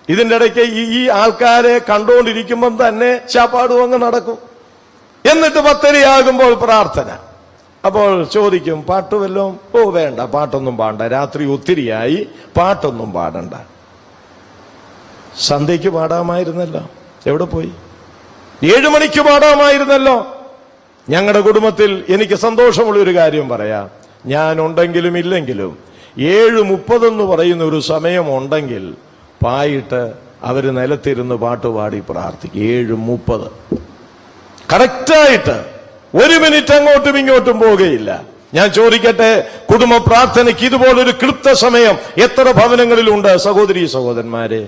ഇതിന്റെ ഇടയ്ക്ക് ഈ ആൾക്കാരെ കണ്ടുകൊണ്ടിരിക്കുമ്പം തന്നെ ശാപ്പാടും അങ്ങ് നടക്കും. എന്നിട്ട് 10:30 പ്രാർത്ഥന. അപ്പോൾ ചോദിക്കും, പാട്ട് വല്ലതും? ഓ വേണ്ട, പാട്ടൊന്നും പാടണ്ട, രാത്രി ഒത്തിരിയായി, പാട്ടൊന്നും പാടണ്ട. സന്ധ്യയ്ക്ക് പാടാമായിരുന്നല്ലോ, എവിടെ പോയി? 7 മണിക്ക് പാടാമായിരുന്നല്ലോ. ഞങ്ങളുടെ കുടുംബത്തിൽ എനിക്ക് സന്തോഷമുള്ള ഒരു കാര്യം പറയാം. ഞാൻ ഉണ്ടെങ്കിലും ഇല്ലെങ്കിലും 7:30 എന്ന് പറയുന്ന ഒരു സമയം ഉണ്ടെങ്കിൽ പായിട്ട് അവര് നിലത്തിരുന്ന് പാട്ടുപാടി പ്രാർത്ഥിക്കും. 7:30 കറക്റ്റായിട്ട്. 1 മിനിറ്റ് അങ്ങോട്ടും ഇങ്ങോട്ടും പോവുകയില്ല. ഞാൻ ചോദിക്കട്ടെ, കുടുംബ പ്രാർത്ഥനയ്ക്ക് ഇതുപോലൊരു ക്ലിപ്ത സമയം എത്ര ഭവനങ്ങളിലുണ്ട് സഹോദരീ സഹോദരന്മാരെ?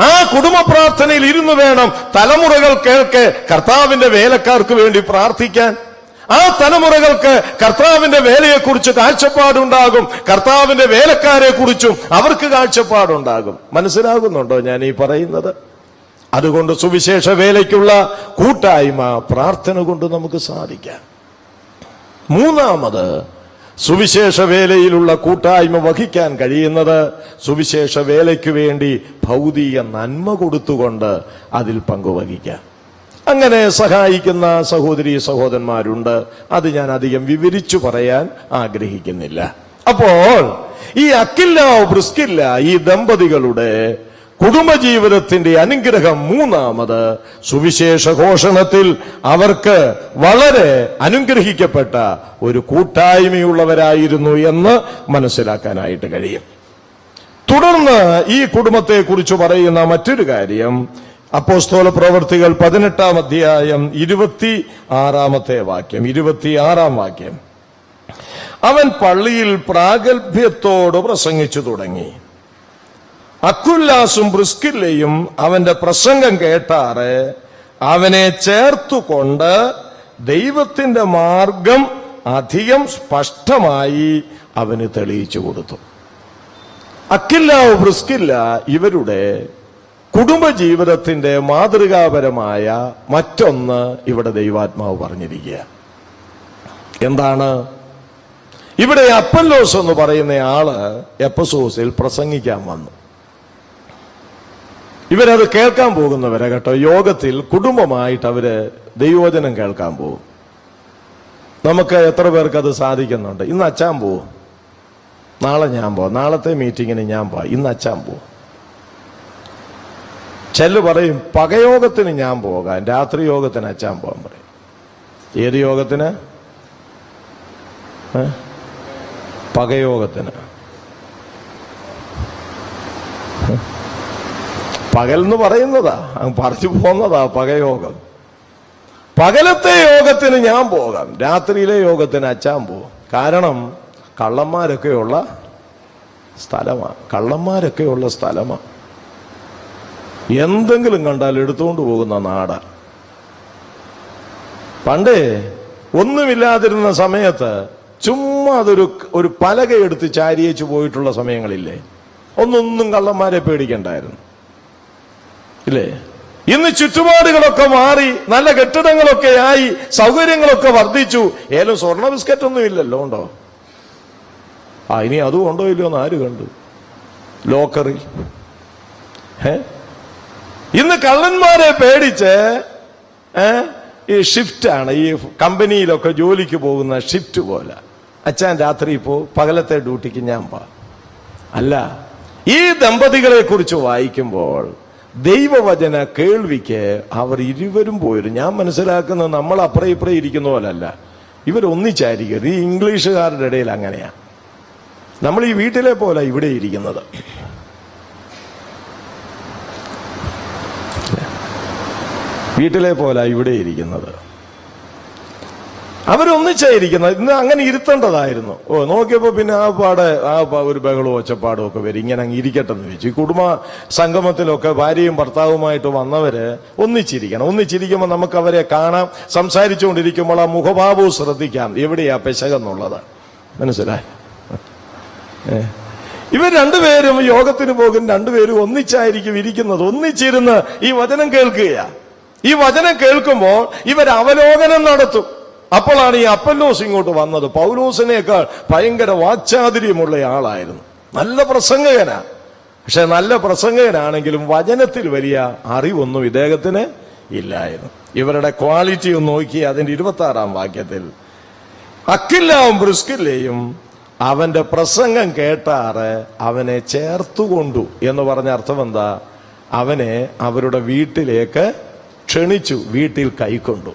ആ കുടുംബ പ്രാർത്ഥനയിൽ ഇരുന്ന് വേണം തലമുറകൾ കേൾക്കെ കർത്താവിന്റെ വേലക്കാർക്ക് വേണ്ടി പ്രാർത്ഥിക്കാൻ. ആ തലമുറകൾക്ക് കർത്താവിന്റെ വേലയെക്കുറിച്ച് കാഴ്ചപ്പാടുണ്ടാകും, കർത്താവിന്റെ വേലക്കാരെ കുറിച്ചും അവർക്ക് കാഴ്ചപ്പാടുണ്ടാകും. മനസ്സിലാകുന്നുണ്ടോ ഞാൻ ഈ പറയുന്നത്? അതുകൊണ്ട് സുവിശേഷ വേലയ്ക്കുള്ള കൂട്ടായ്മ പ്രാർത്ഥന കൊണ്ട് നമുക്ക് സാധിക്കാം. മൂന്നാമത്, സുവിശേഷ വേലയിലുള്ള കൂട്ടായ്മ വഹിക്കാൻ കഴിയുന്നത് സുവിശേഷ വേലയ്ക്ക് വേണ്ടി ഭൗതിക നന്മ കൊടുത്തുകൊണ്ട് അതിൽ പങ്കുവഹിക്കാം. അങ്ങനെ സഹായിക്കുന്ന സഹോദരീ സഹോദരന്മാരുണ്ട്. അത് ഞാൻ അധികം വിവരിച്ചു പറയാൻ ആഗ്രഹിക്കുന്നില്ല. അപ്പോൾ ഈ അക്കില്ലാവ് പ്രിസ്കില്ല ഈ ദമ്പതികളുടെ കുടുംബജീവിതത്തിന്റെ അനുഗ്രഹം മൂന്നാമത് സുവിശേഷ ഘോഷണത്തിൽ അവർക്ക് വളരെ അനുഗ്രഹിക്കപ്പെട്ട ഒരു കൂട്ടായ്മയുള്ളവരായിരുന്നു എന്ന് മനസ്സിലാക്കാനായിട്ട് കഴിയും. തുടർന്ന് ഈ കുടുംബത്തെക്കുറിച്ച് പറയുന്ന മറ്റൊരു കാര്യം അപ്പോസ്തല പ്രവൃത്തികൾ 18-ാം അധ്യായം 26-ാം വാക്യം. അവൻ പള്ളിയിൽ പ്രാഗൽഭ്യത്തോട് പ്രസംഗിച്ചു തുടങ്ങി. അക്കുല്ലാസും പ്രിസ്കില്ലയും അവന്റെ പ്രസംഗം കേട്ടാറ് അവനെ ചേർത്തുകൊണ്ട് ദൈവത്തിന്റെ മാർഗം അധികം സ്പഷ്ടമായി അവന് തെളിയിച്ചു കൊടുത്തു. അക്കില്ലാവ് പ്രിസ്കില്ല ഇവരുടെ കുടുംബജീവിതത്തിന്റെ മാതൃകാപരമായ മറ്റൊന്ന് ഇവിടെ ദൈവാത്മാവ് പറഞ്ഞിരിക്കുക. എന്താണ്? ഇവിടെ അപ്പല്ലോസ് എന്ന് പറയുന്ന ആള് എഫെസോസിൽ പ്രസംഗിക്കാൻ വന്നു. ഇവരത് കേൾക്കാൻ പോകുന്നവരെ കേട്ടോ. യോഗത്തിൽ കുടുംബമായിട്ട് അവര് ദൈവവചനം കേൾക്കാൻ പോകും. നമുക്ക് എത്ര പേർക്ക് അത് സാധിക്കുന്നുണ്ട്? ഇന്ന് അച്ചാൻ പോവും, നാളെ ഞാൻ പോവാം, നാളത്തെ മീറ്റിങ്ങിന് ഞാൻ പോവാം, ഇന്ന് അച്ചാൻ പോവും. ചെല്ലു പറയും പകയോഗത്തിന് ഞാൻ പോകാം, രാത്രി യോഗത്തിന് അച്ചാൻ പോകാൻ പറയും. ഏത് യോഗത്തിന്? പകയോഗത്തിന്. പകൽ എന്ന് പറയുന്നതാ, പറഞ്ഞു പോന്നതാ പകയോഗം. പകലത്തെ യോഗത്തിന് ഞാൻ പോകാം, രാത്രിയിലെ യോഗത്തിന് അച്ചാൻ പോകും. കാരണം കള്ളന്മാരൊക്കെയുള്ള സ്ഥലമാണ്. എന്തെങ്കിലും കണ്ടാൽ എടുത്തുകൊണ്ട് പോകുന്ന നാട്. പണ്ടേ ഒന്നുമില്ലാതിരുന്ന സമയത്ത് ചുമ്മാ ഒരു പലകയെടുത്ത് ചാരിയേച്ചു പോയിട്ടുള്ള സമയങ്ങളില്ലേ? ഒന്നും കള്ളന്മാരെ പേടിക്കണ്ടായിരുന്നു, ഇല്ലേ? ഇന്ന് ചുറ്റുപാടുകളൊക്കെ മാറി, നല്ല കെട്ടിടങ്ങളൊക്കെ ആയി, സൗകര്യങ്ങളൊക്കെ വർദ്ധിച്ചു. ഏലും സ്വർണ്ണ ബിസ്ക്കറ്റ് ഒന്നും ഇല്ലല്ലോ, ഉണ്ടോ? ഇനി അതും ഉണ്ടോ ഇല്ലയോ എന്ന് ആര് കണ്ടു? ലോക്കറിൽ. ഇന്ന് കള്ളന്മാരെ പേടിച്ച് ഈ ഷിഫ്റ്റാണ്. ഈ കമ്പനിയിലൊക്കെ ജോലിക്ക് പോകുന്ന ഷിഫ്റ്റ് പോലെ. അച്ഛൻ രാത്രി പകലത്തെ ഡ്യൂട്ടിക്ക് ഞാൻ അല്ല. ഈ ദമ്പതികളെ കുറിച്ച് വായിക്കുമ്പോൾ ദൈവവചന കേൾവിക്ക് അവർ ഇരുവരും പോയിരുന്നു. ഞാൻ മനസ്സിലാക്കുന്നത് നമ്മൾ അപ്പുറം ഇപ്പുറം ഇരിക്കുന്ന പോലല്ല, ഇവരൊന്നിച്ചായിരിക്കും. ഈ ഇംഗ്ലീഷുകാരുടെ ഇടയിൽ അങ്ങനെയാ. നമ്മൾ ഈ വീട്ടിലെ പോലെ ഇവിടെ ഇരിക്കുന്നത്. വീട്ടിലെ പോലെ ഇവിടെ ഇരിക്കുന്നത്. അവരൊന്നിച്ചായിരിക്കുന്നത്. ഇന്ന് അങ്ങനെ ഇരുത്തേണ്ടതായിരുന്നു. നോക്കിയപ്പോ പിന്നെ ഒരു ബഹളവും ഒച്ചപ്പാടും ഒക്കെ വരും. ഇങ്ങനെ അങ്ങ് ഇരിക്കട്ടെന്ന് വെച്ചു. ഈ കുടുംബ സംഗമത്തിലൊക്കെ ഭാര്യയും ഭർത്താവുമായിട്ട് വന്നവര് ഒന്നിച്ചിരിക്കണം. ഒന്നിച്ചിരിക്കുമ്പോൾ നമുക്ക് അവരെ കാണാം. സംസാരിച്ചുകൊണ്ടിരിക്കുമ്പോൾ ആ മുഖഭാവവും ശ്രദ്ധിക്കാം, എവിടെയാ പെശകെന്നുള്ളത്. മനസ്സിലായി? ഇവർ രണ്ടുപേരും യോഗത്തിന് പോകും, രണ്ടുപേരും ഒന്നിച്ചായിരിക്കും ഇരിക്കുന്നത്. ഒന്നിച്ചിരുന്ന് ഈ വചനം കേൾക്കുകയാ. ഈ വചനം കേൾക്കുമ്പോൾ ഇവർ അവലോകനം നടത്തും. അപ്പോഴാണ് ഈ അപ്പല്ലോസ് ഇങ്ങോട്ട് വന്നത്. പൗലോസിനേക്കാൾ ഭയങ്കര വാക്ചാതുര്യമുള്ള ആളായിരുന്നു. നല്ല പ്രസംഗകനാ. പക്ഷെ നല്ല പ്രസംഗകനാണെങ്കിലും വചനത്തിൽ വലിയ അറിവൊന്നും ഇദ്ദേഹത്തിന് ഇല്ലായിരുന്നു. ഇവരുടെ ക്വാളിറ്റി ഒന്ന് നോക്കി അതിന്റെ 26-ാം വാക്യത്തിൽ അക്കില്ലാവും പ്രിസ്കില്ലയും അവന്റെ പ്രസംഗം കേട്ടാറ് അവനെ ചേർത്തുകൊണ്ടു എന്ന് പറഞ്ഞ അർത്ഥം എന്താ? അവനെ അവരുടെ വീട്ടിലേക്ക് ക്ഷണിച്ചു, വീട്ടിൽ കൈക്കൊണ്ടു.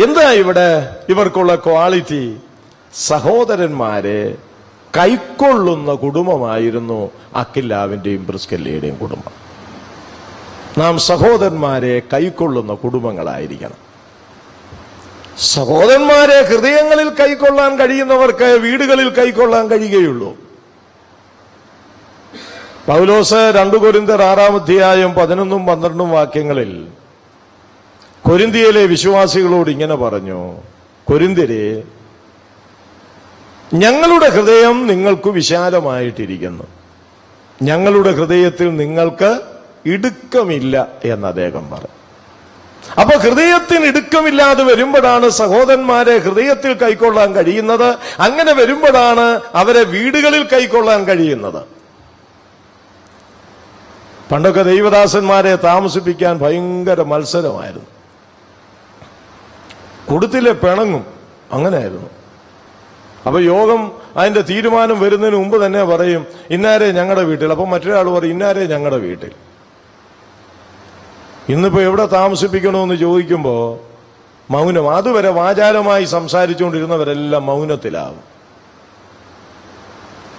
എന്താ ഇവിടെ ഇവർക്കുള്ള ക്വാളിറ്റി? സഹോദരന്മാരെ കൈക്കൊള്ളുന്ന കുടുംബമായിരുന്നു അക്കില്ലാവിന്റെയും പ്രിസ്കില്ലയുടെയും കുടുംബം. നാം സഹോദരന്മാരെ കൈക്കൊള്ളുന്ന കുടുംബങ്ങളായിരിക്കണം. സഹോദരന്മാരെ ഹൃദയങ്ങളിൽ കൈക്കൊള്ളാൻ കഴിയുന്നവർക്ക് വീടുകളിൽ കൈക്കൊള്ളാൻ കഴിയുകയുള്ളൂ. പൗലോസ് 2 കൊരിന്ത്യർ 6-ാം അധ്യായം 11-ഉം 12-ഉം വാക്യങ്ങളിൽ കൊരിന്ത്യയിലെ വിശ്വാസികളോട് ഇങ്ങനെ പറഞ്ഞു: കൊരിന്ത്യരെ, ഞങ്ങളുടെ ഹൃദയം നിങ്ങൾക്ക് വിശാലമായിട്ടിരിക്കുന്നു. ഞങ്ങളുടെ ഹൃദയത്തിൽ നിങ്ങൾക്ക് ഇടുക്കമില്ല എന്ന് അദ്ദേഹം പറയും. അപ്പൊ ഹൃദയത്തിന് ഇടുക്കമില്ലാതെ വരുമ്പോഴാണ് സഹോദരന്മാരെ ഹൃദയത്തിൽ കൈക്കൊള്ളാൻ കഴിയുന്നത്. അങ്ങനെ വരുമ്പോഴാണ് അവരെ വീടുകളിൽ കൈക്കൊള്ളാൻ കഴിയുന്നത്. പണ്ടൊക്കെ ദൈവദാസന്മാരെ താമസിപ്പിക്കാൻ ഭയങ്കര മത്സരമായിരുന്നു. കൊടുത്തില്ലേ പിണങ്ങും, അങ്ങനെയായിരുന്നു. അപ്പൊ യോഗം അതിന്റെ തീരുമാനം വരുന്നതിന് മുമ്പ് തന്നെ പറയും ഇന്നാരെ ഞങ്ങളുടെ വീട്ടിൽ. അപ്പൊ മറ്റൊരാൾ പറയും ഇന്നാരെ ഞങ്ങളുടെ വീട്ടിൽ. ഇന്നിപ്പോ എവിടെ താമസിപ്പിക്കണമെന്ന് ചോദിക്കുമ്പോ മൗനം. അതുവരെ വാചാലമായി സംസാരിച്ചുകൊണ്ടിരുന്നവരെല്ലാം മൗനത്തിലാവും.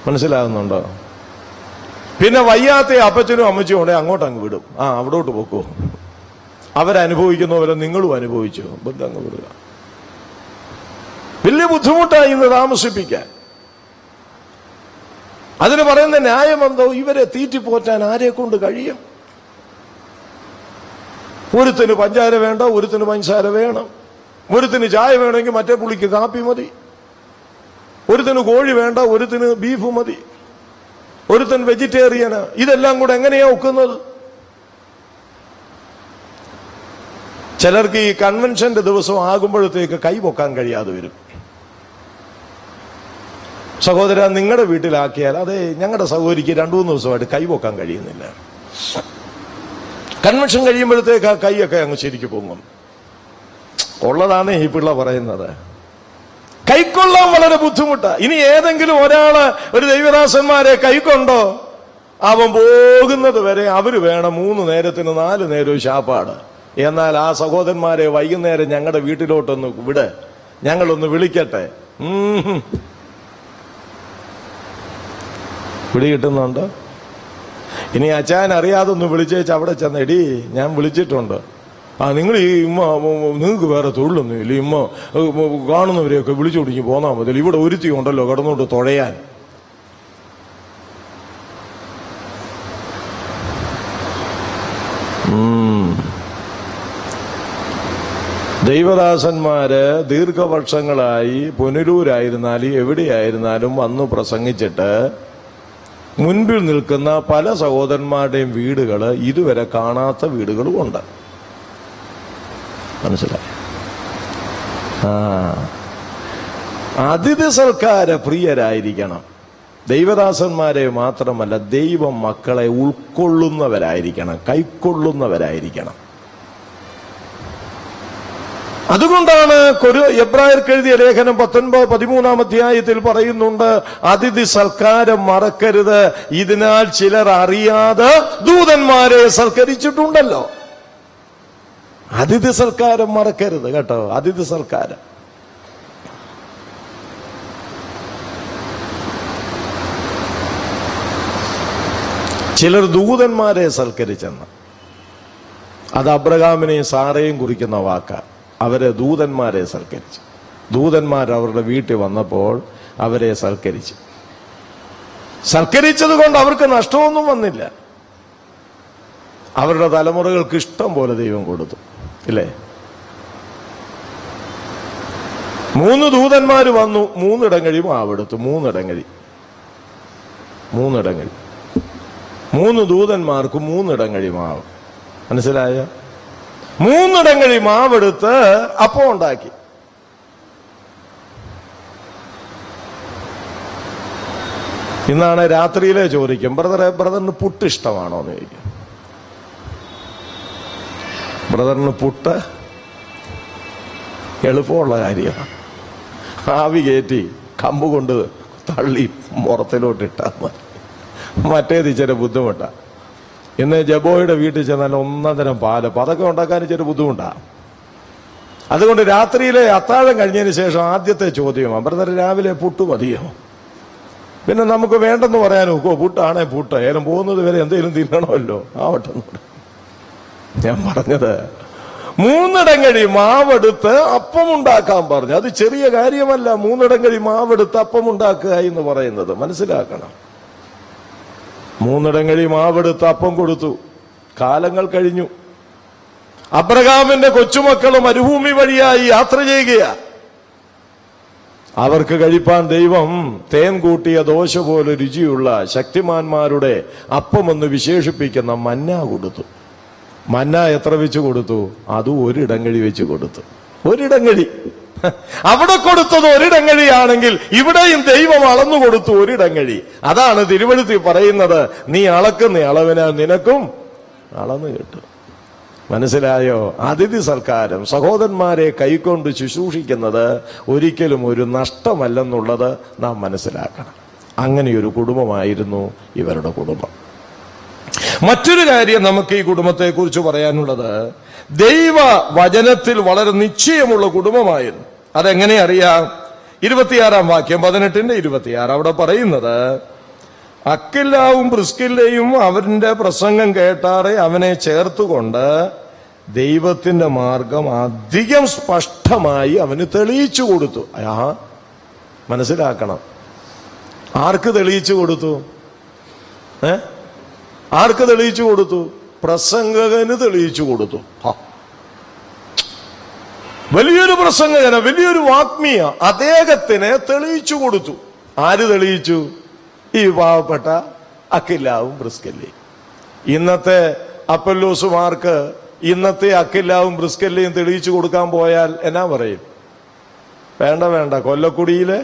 മനസ്സിലാകുന്നുണ്ടോ? പിന്നെ വയ്യാത്ത അപ്പച്ചനും അമ്മച്ചും ഉണ്ടെ അങ്ങോട്ടങ്ങ് വിടും. അവിടോട്ട് പോക്കോ. അവരനുഭവിക്കുന്നവരെ നിങ്ങളും അനുഭവിച്ചു, ബന്ധങ്ങ് വിടുക. വലിയ ബുദ്ധിമുട്ടായി ഇന്ന് താമസിപ്പിക്കാൻ. അതിന് പറയുന്ന ന്യായമെന്തോ? ഇവരെ തീറ്റിപ്പോറ്റാൻ ആരെ കൊണ്ട് കഴിയും? ഒരുത്തിന് പഞ്ചാര വേണ്ട, ഒരുത്തിന് പഞ്ചസാര വേണം. ഒരുത്തിന് ചായ വേണമെങ്കിൽ മറ്റേ പുള്ളിക്ക് കാപ്പി മതി. ഒരുത്തിന് കോഴി വേണ്ട, ഒരുത്തിന് ബീഫ് മതി. ഒരുത്തൻ വെജിറ്റേറിയന്. ഇതെല്ലാം കൂടെ എങ്ങനെയാ ഒക്കുന്നത്? ചിലർക്ക് ഈ കൺവെൻഷന്റെ ദിവസം ആകുമ്പോഴത്തേക്ക് കൈപൊക്കാൻ കഴിയാതെ വരും. സഹോദര, നിങ്ങളുടെ വീട്ടിലാക്കിയാൽ അതെ ഞങ്ങളുടെ സഹോദരിക്ക് 2-3 ദിവസമായിട്ട് കൈപൊക്കാൻ കഴിയുന്നില്ല. കൺവെൻഷൻ കഴിയുമ്പോഴത്തേക്ക് ആ കൈയൊക്കെ അങ്ങ് ശരിക്കും പൊങ്ങും. ഉള്ളതാണ് ഈ പിള്ള പറയുന്നത്. കൈക്കൊള്ളാൻ വളരെ ബുദ്ധിമുട്ടാണ്. ഇനി ഏതെങ്കിലും ഒരാള് ഒരു ദൈവദാസന്മാരെ കൈക്കൊണ്ടോ, അവൻ പോകുന്നത് വരെ അവര് വേണം 3 നേരത്തിന് 4 നേരവും ശാപ്പാട്. എന്നാൽ ആ സഹോദരന്മാരെ വൈകുന്നേരം ഞങ്ങളുടെ വീട്ടിലോട്ടൊന്ന് വിട്, ഞങ്ങളൊന്ന് വിളിക്കട്ടെ. വിളി കിട്ടുന്നുണ്ടോ? ഇനി അച്ചായൻ അറിയാതെ ഒന്ന് വിളിച്ചേച്ച് അവിടെ ചെന്ന് എടി ഞാൻ വിളിച്ചിട്ടുണ്ട്, നിങ്ങൾ ഈ ഇമ്മ നിങ്ങൾക്ക് വേറെ തൊഴിലൊന്നും ഇല്ല, ഇമ്മ കാണുന്നവരെയൊക്കെ വിളിച്ചു കൊടുക്കി പോന്നാൽ മതി, ഇവിടെ ഒരുത്തി ഉണ്ടല്ലോ കടന്നോട്ട് തുഴയാൻ. ദൈവദാസന്മാര് ദീർഘവർഷങ്ങളായി പുനലൂരായിരുന്നാലും എവിടെയായിരുന്നാലും വന്നു പ്രസംഗിച്ചിട്ട് മുൻപിൽ നിൽക്കുന്ന പല സഹോദരന്മാരുടെയും വീടുകള് ഇതുവരെ കാണാത്ത വീടുകളും ഉണ്ട്. മനസ്സിലായി? അതിഥി സൽക്കാര പ്രിയരായിരിക്കണം. ദൈവദാസന്മാരെ മാത്രമല്ല, ദൈവം മക്കളെ ഉൾക്കൊള്ളുന്നവരായിരിക്കണം, കൈക്കൊള്ളുന്നവരായിരിക്കണം. അതുകൊണ്ടാണ് എബ്രായർക്ക് എഴുതിയ ലേഖനം 13-ാം അധ്യായത്തിൽ പറയുന്നുണ്ട്, അതിഥി സൽക്കാരം മറക്കരുത്, ഇതിനാൽ ചിലർ അറിയാതെ ദൂതന്മാരെ സൽക്കരിച്ചിട്ടുണ്ടല്ലോ. അതിഥി സൽക്കാരം മറക്കരുത് കേട്ടോ. അതിഥി സൽക്കാരം ചിലർ ദൂതന്മാരെ സൽക്കരിച്ചെന്ന്. അത് അബ്രഹാമിനെയും സാറയും കുറിക്കുന്ന വാക്കാണ്. അവരെ ദൂതന്മാരെ സൽക്കരിച്ചു. ദൂതന്മാർ അവരുടെ വീട്ടിൽ വന്നപ്പോൾ അവരെ സൽക്കരിച്ചു. സൽക്കരിച്ചത് കൊണ്ട് അവർക്ക് നഷ്ടമൊന്നും വന്നില്ല. അവരുടെ തലമുറകൾക്ക് ഇഷ്ടം പോലെ ദൈവം കൊടുത്തു, ഇല്ലേ? 3 ദൂതന്മാര് വന്നു, 3 ഇടങ്ങഴി മാവെടുത്തു. 3 ഇടങ്ങഴി 3 ദൂതന്മാർക്ക് 3 ഇടങ്ങഴി മാവ്. മനസ്സിലായോ? 3 ഇടങ്ങഴി മാവെടുത്ത് അപ്പം ഉണ്ടാക്കി. ഇന്നാണ് രാത്രിയിലെ ചോദിക്കും, ബ്രദറിന് പുട്ട് ഇഷ്ടമാണോ എന്ന് ചോദിക്കും. ബ്രദറിന് പുട്ട് എളുപ്പമുള്ള കാര്യമാണ്. ആവി കയറ്റി കമ്പ് കൊണ്ട് തള്ളി മുറത്തിലോട്ട് ഇട്ടാൽ മതി. മറ്റേത് ഇച്ചിരി ബുദ്ധിമുട്ടാണ്. ഇന്ന് ജബോയുടെ വീട്ടിൽ ചെന്നാൽ 1 തരം പാല്, അതൊക്കെ ഉണ്ടാക്കാൻ ഇച്ചിരി ബുദ്ധിമുട്ടാണ്. അതുകൊണ്ട് രാത്രിയിലെ അത്താഴം കഴിഞ്ഞതിന് ശേഷം ആദ്യത്തെ ചോദ്യമാണ്, ബ്രദർ രാവിലെ പുട്ട് മതിയോ? പിന്നെ നമുക്ക് വേണ്ടെന്ന് പറയാൻ നോക്കുമോ? പുട്ടാണേ പുട്ട്, ഏലം പോകുന്നത് വരെ എന്തെങ്കിലും തിന്നണമല്ലോ, ആവട്ടെ. ഞാൻ പറഞ്ഞത് 3 ഇടങ്ങഴി മാവെടുത്ത് അപ്പം ഉണ്ടാക്കാൻ പറഞ്ഞു. അത് ചെറിയ കാര്യമല്ല. 3 ഇടങ്ങഴി മാവെടുത്ത് അപ്പം ഉണ്ടാക്കുക എന്ന് പറയുന്നത് മനസ്സിലാക്കണം. 3 ഇടങ്ങഴി മാവെടുത്ത് അപ്പം കൊടുത്തു. കാലങ്ങൾ കഴിഞ്ഞു. അബ്രഹാമിന്റെ കൊച്ചുമക്കൾ മരുഭൂമി വഴിയായി യാത്ര ചെയ്യുകയാ. അവർക്ക് കഴിപ്പാൻ ദൈവം തേൻ കൂട്ടിയ ദോശ പോലെ രുചിയുള്ള ശക്തിമാന്മാരുടെ അപ്പമെന്ന് വിശേഷിപ്പിക്കുന്ന മന്ന കൊടുത്തു. മന്ന എത്ര വെച്ച് കൊടുത്തു? അതും ഒരിടങ്ങഴി വെച്ച് കൊടുത്തു. ഒരിടങ്ങഴി. അവിടെ കൊടുത്തത് ഒരിടങ്ങഴിയാണെങ്കിൽ ഇവിടെയും ദൈവം അളന്നു കൊടുത്തു ഒരിടങ്ങഴി. അതാണ് തിരുവെഴുത്തിൽ പറയുന്നത്, നീ അളക്കുന്ന അളവിനാൽ നിനക്കും അളന്നു കിട്ടും. മനസ്സിലായോ? അതിഥി സൽക്കാരം, സഹോദരന്മാരെ കൈക്കൊണ്ട് ശുശ്രൂഷിക്കുന്നത് ഒരിക്കലും ഒരു നഷ്ടമല്ലെന്നുള്ളത് നാം മനസ്സിലാക്കണം. അങ്ങനെയൊരു കുടുംബമായിരുന്നു ഇവരുടെ കുടുംബം. മറ്റൊരു കാര്യം നമുക്ക് ഈ കുടുംബത്തെ കുറിച്ച് പറയാനുള്ളത്, ദൈവ വചനത്തിൽ വളരെ നിശ്ചയമുള്ള കുടുംബമായിരുന്നു. അതെങ്ങനെ അറിയാം? 26-ാം വാക്യം, 18-26 അവിടെ പറയുന്നത്, അക്കില്ലാവും പ്രിസ്കില്ലയും അവന്റെ പ്രസംഗം കേട്ടാറെ അവനെ ചേർത്തുകൊണ്ട് ദൈവത്തിന്റെ മാർഗം അധികം സ്പഷ്ടമായി അവന് തെളിയിച്ചു കൊടുത്തു. മനസ്സിലാക്കണം, ആർക്ക് തെളിയിച്ചു കൊടുത്തു? ആർക്ക് തെളിയിച്ചു കൊടുത്തു? പ്രസംഗകന് തെളിയിച്ചു കൊടുത്തു. വലിയൊരു പ്രസംഗകന്, വലിയൊരു ആത്മീയ അദ്ദേഹത്തിന് തെളിയിച്ചു കൊടുത്തു. ആര് തെളിയിച്ചു? ഈ പാവപ്പെട്ട അക്കില്ലാവും പ്രിസ്കില്ലയും. ഇന്നത്തെ അപ്പല്ലോസുമാർക്ക് ഇന്നത്തെ അക്കില്ലാവും പ്രിസ്കില്ലയും തെളിയിച്ചു കൊടുക്കാൻ പോയാൽ എന്നാ പറയും? വേണ്ട, കൊല്ലക്കുടിയില്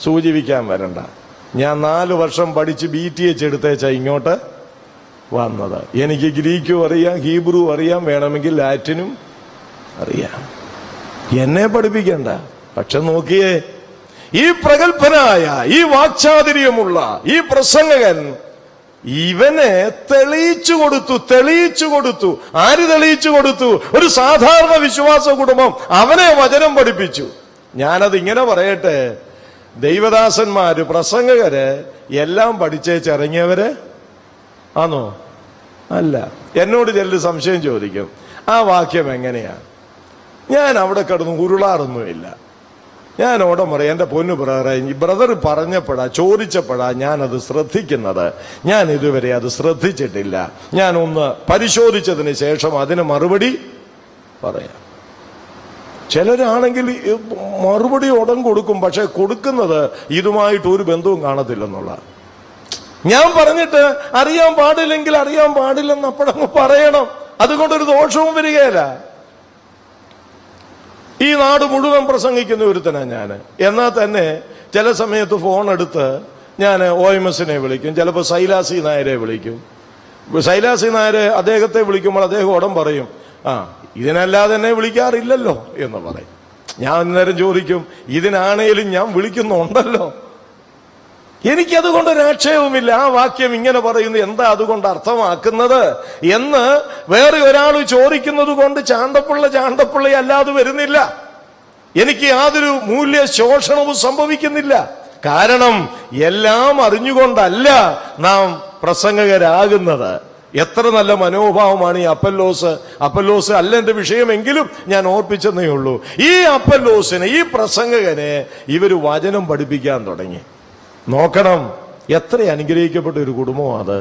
സൂചിപ്പിക്കാൻ വരണ്ട, ഞാൻ 4 വർഷം പഠിച്ച് BTH എടുത്തേച്ചാ ഇങ്ങോട്ട് വന്നത്. എനിക്ക് ഗ്രീക്കും അറിയാം, ഹീബ്രു അറിയാം, വേണമെങ്കിൽ ലാറ്റിനും അറിയാം. എന്നെ പഠിപ്പിക്കണ്ട. പക്ഷെ നോക്കിയേ, ഈ പ്രഗത്ഭനായ, ഈ വാക്ചാതുര്യമുള്ള ഈ പ്രസംഗകൻ ഇവനെ തെളിയിച്ചു കൊടുത്തു. ആര് തെളിയിച്ചു കൊടുത്തു? ഒരു സാധാരണ വിശ്വാസ കുടുംബം അവനെ വചനം പഠിപ്പിച്ചു. ഞാനത് ഇങ്ങനെ പറയട്ടെ, ദൈവദാസന്മാര്, പ്രസംഗകര് എല്ലാം പഠിച്ചേച്ചിറങ്ങിയവര് ആണോ? അല്ല. എന്നോട് ചിലർ സംശയം ചോദിക്കും, ആ വാക്യം എങ്ങനെയാ? ഞാൻ അവിടെ കിടന്ന് ഉരുളാറൊന്നുമില്ല. ഞാൻ ഓടം പറയാം, എന്റെ പൊന്നു ബ്രദർ പറഞ്ഞപ്പോഴാ, ചോദിച്ചപ്പോഴാ ഞാനത് ശ്രദ്ധിക്കുന്നത്. ഞാൻ ഇതുവരെ അത് ശ്രദ്ധിച്ചിട്ടില്ല. ഞാൻ ഒന്ന് പരിശോധിച്ചതിന് ശേഷം അതിന് മറുപടി പറയാം. ചിലരാണെങ്കിൽ മറുപടി ഉടൻ കൊടുക്കും, പക്ഷെ കൊടുക്കുന്നത് ഇതുമായിട്ട് ഒരു ബന്ധവും കാണത്തില്ലെന്നുള്ള. ഞാൻ പറഞ്ഞിട്ട് അറിയാൻ പാടില്ലെങ്കിൽ അറിയാൻ പാടില്ലെന്ന് അപ്പോഴങ്ങ് പറയണം. അതുകൊണ്ടൊരു ദോഷവും വരികയില്ല. ഈ നാട് മുഴുവൻ പ്രസംഗിക്കുന്ന ഒരുത്തനാ ഞാൻ. എന്നാൽ തന്നെ ചില സമയത്ത് ഫോൺ എടുത്ത് ഞാൻ OMSനെ വിളിക്കും, ചിലപ്പോൾ സൈലാസി നായരെ വിളിക്കും. സൈലാസി നായരെ അദ്ദേഹത്തെ വിളിക്കുമ്പോൾ അദ്ദേഹം ഉടൻ പറയും, ഇതിനല്ലാതെ എന്നെ വിളിക്കാറില്ലല്ലോ എന്ന് പറയും. ഞാൻ അന്നേരം ചോദിക്കും, ഇതിനാണേലും ഞാൻ വിളിക്കുന്നുണ്ടല്ലോ. എനിക്കതുകൊണ്ട് ഒരാക്ഷേപവുമില്ല. ആ വാക്യം ഇങ്ങനെ പറയുന്നു, എന്താ അതുകൊണ്ട് അർത്ഥമാക്കുന്നത് എന്ന് വേറെ ഒരാൾ ചോദിക്കുന്നത് കൊണ്ട് ചാണ്ടപ്പിള്ള അല്ലാതെ വരുന്നില്ല. എനിക്ക് യാതൊരു മൂല്യ ശോഷണവും സംഭവിക്കുന്നില്ല. കാരണം എല്ലാം അറിഞ്ഞുകൊണ്ടല്ല നാം പ്രസംഗകരാകുന്നത്. എത്ര നല്ല മനോഭാവമാണ് ഈ അപ്പല്ലോസ് അല്ല എന്റെ വിഷയമെങ്കിലും ഞാൻ ഓർപ്പിച്ചെന്നേ ഉള്ളൂ. ഈ അപ്പല്ലോസിനെ, ഈ പ്രസംഗകനെ ഇവര് വചനം പഠിപ്പിക്കാൻ തുടങ്ങി. നോക്കണം, എത്ര അനുഗ്രഹിക്കപ്പെട്ട ഒരു കുടുംബമാണ്.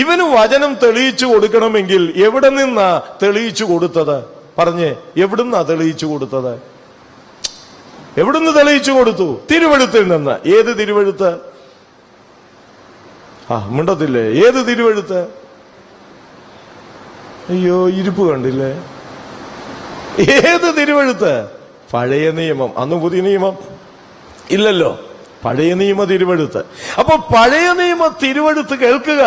ഇവന് വചനം തെളിയിച്ചു കൊടുക്കണമെങ്കിൽ എവിടെ നിന്നാ തെളിയിച്ചു കൊടുത്തത്? പറഞ്ഞേ, എവിടുന്നാ തെളിയിച്ചു കൊടുത്തത്? എവിടുന്ന് തെളിയിച്ചു കൊടുത്തു? തിരുവെഴുത്തിൽ നിന്ന്. ഏത് തിരുവെഴുത്ത്? മിണ്ടത്തില്ലേ? ഏത് തിരുവെഴുത്ത്? അയ്യോ, ഇരിപ്പ് കണ്ടില്ലേ? ഏത് തിരുവെഴുത്ത്? പഴയ നിയമം. അന്ന് പുതിയ നിയമം ഇല്ലല്ലോ. പഴയ നിയമ തിരുവെഴുത്ത്. അപ്പൊ പഴയ നിയമ തിരുവെഴുത്ത് കേൾക്കുക.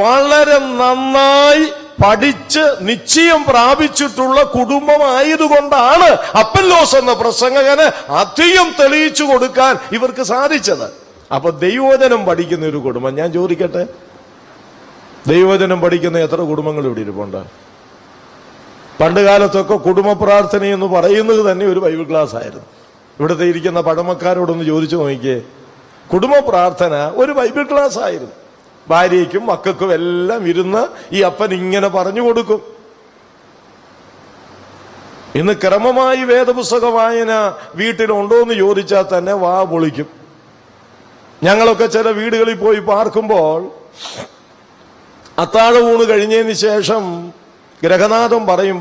വളരെ നന്നായി പഠിച്ച് നിശ്ചയം പ്രാപിച്ചിട്ടുള്ള കുടുംബമായതുകൊണ്ടാണ് അപ്പല്ലോസ് എന്ന പ്രസംഗകന് അധികം തെളിയിച്ചു കൊടുക്കാൻ ഇവർക്ക് സാധിച്ചത്. അപ്പൊ ദൈവവചനം പഠിക്കുന്ന ഒരു കുടുംബം, ഞാൻ ചോദിക്കട്ടെ, ദൈവവചനം പഠിക്കുന്ന എത്ര കുടുംബങ്ങൾ ഇവിടെ ഇരിപ്പുണ്ട്? പണ്ട് കാലത്തൊക്കെ കുടുംബ പ്രാർത്ഥന എന്ന് പറയുന്നത് തന്നെ ഒരു ബൈബിൾ ക്ലാസ് ആയിരുന്നു. ഇവിടുത്തെ ഇരിക്കുന്ന പഴമക്കാരോടൊന്ന് ചോദിച്ചു നോക്കിയേ, കുടുംബ പ്രാർത്ഥന ഒരു ബൈബിൾ ക്ലാസ് ആയിരുന്നു. ഭാര്യയ്ക്കും മക്കൾക്കും എല്ലാം ഇരുന്ന് ഈ അപ്പൻ ഇങ്ങനെ പറഞ്ഞു കൊടുക്കും. ഇന്ന് ക്രമമായി വേദപുസ്തക വായന വീട്ടിലുണ്ടോ എന്ന് ചോദിച്ചാൽ തന്നെ വാ പൊളിക്കും. ഞങ്ങളൊക്കെ ചില വീടുകളിൽ പോയി പാർക്കുമ്പോൾ അത്താഴ ഊണ് കഴിഞ്ഞതിന് ശേഷം ഗ്രഹനാഥം പറയും,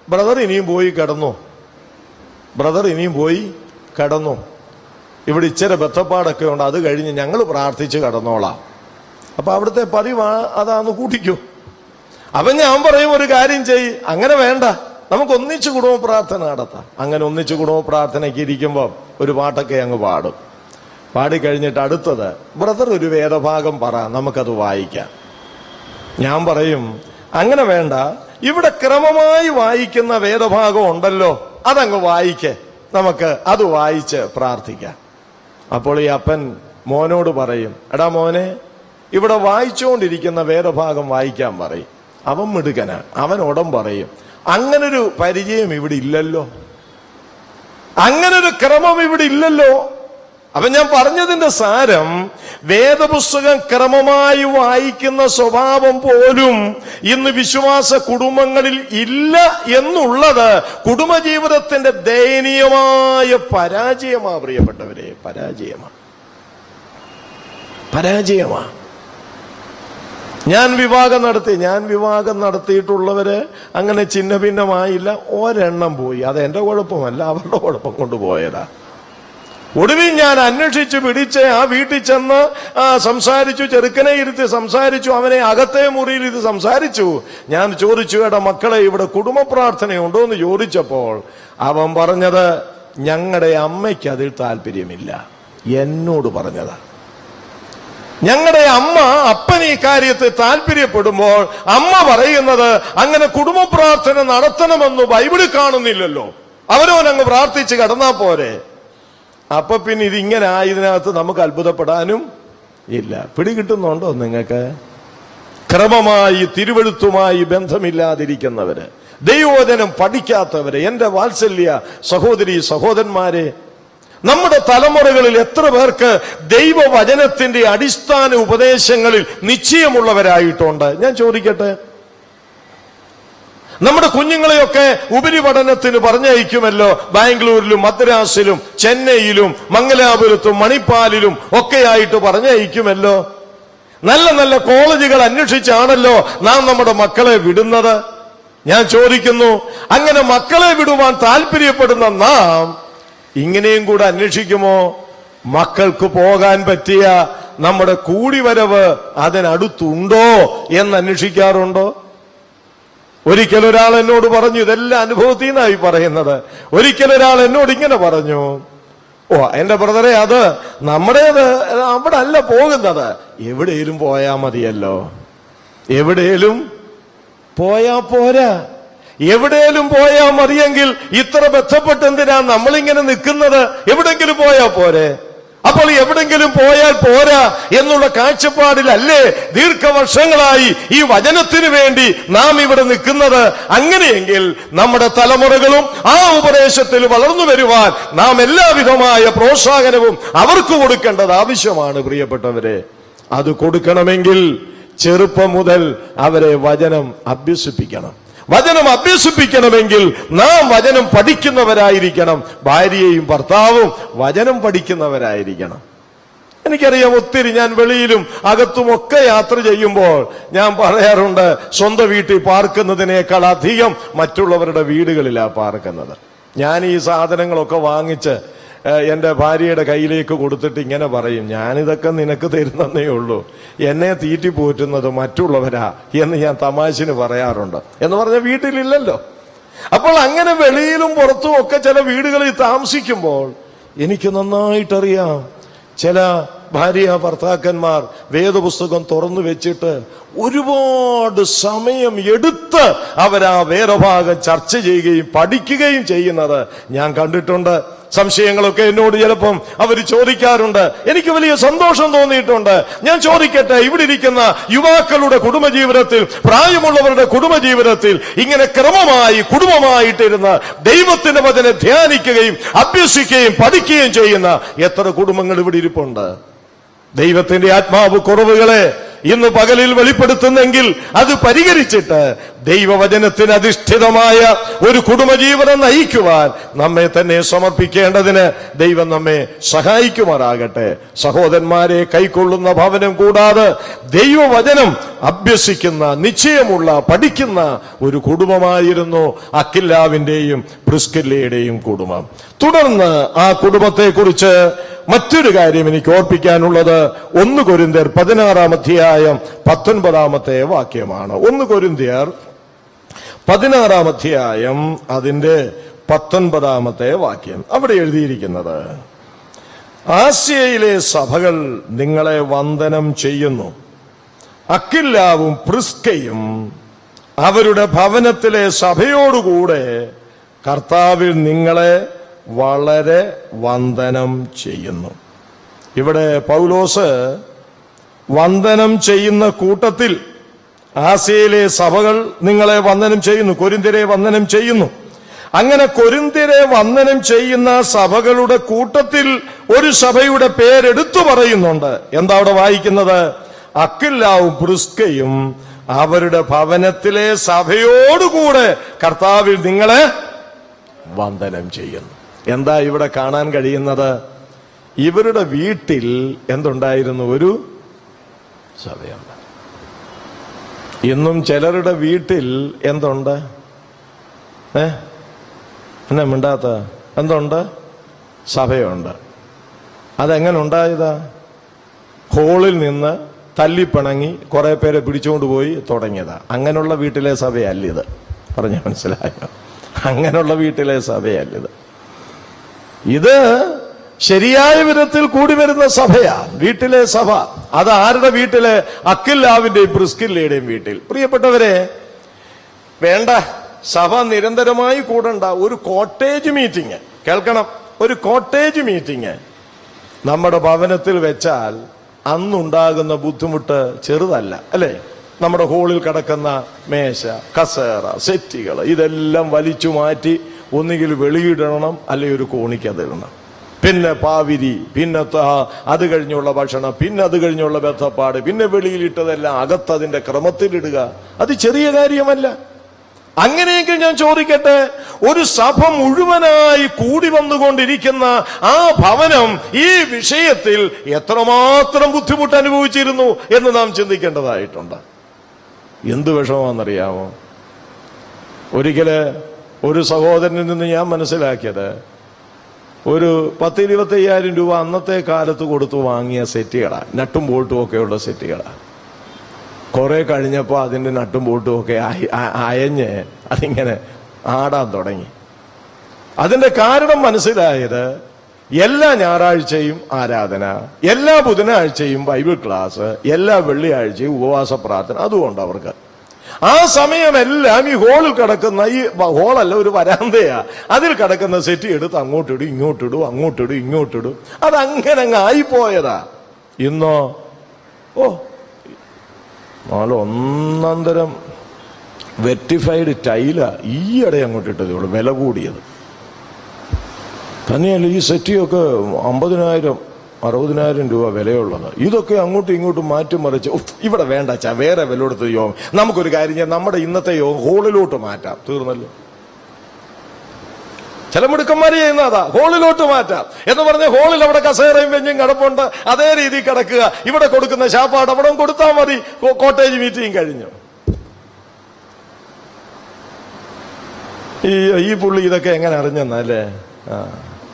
ബ്രദർ ഇനിയും പോയി കിടന്നോ. ബ്രദർ ഇനിയും പോയി കിടന്നു, ഇവിടെ ഇച്ചിരി ബന്ധപ്പാടൊക്കെ ഉണ്ട്, അത് കഴിഞ്ഞ് ഞങ്ങൾ പ്രാർത്ഥിച്ച് കിടന്നോളാം. അപ്പൊ അവിടുത്തെ പതിവ് അതാന്ന് കൂട്ടിക്കോ. അപ്പൊ ഞാൻ പറയും ഒരു കാര്യം ചെയ്യ്, അങ്ങനെ വേണ്ട, നമുക്ക് ഒന്നിച്ച് കുടുംബ പ്രാർത്ഥന നടത്താം. അങ്ങനെ ഒന്നിച്ച് കുടുംബ പ്രാർത്ഥനയ്ക്ക് ഇരിക്കുമ്പോൾ ഒരു പാട്ടൊക്കെ അങ്ങ് പാടും. പാടിക്കഴിഞ്ഞിട്ട് അടുത്തത് ബ്രദർ ഒരു വേദഭാഗം പറ, നമുക്കത് വായിക്കാം. ഞാൻ പറയും അങ്ങനെ വേണ്ട, ഇവിടെ ക്രമമായി വായിക്കുന്ന വേദഭാഗം ഉണ്ടല്ലോ, അതങ്ങ് വായിക്കേ, നമുക്ക് അത് വായിച്ച് പ്രാർത്ഥിക്കാം. അപ്പോൾ ഈ അപ്പൻ മോനോട് പറയും, എടാ മോനെ, ഇവിടെ വായിച്ചുകൊണ്ടിരിക്കുന്ന വേദഭാഗം വായിക്കാൻ പറയും. അവൻ മിടുക്കനാ, അവൻ ഉടൻ പറയും, അങ്ങനൊരു പരിചയം ഇവിടെ ഇല്ലല്ലോ, അങ്ങനൊരു ക്രമം ഇവിടെ ഇല്ലല്ലോ. അപ്പൊ ഞാൻ പറഞ്ഞതിന്റെ സാരം, വേദപുസ്തകം ക്രമമായി വായിക്കുന്ന സ്വഭാവം പോലും ഇന്ന് വിശ്വാസ കുടുംബങ്ങളിൽ ഇല്ല എന്നുള്ളത് കുടുംബജീവിതത്തിന്റെ ദയനീയമായ പരാജയമാ പ്രിയപ്പെട്ടവരെ, പരാജയമാ. ഞാൻ വിവാഹം നടത്തിയിട്ടുള്ളവര് അങ്ങനെ ചിഹ്ന ഭിന്നമായില്ല, ഒരെണ്ണം പോയി. അത് എന്റെ കുഴപ്പമല്ല, അവരുടെ കുഴപ്പം കൊണ്ടുപോയതാ. ഒടുവിൽ ഞാൻ അന്വേഷിച്ച് പിടിച്ച് ആ വീട്ടിൽ ചെന്ന് സംസാരിച്ചു, ചെറുക്കനെ ഇരുത്തി സംസാരിച്ചു, അവനെ അകത്തെ മുറിയിൽ ഇത് സംസാരിച്ചു. ഞാൻ ചോദിച്ചു, എടാ മക്കളെ, ഇവിടെ കുടുംബ പ്രാർത്ഥനയുണ്ടോ എന്ന് ചോദിച്ചപ്പോൾ അവൻ പറഞ്ഞത്, ഞങ്ങളുടെ അമ്മയ്ക്ക് അതിൽ താല്പര്യമില്ല. എന്നോട് പറഞ്ഞതാ. ഞങ്ങളുടെ അമ്മ അപ്പൻ ഈ കാര്യത്തിൽ താല്പര്യപ്പെടുമ്പോൾ അമ്മ പറയുന്നത്, അങ്ങനെ കുടുംബ പ്രാർത്ഥന നടത്തണമെന്ന് ബൈബിളിൽ കാണുന്നില്ലല്ലോ, അവനവനങ്ങ് പ്രാർത്ഥിച്ച് കിടന്നാ പോരെ. അപ്പൊ പിന്നെ ഇതിങ്ങനെ ആയതിനകത്ത് നമുക്ക് അത്ഭുതപ്പെടാനും ഇല്ല. പിടികിട്ടുന്നുണ്ടോ നിങ്ങൾക്ക്? ക്രമമായി തിരുവെഴുത്തുമായി ബന്ധമില്ലാതിരിക്കുന്നവര്, ദൈവവചനം പഠിക്കാത്തവര്, എന്റെ വാത്സല്യ സഹോദരി സഹോദരന്മാരെ, നമ്മുടെ തലമുറകളിൽ എത്ര പേർക്ക് ദൈവവചനത്തിന്റെ അടിസ്ഥാന ഉപദേശങ്ങളിൽ നിശ്ചയമുള്ളവരായിട്ടുണ്ട്? ഞാൻ ചോദിക്കട്ടെ, നമ്മുടെ കുഞ്ഞുങ്ങളെയൊക്കെ ഉപരിപഠനത്തിന് പറഞ്ഞയക്കുമല്ലോ, ബാംഗ്ലൂരിലും മദ്രാസിലും ചെന്നൈയിലും മംഗലാപുരത്തും മണിപ്പാലിലും ഒക്കെയായിട്ട് പറഞ്ഞയക്കുമല്ലോ. നല്ല നല്ല കോളേജുകൾ അന്വേഷിച്ചാണല്ലോ നാം നമ്മുടെ മക്കളെ വിടുന്നത്. ഞാൻ ചോദിക്കുന്നു, അങ്ങനെ മക്കളെ വിടുവാൻ താല്പര്യപ്പെടുന്ന നാം ഇങ്ങനെയും കൂടെ അന്വേഷിക്കുമോ? മക്കൾക്ക് പോകാൻ പറ്റിയ നമ്മുടെ കൂടിവരവ് അതിനടുത്തുണ്ടോ എന്ന് അന്വേഷിക്കാറുണ്ടോ? ഒരിക്കലൊരാൾ എന്നോട് പറഞ്ഞു, ഇതെല്ലാം അനുഭവത്തിൽ നിന്നായി പറയുന്നത്. ഒരിക്കലൊരാൾ എന്നോട് ഇങ്ങനെ പറഞ്ഞു, ഓ എന്റെ ബ്രദറെ, അത് നമ്മുടേത് അവിടെ അല്ല പോകുന്നത്, എവിടെയും പോയാ മതിയല്ലോ. എവിടെയും പോയാ പോരാ, എവിടെയും പോയാ മതിയെങ്കിൽ ഇത്ര ബന്ധപ്പെട്ട് എന്തിനാ നമ്മളിങ്ങനെ നിൽക്കുന്നത്? എവിടെങ്കിലും പോയാ പോരെ. അപ്പോൾ എവിടെങ്കിലും പോയാൽ പോരാ എന്നുള്ള കാഴ്ചപ്പാടിലല്ലേ ദീർഘവർഷങ്ങളായി ഈ വചനത്തിന് വേണ്ടി നാം ഇവിടെ നിൽക്കുന്നത്? അങ്ങനെയെങ്കിൽ നമ്മുടെ തലമുറകളും ആ ഉപദേശത്തിൽ വളർന്നു വരുവാൻ നാം എല്ലാവിധമായ പ്രോത്സാഹനവും അവർക്ക് കൊടുക്കേണ്ടത് ആവശ്യമാണ് പ്രിയപ്പെട്ടവരെ. അത് കൊടുക്കണമെങ്കിൽ ചെറുപ്പം മുതൽ അവരെ വചനം അഭ്യസിപ്പിക്കണം. വചനം അഭ്യസിപ്പിക്കണമെങ്കിൽ നാം വചനം പഠിക്കുന്നവരായിരിക്കണം. ഭാര്യയും ഭർത്താവും വചനം പഠിക്കുന്നവരായിരിക്കണം. എനിക്കറിയാം, ഒത്തിരി ഞാൻ വെളിയിലും അകത്തുമൊക്കെ യാത്ര ചെയ്യുമ്പോൾ ഞാൻ പറയാറുണ്ട്, സ്വന്തം വീട്ടിൽ പാർക്കുന്നതിനേക്കാൾ അധികം മറ്റുള്ളവരുടെ വീടുകളിലാണ് പാർക്കുന്നത്. ഞാൻ ഈ സാധനങ്ങളൊക്കെ വാങ്ങിച്ച് എന്റെ ഭാര്യയുടെ കയ്യിലേക്ക് കൊടുത്തിട്ട് ഇങ്ങനെ പറയും, ഞാനിതൊക്കെ നിനക്ക് തരുന്നതേ ഉള്ളൂ, എന്നെ തീറ്റി പോറ്റുന്നത് മറ്റുള്ളവരാ എന്ന് ഞാൻ തമാശന് പറയാറുണ്ട്. എന്ന് പറഞ്ഞ വീട്ടിലില്ലല്ലോ. അപ്പോൾ അങ്ങനെ വെളിയിലും പുറത്തും ഒക്കെ ചില വീടുകളിൽ താമസിക്കുമ്പോൾ എനിക്ക് നന്നായിട്ടറിയാം, ചില ഭാര്യ ഭർത്താക്കന്മാർ വേദപുസ്തകം തുറന്നു വെച്ചിട്ട് ഒരുപാട് സമയം എടുത്ത് അവരാ വേദഭാഗം ചർച്ച ചെയ്യുകയും പഠിക്കുകയും ചെയ്യുന്നത് ഞാൻ കണ്ടിട്ടുണ്ട്. സംശയങ്ങളൊക്കെ എന്നോട് ചിലപ്പം അവർ ചോദിക്കാറുണ്ട്. എനിക്ക് വലിയ സന്തോഷം തോന്നിയിട്ടുണ്ട്. ഞാൻ ചോദിക്കട്ടെ, ഇവിടെ ഇരിക്കുന്ന യുവാക്കളുടെ കുടുംബജീവിതത്തിൽ, പ്രായമുള്ളവരുടെ കുടുംബജീവിതത്തിൽ ഇങ്ങനെ ക്രമമായി കുടുംബമായിട്ടിരുന്ന് ദൈവത്തിന്റെ വചനം ധ്യാനിക്കുകയും അഭ്യസിക്കുകയും പഠിക്കുകയും ചെയ്യുന്ന എത്ര കുടുംബങ്ങൾ ഇവിടെ ഇരിപ്പുണ്ട്? ദൈവത്തിന്റെ ആത്മാവ് കുറവുകളെ ഇന്ന് പകലിൽ വെളിപ്പെടുത്തുന്നെങ്കിൽ അത് പരിഹരിച്ചിട്ട് ദൈവവചനത്തിന് അധിഷ്ഠിതമായ ഒരു കുടുംബജീവനം നയിക്കുവാൻ നമ്മെ തന്നെ സമർപ്പിക്കേണ്ടതിന് ദൈവം നമ്മെ സഹായിക്കുമാറാകട്ടെ. സഹോദരന്മാരെ, കൈക്കൊള്ളുന്ന ഭവനം കൂടാതെ ദൈവവചനം അഭ്യസിക്കുന്ന, നിശ്ചയമുള്ള, പഠിക്കുന്ന ഒരു കുടുംബമായിരുന്നു അക്കില്ലാവിന്റെയും പ്രിസ്കില്ലയുടെയും കുടുംബം. തുടർന്ന് ആ കുടുംബത്തെ കുറിച്ച് മറ്റൊരു കാര്യം എനിക്ക് ഓർപ്പിക്കാനുള്ളത് 1 കൊരിന്ത്യർ 16 19 വാക്യമാണ്. 1 കൊരിന്ത്യർ 16 അതിന്റെ 19 വാക്യം. അവിടെ എഴുതിയിരിക്കുന്നത്, ആസ്യയിലെ സഭകൾ നിങ്ങളെ വന്ദനം ചെയ്യുന്നു. അക്കില്ലാവും പ്രിസ്കയും അവരുടെ ഭവനത്തിലെ സഭയോടുകൂടെ കർത്താവിൽ നിങ്ങളെ വളരെ വന്ദനം ചെയ്യുന്നു. ഇവിടെ പൗലോസ് വന്ദനം ചെയ്യുന്ന കൂട്ടത്തിൽ ആസ്യയിലെ സഭകൾ നിങ്ങളെ വന്ദനം ചെയ്യുന്നു, കൊരിന്ത്യരെ വന്ദനം ചെയ്യുന്നു. അങ്ങനെ കൊരിന്ത്യരെ വന്ദനം ചെയ്യുന്ന സഭകളുടെ കൂട്ടത്തിൽ ഒരു സഭയുടെ പേരെടുത്തു പറയുന്നുണ്ട്. എന്താ അവിടെ വായിക്കുന്നത്? അക്കില്ലാവും പ്രിസ്കയും അവരുടെ ഭവനത്തിലെ സഭയോടുകൂടെ കർത്താവിൽ നിങ്ങളെ വന്ദനം ചെയ്യുന്നു. എന്താ ഇവിടെ കാണാൻ കഴിയുന്നത്? ഇവരുടെ വീട്ടിൽ എന്തുണ്ടായിരുന്നു? ഒരു സഭയുണ്ട്. ഇന്നും ചിലരുടെ വീട്ടിൽ എന്തുണ്ട്? എന്നെ മിണ്ടാത്ത എന്തുണ്ട്? സഭയുണ്ട്. അതെങ്ങനെ ഉണ്ടായതാ? ഹോളിൽ നിന്ന് തല്ലിപ്പിണങ്ങി കുറെ പേരെ പിടിച്ചുകൊണ്ട് പോയി തുടങ്ങിയതാ. അങ്ങനെയുള്ള വീട്ടിലെ സഭയല്ലിത്. പറഞ്ഞ മനസ്സിലായോ? അങ്ങനെയുള്ള വീട്ടിലെ സഭയല്ലിത്. ഇത് ശരിയായ വിധത്തിൽ കൂടി വരുന്ന സഭയാ, വീട്ടിലെ സഭ. അത് ആരുടെ വീട്ടിലെ? അക്കില്ലാവിന്റെയും പ്രിസ്കില്ലയുടെയും വീട്ടിൽ. പ്രിയപ്പെട്ടവരെ, വേണ്ട, സഭ നിരന്തരമായി കൂടണ്ട. ഒരു കോട്ടേജ് മീറ്റിംഗ് കേൾക്കണം. ഒരു കോട്ടേജ് മീറ്റിംഗ് നമ്മുടെ ഭവനത്തിൽ വെച്ചാൽ അന്നുണ്ടാകുന്ന ബുദ്ധിമുട്ട് ചെറുതല്ല, അല്ലേ? നമ്മുടെ ഹോളിൽ കിടക്കുന്ന മേശ, കസേര, സെറ്റുകൾ ഇതെല്ലാം വലിച്ചു മാറ്റി ഒന്നുകിൽ വെളിയിടണം, അല്ലെങ്കിൽ ഒരു കോണിക്കതിടണം. പിന്നെ പാവിരി, പിന്നെ അത് കഴിഞ്ഞുള്ള ഭക്ഷണം, പിന്നെ അത് കഴിഞ്ഞുള്ള ബന്ധപ്പാട്, പിന്നെ വെളിയിലിട്ടതെല്ലാം അകത്തതിന്റെ ക്രമത്തിലിടുക. അത് ചെറിയ കാര്യമല്ല. അങ്ങനെയെങ്കിൽ ഞാൻ ചോദിക്കട്ടെ, ഒരു സഭ മുഴുവനായി കൂടി വന്നുകൊണ്ടിരിക്കുന്ന ആ ഭവനം ഈ വിഷയത്തിൽ എത്രമാത്രം ബുദ്ധിമുട്ട് അനുഭവിച്ചിരുന്നു എന്ന് നാം ചിന്തിക്കേണ്ടതായിട്ടുണ്ട്. എന്ത് വിഷമാണെന്നറിയാമോ? ഒരിക്കല് ഒരു സഹോദരനിൽ നിന്ന് ഞാൻ മനസ്സിലാക്കിയത്, ഒരു 10-25,000 രൂപ അന്നത്തെ കാലത്ത് കൊടുത്തു വാങ്ങിയ സെറ്റുകളാണ്, നട്ടും ബോൾട്ടും ഒക്കെയുള്ള സെറ്റുകളാണ്. കുറെ കഴിഞ്ഞപ്പോൾ അതിന്റെ നട്ടും ബോൾട്ടും ഒക്കെ അയഞ്ഞ് അതിങ്ങനെ ആടാൻ തുടങ്ങി. അതിന്റെ കാരണം മനസ്സിലായത്, എല്ലാ ഞായറാഴ്ചയും ആരാധന, എല്ലാ ബുധനാഴ്ചയും ബൈബിൾ ക്ലാസ്, എല്ലാ വെള്ളിയാഴ്ചയും ഉപവാസ പ്രാർത്ഥന. അതുകൊണ്ട് അവർക്ക് ആ സമയമെല്ലാം ഈ ഹോളിൽ കിടക്കുന്ന, ഈ ഹോളല്ല ഒരു വരാന്തയാ, അതിൽ കിടക്കുന്ന സെറ്റ് എടുത്ത് അങ്ങോട്ടിടും ഇങ്ങോട്ടിടും, അങ്ങോട്ടിടും ഇങ്ങോട്ടിടും. അതങ്ങനെ അങ്ങ് ആയിപ്പോയതാ. ഇന്നോ ഒന്നന്തരം വെറ്റിഫൈഡ് ടൈലാ ഈയിടെ അങ്ങോട്ടിട്ടതേ ഉള്ളൂ, വില കൂടിയത്. തന്നെയല്ല, ഈ സെറ്റിയൊക്കെ 50,000-60,000 രൂപ വിലയുള്ളത്. ഇതൊക്കെ അങ്ങോട്ടും ഇങ്ങോട്ടും മാറ്റിമറിച്ച് ഇവിടെ വേണ്ട ചാ, വേറെ വില കൊടുത്ത് യോഗം. നമുക്കൊരു കാര്യം ചെയ്യാം, നമ്മുടെ ഇന്നത്തെ യോഗം ഹോളിലോട്ട് മാറ്റാം. തീർന്നല്ലോ. ചില മിടുക്കന്മാര് ചെയ്യുന്നതാ, ഹോളിലോട്ട് മാറ്റാം എന്ന് പറഞ്ഞ ഹോളിൽ അവിടെ കസേരയും വെഞ്ഞും കിടപ്പുണ്ട്, അതേ രീതി കിടക്കുക. ഇവിടെ കൊടുക്കുന്ന ശാപ്പാട് അവിടെ കൊടുത്താൽ മതി. കോട്ടേജ് മീറ്റിംഗ് കഴിഞ്ഞു. ഈ പുള്ളി ഇതൊക്കെ എങ്ങനെ അറിഞ്ഞെന്നല്ലേ?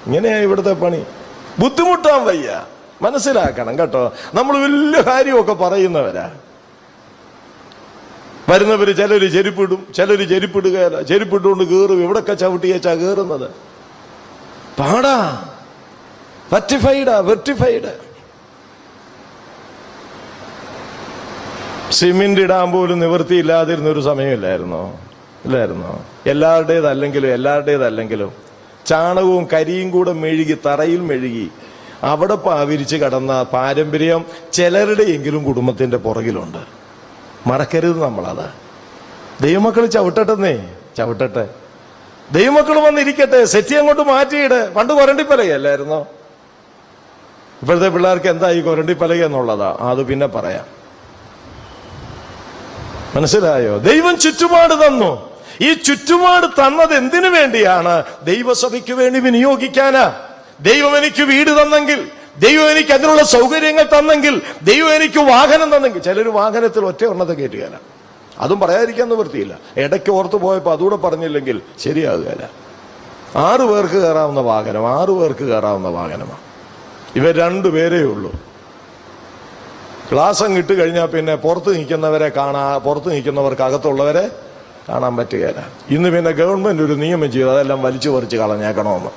ഇങ്ങനെയാ ഇവിടുത്തെ പണി. ബുദ്ധിമുട്ടാൻ വയ്യ, മനസ്സിലാക്കണം കേട്ടോ. നമ്മൾ വലിയ കാര്യമൊക്കെ പറയുന്നവരാ. വരുന്നവര് ചിലര് ചെരുപ്പിടും, ചിലര് ചെരുപ്പിടുകയല്ല, ചെരുപ്പിട്ടുകൊണ്ട് കയറും. എവിടൊക്കെ ചവിട്ടിയേച്ചാ കയറുന്നത്? പാടാ, വെർട്ടിഫൈഡ്. സിമെന്റ് ഇടാൻ പോലും നിവൃത്തിയില്ലാതിരുന്നൊരു സമയമില്ലായിരുന്നോ? ഇല്ലായിരുന്നോ? എല്ലാവരുടേതല്ലെങ്കിലും ചാണകവും കരിയും കൂടെ മെഴുകി, തറയിൽ മെഴുകി അവിടെ പാവിരിച്ച് കടന്ന പാരമ്പര്യം ചിലരുടെയെങ്കിലും കുടുംബത്തിന്റെ പുറകിലുണ്ട്. മറക്കരുത് നമ്മളത്. ദൈവമക്കൾ ചവിട്ടട്ടെ. ദൈവമക്കൾ വന്നിരിക്കട്ടെ. സെറ്റി അങ്ങോട്ട് മാറ്റിയിട്. പണ്ട് കൊരണ്ടിപ്പലകയല്ലായിരുന്നോ? ഇപ്പോഴത്തെ പിള്ളേർക്ക് എന്താ ഈ കൊരണ്ടിപ്പലക എന്നുള്ളതാ? അത് പിന്നെ പറയാം. മനസ്സിലായോ? ദൈവം ചുറ്റുപാട് തന്നു. ഈ ചുറ്റുപാട് തന്നത് എന്തിനു വേണ്ടിയാണ്? ദൈവസഭയ്ക്ക് വേണ്ടി വിനിയോഗിക്കാനാ. ദൈവം എനിക്ക് വീട് തന്നെങ്കിൽ, ദൈവം എനിക്ക് അതിനുള്ള സൗകര്യങ്ങൾ തന്നെങ്കിൽ, ദൈവം എനിക്ക് വാഹനം തന്നെങ്കിൽ. ചിലര് വാഹനത്തിൽ ഒറ്റ എണ്ണത്തെ കയറ്റുകയില്ല. അതും പറയാതിരിക്കാൻ നിവൃത്തിയില്ല. ഇടയ്ക്ക് ഓർത്തു പോയപ്പോൾ അതുകൂടെ പറഞ്ഞില്ലെങ്കിൽ ശരിയാകുകയില്ല. 6 പേർക്ക് കയറാവുന്ന വാഹനം, 6 പേർക്ക് കയറാവുന്ന വാഹനമാണ്. ഇവർ 2 പേരേ ഉള്ളൂ. ക്ലാസ് അങ്ങ് ഇട്ട് കഴിഞ്ഞാൽ പിന്നെ പുറത്ത് നിൽക്കുന്നവർക്ക് അകത്തുള്ളവരെ കാണാൻ പറ്റുകയില്ല. ഇന്ന് പിന്നെ ഗവൺമെന്റ് ഒരു നിയമം ചെയ്തു, അതെല്ലാം വലിച്ചു പറിച്ച് കളഞ്ഞേക്കണമെന്ന്.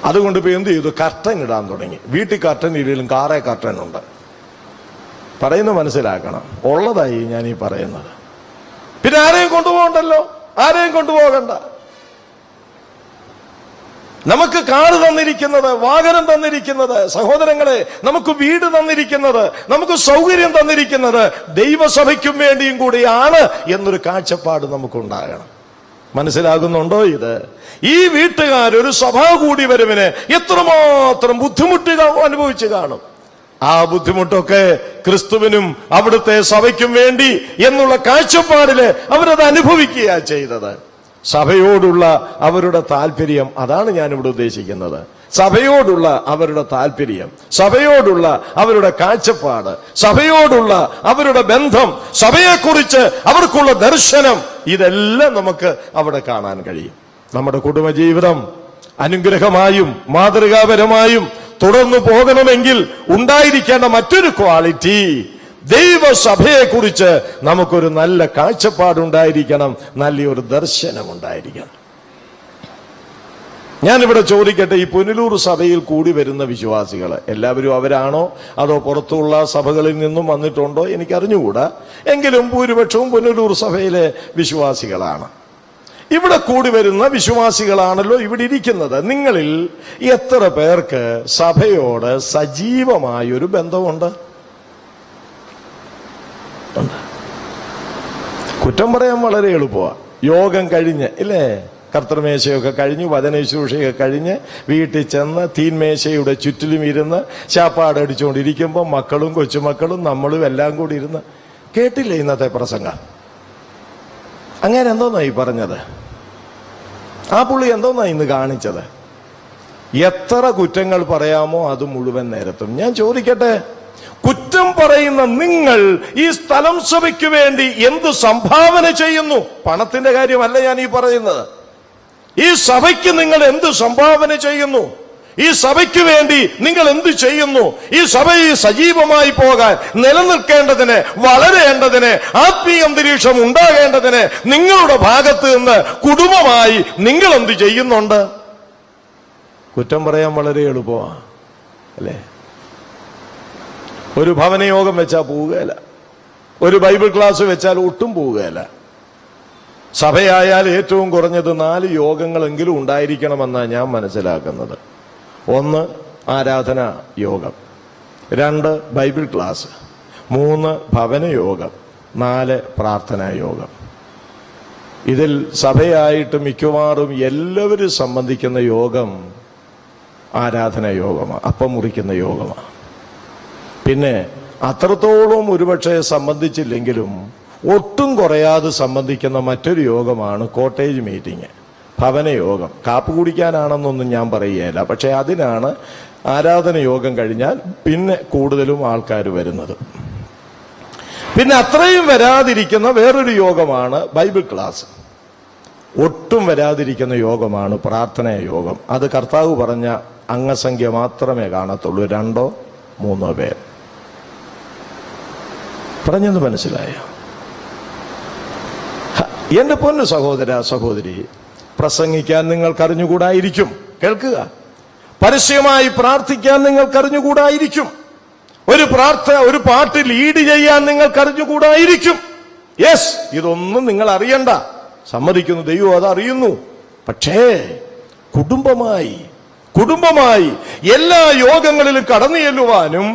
അതുകൊണ്ട് ഇപ്പൊ എന്ത് ചെയ്തു? കർട്ടൻ ഇടാൻ തുടങ്ങി. വീട്ടിൽ കർട്ടൻ ഇടയിലും കാറേ കർട്ടൻ ഉണ്ട്. പറയുന്നത് മനസ്സിലാക്കണം. ഉള്ളതായി ഞാൻ ഈ പറയുന്നത്. പിന്നെ ആരെയും കൊണ്ടുപോകണ്ടല്ലോ, ആരെയും കൊണ്ടുപോകണ്ട. നമുക്ക് കാറ് തന്നിരിക്കുന്നത്, വാഹനം തന്നിരിക്കുന്നത്, സഹോദരങ്ങളെ നമുക്ക് വീട് തന്നിരിക്കുന്നത്, നമുക്ക് സൗകര്യം തന്നിരിക്കുന്നത് ദൈവസഭയ്ക്കും വേണ്ടിയും കൂടിയാണ് എന്നൊരു കാഴ്ചപ്പാട് നമുക്കുണ്ടാകണം. മനസ്സിലാകുന്നുണ്ടോ ഇത്? ഈ വീട്ടുകാർ ഒരു സഭാ കൂടി വരവിന് എത്രമാത്രം ബുദ്ധിമുട്ടുകൾ അനുഭവിച്ചു കാണും. ആ ബുദ്ധിമുട്ടൊക്കെ ക്രിസ്തുവിനും അവിടുത്തെ സഭയ്ക്കും വേണ്ടി എന്നുള്ള കാഴ്ചപ്പാടില് അവരത് അനുഭവിക്കുക ചെയ്തത്. സഭയോടുള്ള അവരുടെ താല്പര്യം, അതാണ് ഞാനിവിടെ ഉദ്ദേശിക്കുന്നത്. സഭയോടുള്ള അവരുടെ താല്പര്യം, സഭയോടുള്ള അവരുടെ കാഴ്ചപ്പാട്, സഭയോടുള്ള അവരുടെ ബന്ധം, സഭയെക്കുറിച്ച് അവർക്കുള്ള ദർശനം, ഇതെല്ലാം നമുക്ക് അവിടെ കാണാൻ കഴിയും. നമ്മുടെ കുടുംബജീവിതം അനുഗ്രഹമായും മാതൃകാപരമായും തുടർന്നു പോകണമെങ്കിൽ ഉണ്ടായിരിക്കേണ്ട മറ്റൊരു ക്വാളിറ്റി, ദൈവസഭയെക്കുറിച്ച് നമുക്കൊരു നല്ല കാഴ്ചപ്പാടുണ്ടായിരിക്കണം, നല്ലൊരു ദർശനമുണ്ടായിരിക്കണം. ഞാനിവിടെ ചോദിക്കട്ടെ, ഈ പുനലൂർ സഭയിൽ കൂടി വരുന്ന വിശ്വാസികൾ എല്ലാവരും അവരാണോ അതോ പുറത്തുള്ള സഭകളിൽ നിന്നും വന്നിട്ടുണ്ടോ എനിക്കറിഞ്ഞുകൂടാ. എങ്കിലും ഭൂരിപക്ഷവും പുനലൂർ സഭയിലെ വിശ്വാസികളാണ്. ഇവിടെ കൂടി വരുന്ന വിശ്വാസികളാണല്ലോ ഇവിടെ ഇരിക്കുന്നത്. നിങ്ങളിൽ എത്ര പേർക്ക് സഭയോട് സജീവമായൊരു ബന്ധമുണ്ട്? കുറ്റം പറയാൻ വളരെ എളുപ്പമാണ്. യോഗം കഴിഞ്ഞ് ഇല്ലേ, കർത്തൃമേശയൊക്കെ കഴിഞ്ഞ് വചനശുശ്രൂഷയൊക്കെ കഴിഞ്ഞ് വീട്ടിൽ ചെന്ന് തീൻമേശയുടെ ചുറ്റിലും ഇരുന്ന് ശാപ്പാടടിച്ചുകൊണ്ടിരിക്കുമ്പോൾ മക്കളും കൊച്ചുമക്കളും നമ്മളും എല്ലാം കൂടി ഇരുന്ന് കേട്ടില്ലേ ഇന്നത്തെ പ്രസംഗം? അങ്ങനെ എന്തോന്നാ ഈ പറഞ്ഞത്? ആ പുള്ളി എന്തോന്നാ ഇന്ന് കാണിച്ചത്? എത്ര കുറ്റങ്ങൾ പറയാമോ അത് മുഴുവൻ നേരത്തും. ഞാൻ ചോദിക്കട്ടെ, കുറ്റം പറയുന്ന നിങ്ങൾ ഈ സ്ഥലം സഭയ്ക്ക് വേണ്ടി എന്ത് സംഭാവന ചെയ്യുന്നു? പണത്തിന്റെ കാര്യമല്ല ഞാൻ ഈ പറയുന്നത്. ഈ സഭയ്ക്ക് നിങ്ങൾ എന്ത് സംഭാവന ചെയ്യുന്നു? ഈ സഭയ്ക്ക് വേണ്ടി നിങ്ങൾ എന്ത് ചെയ്യുന്നു? ഈ സഭയിൽ സജീവമായി പോകാൻ, നിലനിൽക്കേണ്ടതിന്, വളരേണ്ടതിന്, ആത്മീയ അന്തരീക്ഷം ഉണ്ടാകേണ്ടതിന് നിങ്ങളുടെ ഭാഗത്ത് നിന്ന് കുടുംബമായി നിങ്ങൾ എന്ത് ചെയ്യുന്നുണ്ട്? കുറ്റം പറയാൻ വളരെ എളുപ്പമാണ് അല്ലേ? ഒരു ഭവനയോഗം വെച്ചാൽ പോവുകയില്ല, ഒരു ബൈബിൾ ക്ലാസ് വെച്ചാൽ ഒട്ടും പോവുകയില്ല. സഭയായാൽ ഏറ്റവും കുറഞ്ഞത് 4 യോഗങ്ങളെങ്കിലും ഉണ്ടായിരിക്കണമെന്നാണ് ഞാൻ മനസ്സിലാക്കുന്നത്. 1 ആരാധന യോഗം, 2 ബൈബിൾ ക്ലാസ്, 3 ഭവനയോഗം, 4 പ്രാർത്ഥനാ യോഗം. ഇതിൽ സഭയായിട്ട് മിക്കവാറും എല്ലാവരും സംബന്ധിക്കുന്ന യോഗം ആരാധനാ യോഗമാണ്, അപ്പം മുറിക്കുന്ന യോഗമാണ്. പിന്നെ അത്രത്തോളം ഒരുപക്ഷെ സംബന്ധിച്ചില്ലെങ്കിലും ഒട്ടും കുറയാതെ സംബന്ധിക്കുന്ന മറ്റൊരു യോഗമാണ് കോട്ടേജ് മീറ്റിംഗ്, ഭവനയോഗം. കാപ്പ് കുടിക്കാനാണെന്നൊന്നും ഞാൻ പറയുകയില്ല, പക്ഷെ അതിനാണ് ആരാധന യോഗം കഴിഞ്ഞാൽ പിന്നെ കൂടുതലും ആൾക്കാർ വരുന്നത്. പിന്നെ അത്രയും വരാതിരിക്കുന്ന വേറൊരു യോഗമാണ് ബൈബിൾ ക്ലാസ്. ഒട്ടും വരാതിരിക്കുന്ന യോഗമാണ് പ്രാർത്ഥനാ യോഗം. അത് കർത്താവ് പറഞ്ഞ അംഗസംഖ്യ മാത്രമേ കാണത്തുള്ളൂ, 2 or 3 പേർ. പറഞ്ഞത് മനസ്സിലായോ? എന്റെ പൊന്നു സഹോദര സഹോദരി, പ്രസംഗിക്കാൻ നിങ്ങൾക്കറിഞ്ഞുകൂടായിരിക്കും, കേൾക്കുക. പരസ്യമായി പ്രാർത്ഥിക്കാൻ നിങ്ങൾക്കറിഞ്ഞുകൂടായിരിക്കും, ഒരു പാട്ട് ലീഡ് ചെയ്യാൻ നിങ്ങൾക്കറിഞ്ഞുകൂടായിരിക്കും. യെസ്, ഇതൊന്നും നിങ്ങൾ അറിയണ്ട, സമ്മതിക്കുന്നു, ദൈവം അതറിയുന്നു. പക്ഷേ കുടുംബമായി എല്ലാ യോഗങ്ങളിലും കടന്നു ചെല്ലുവാനും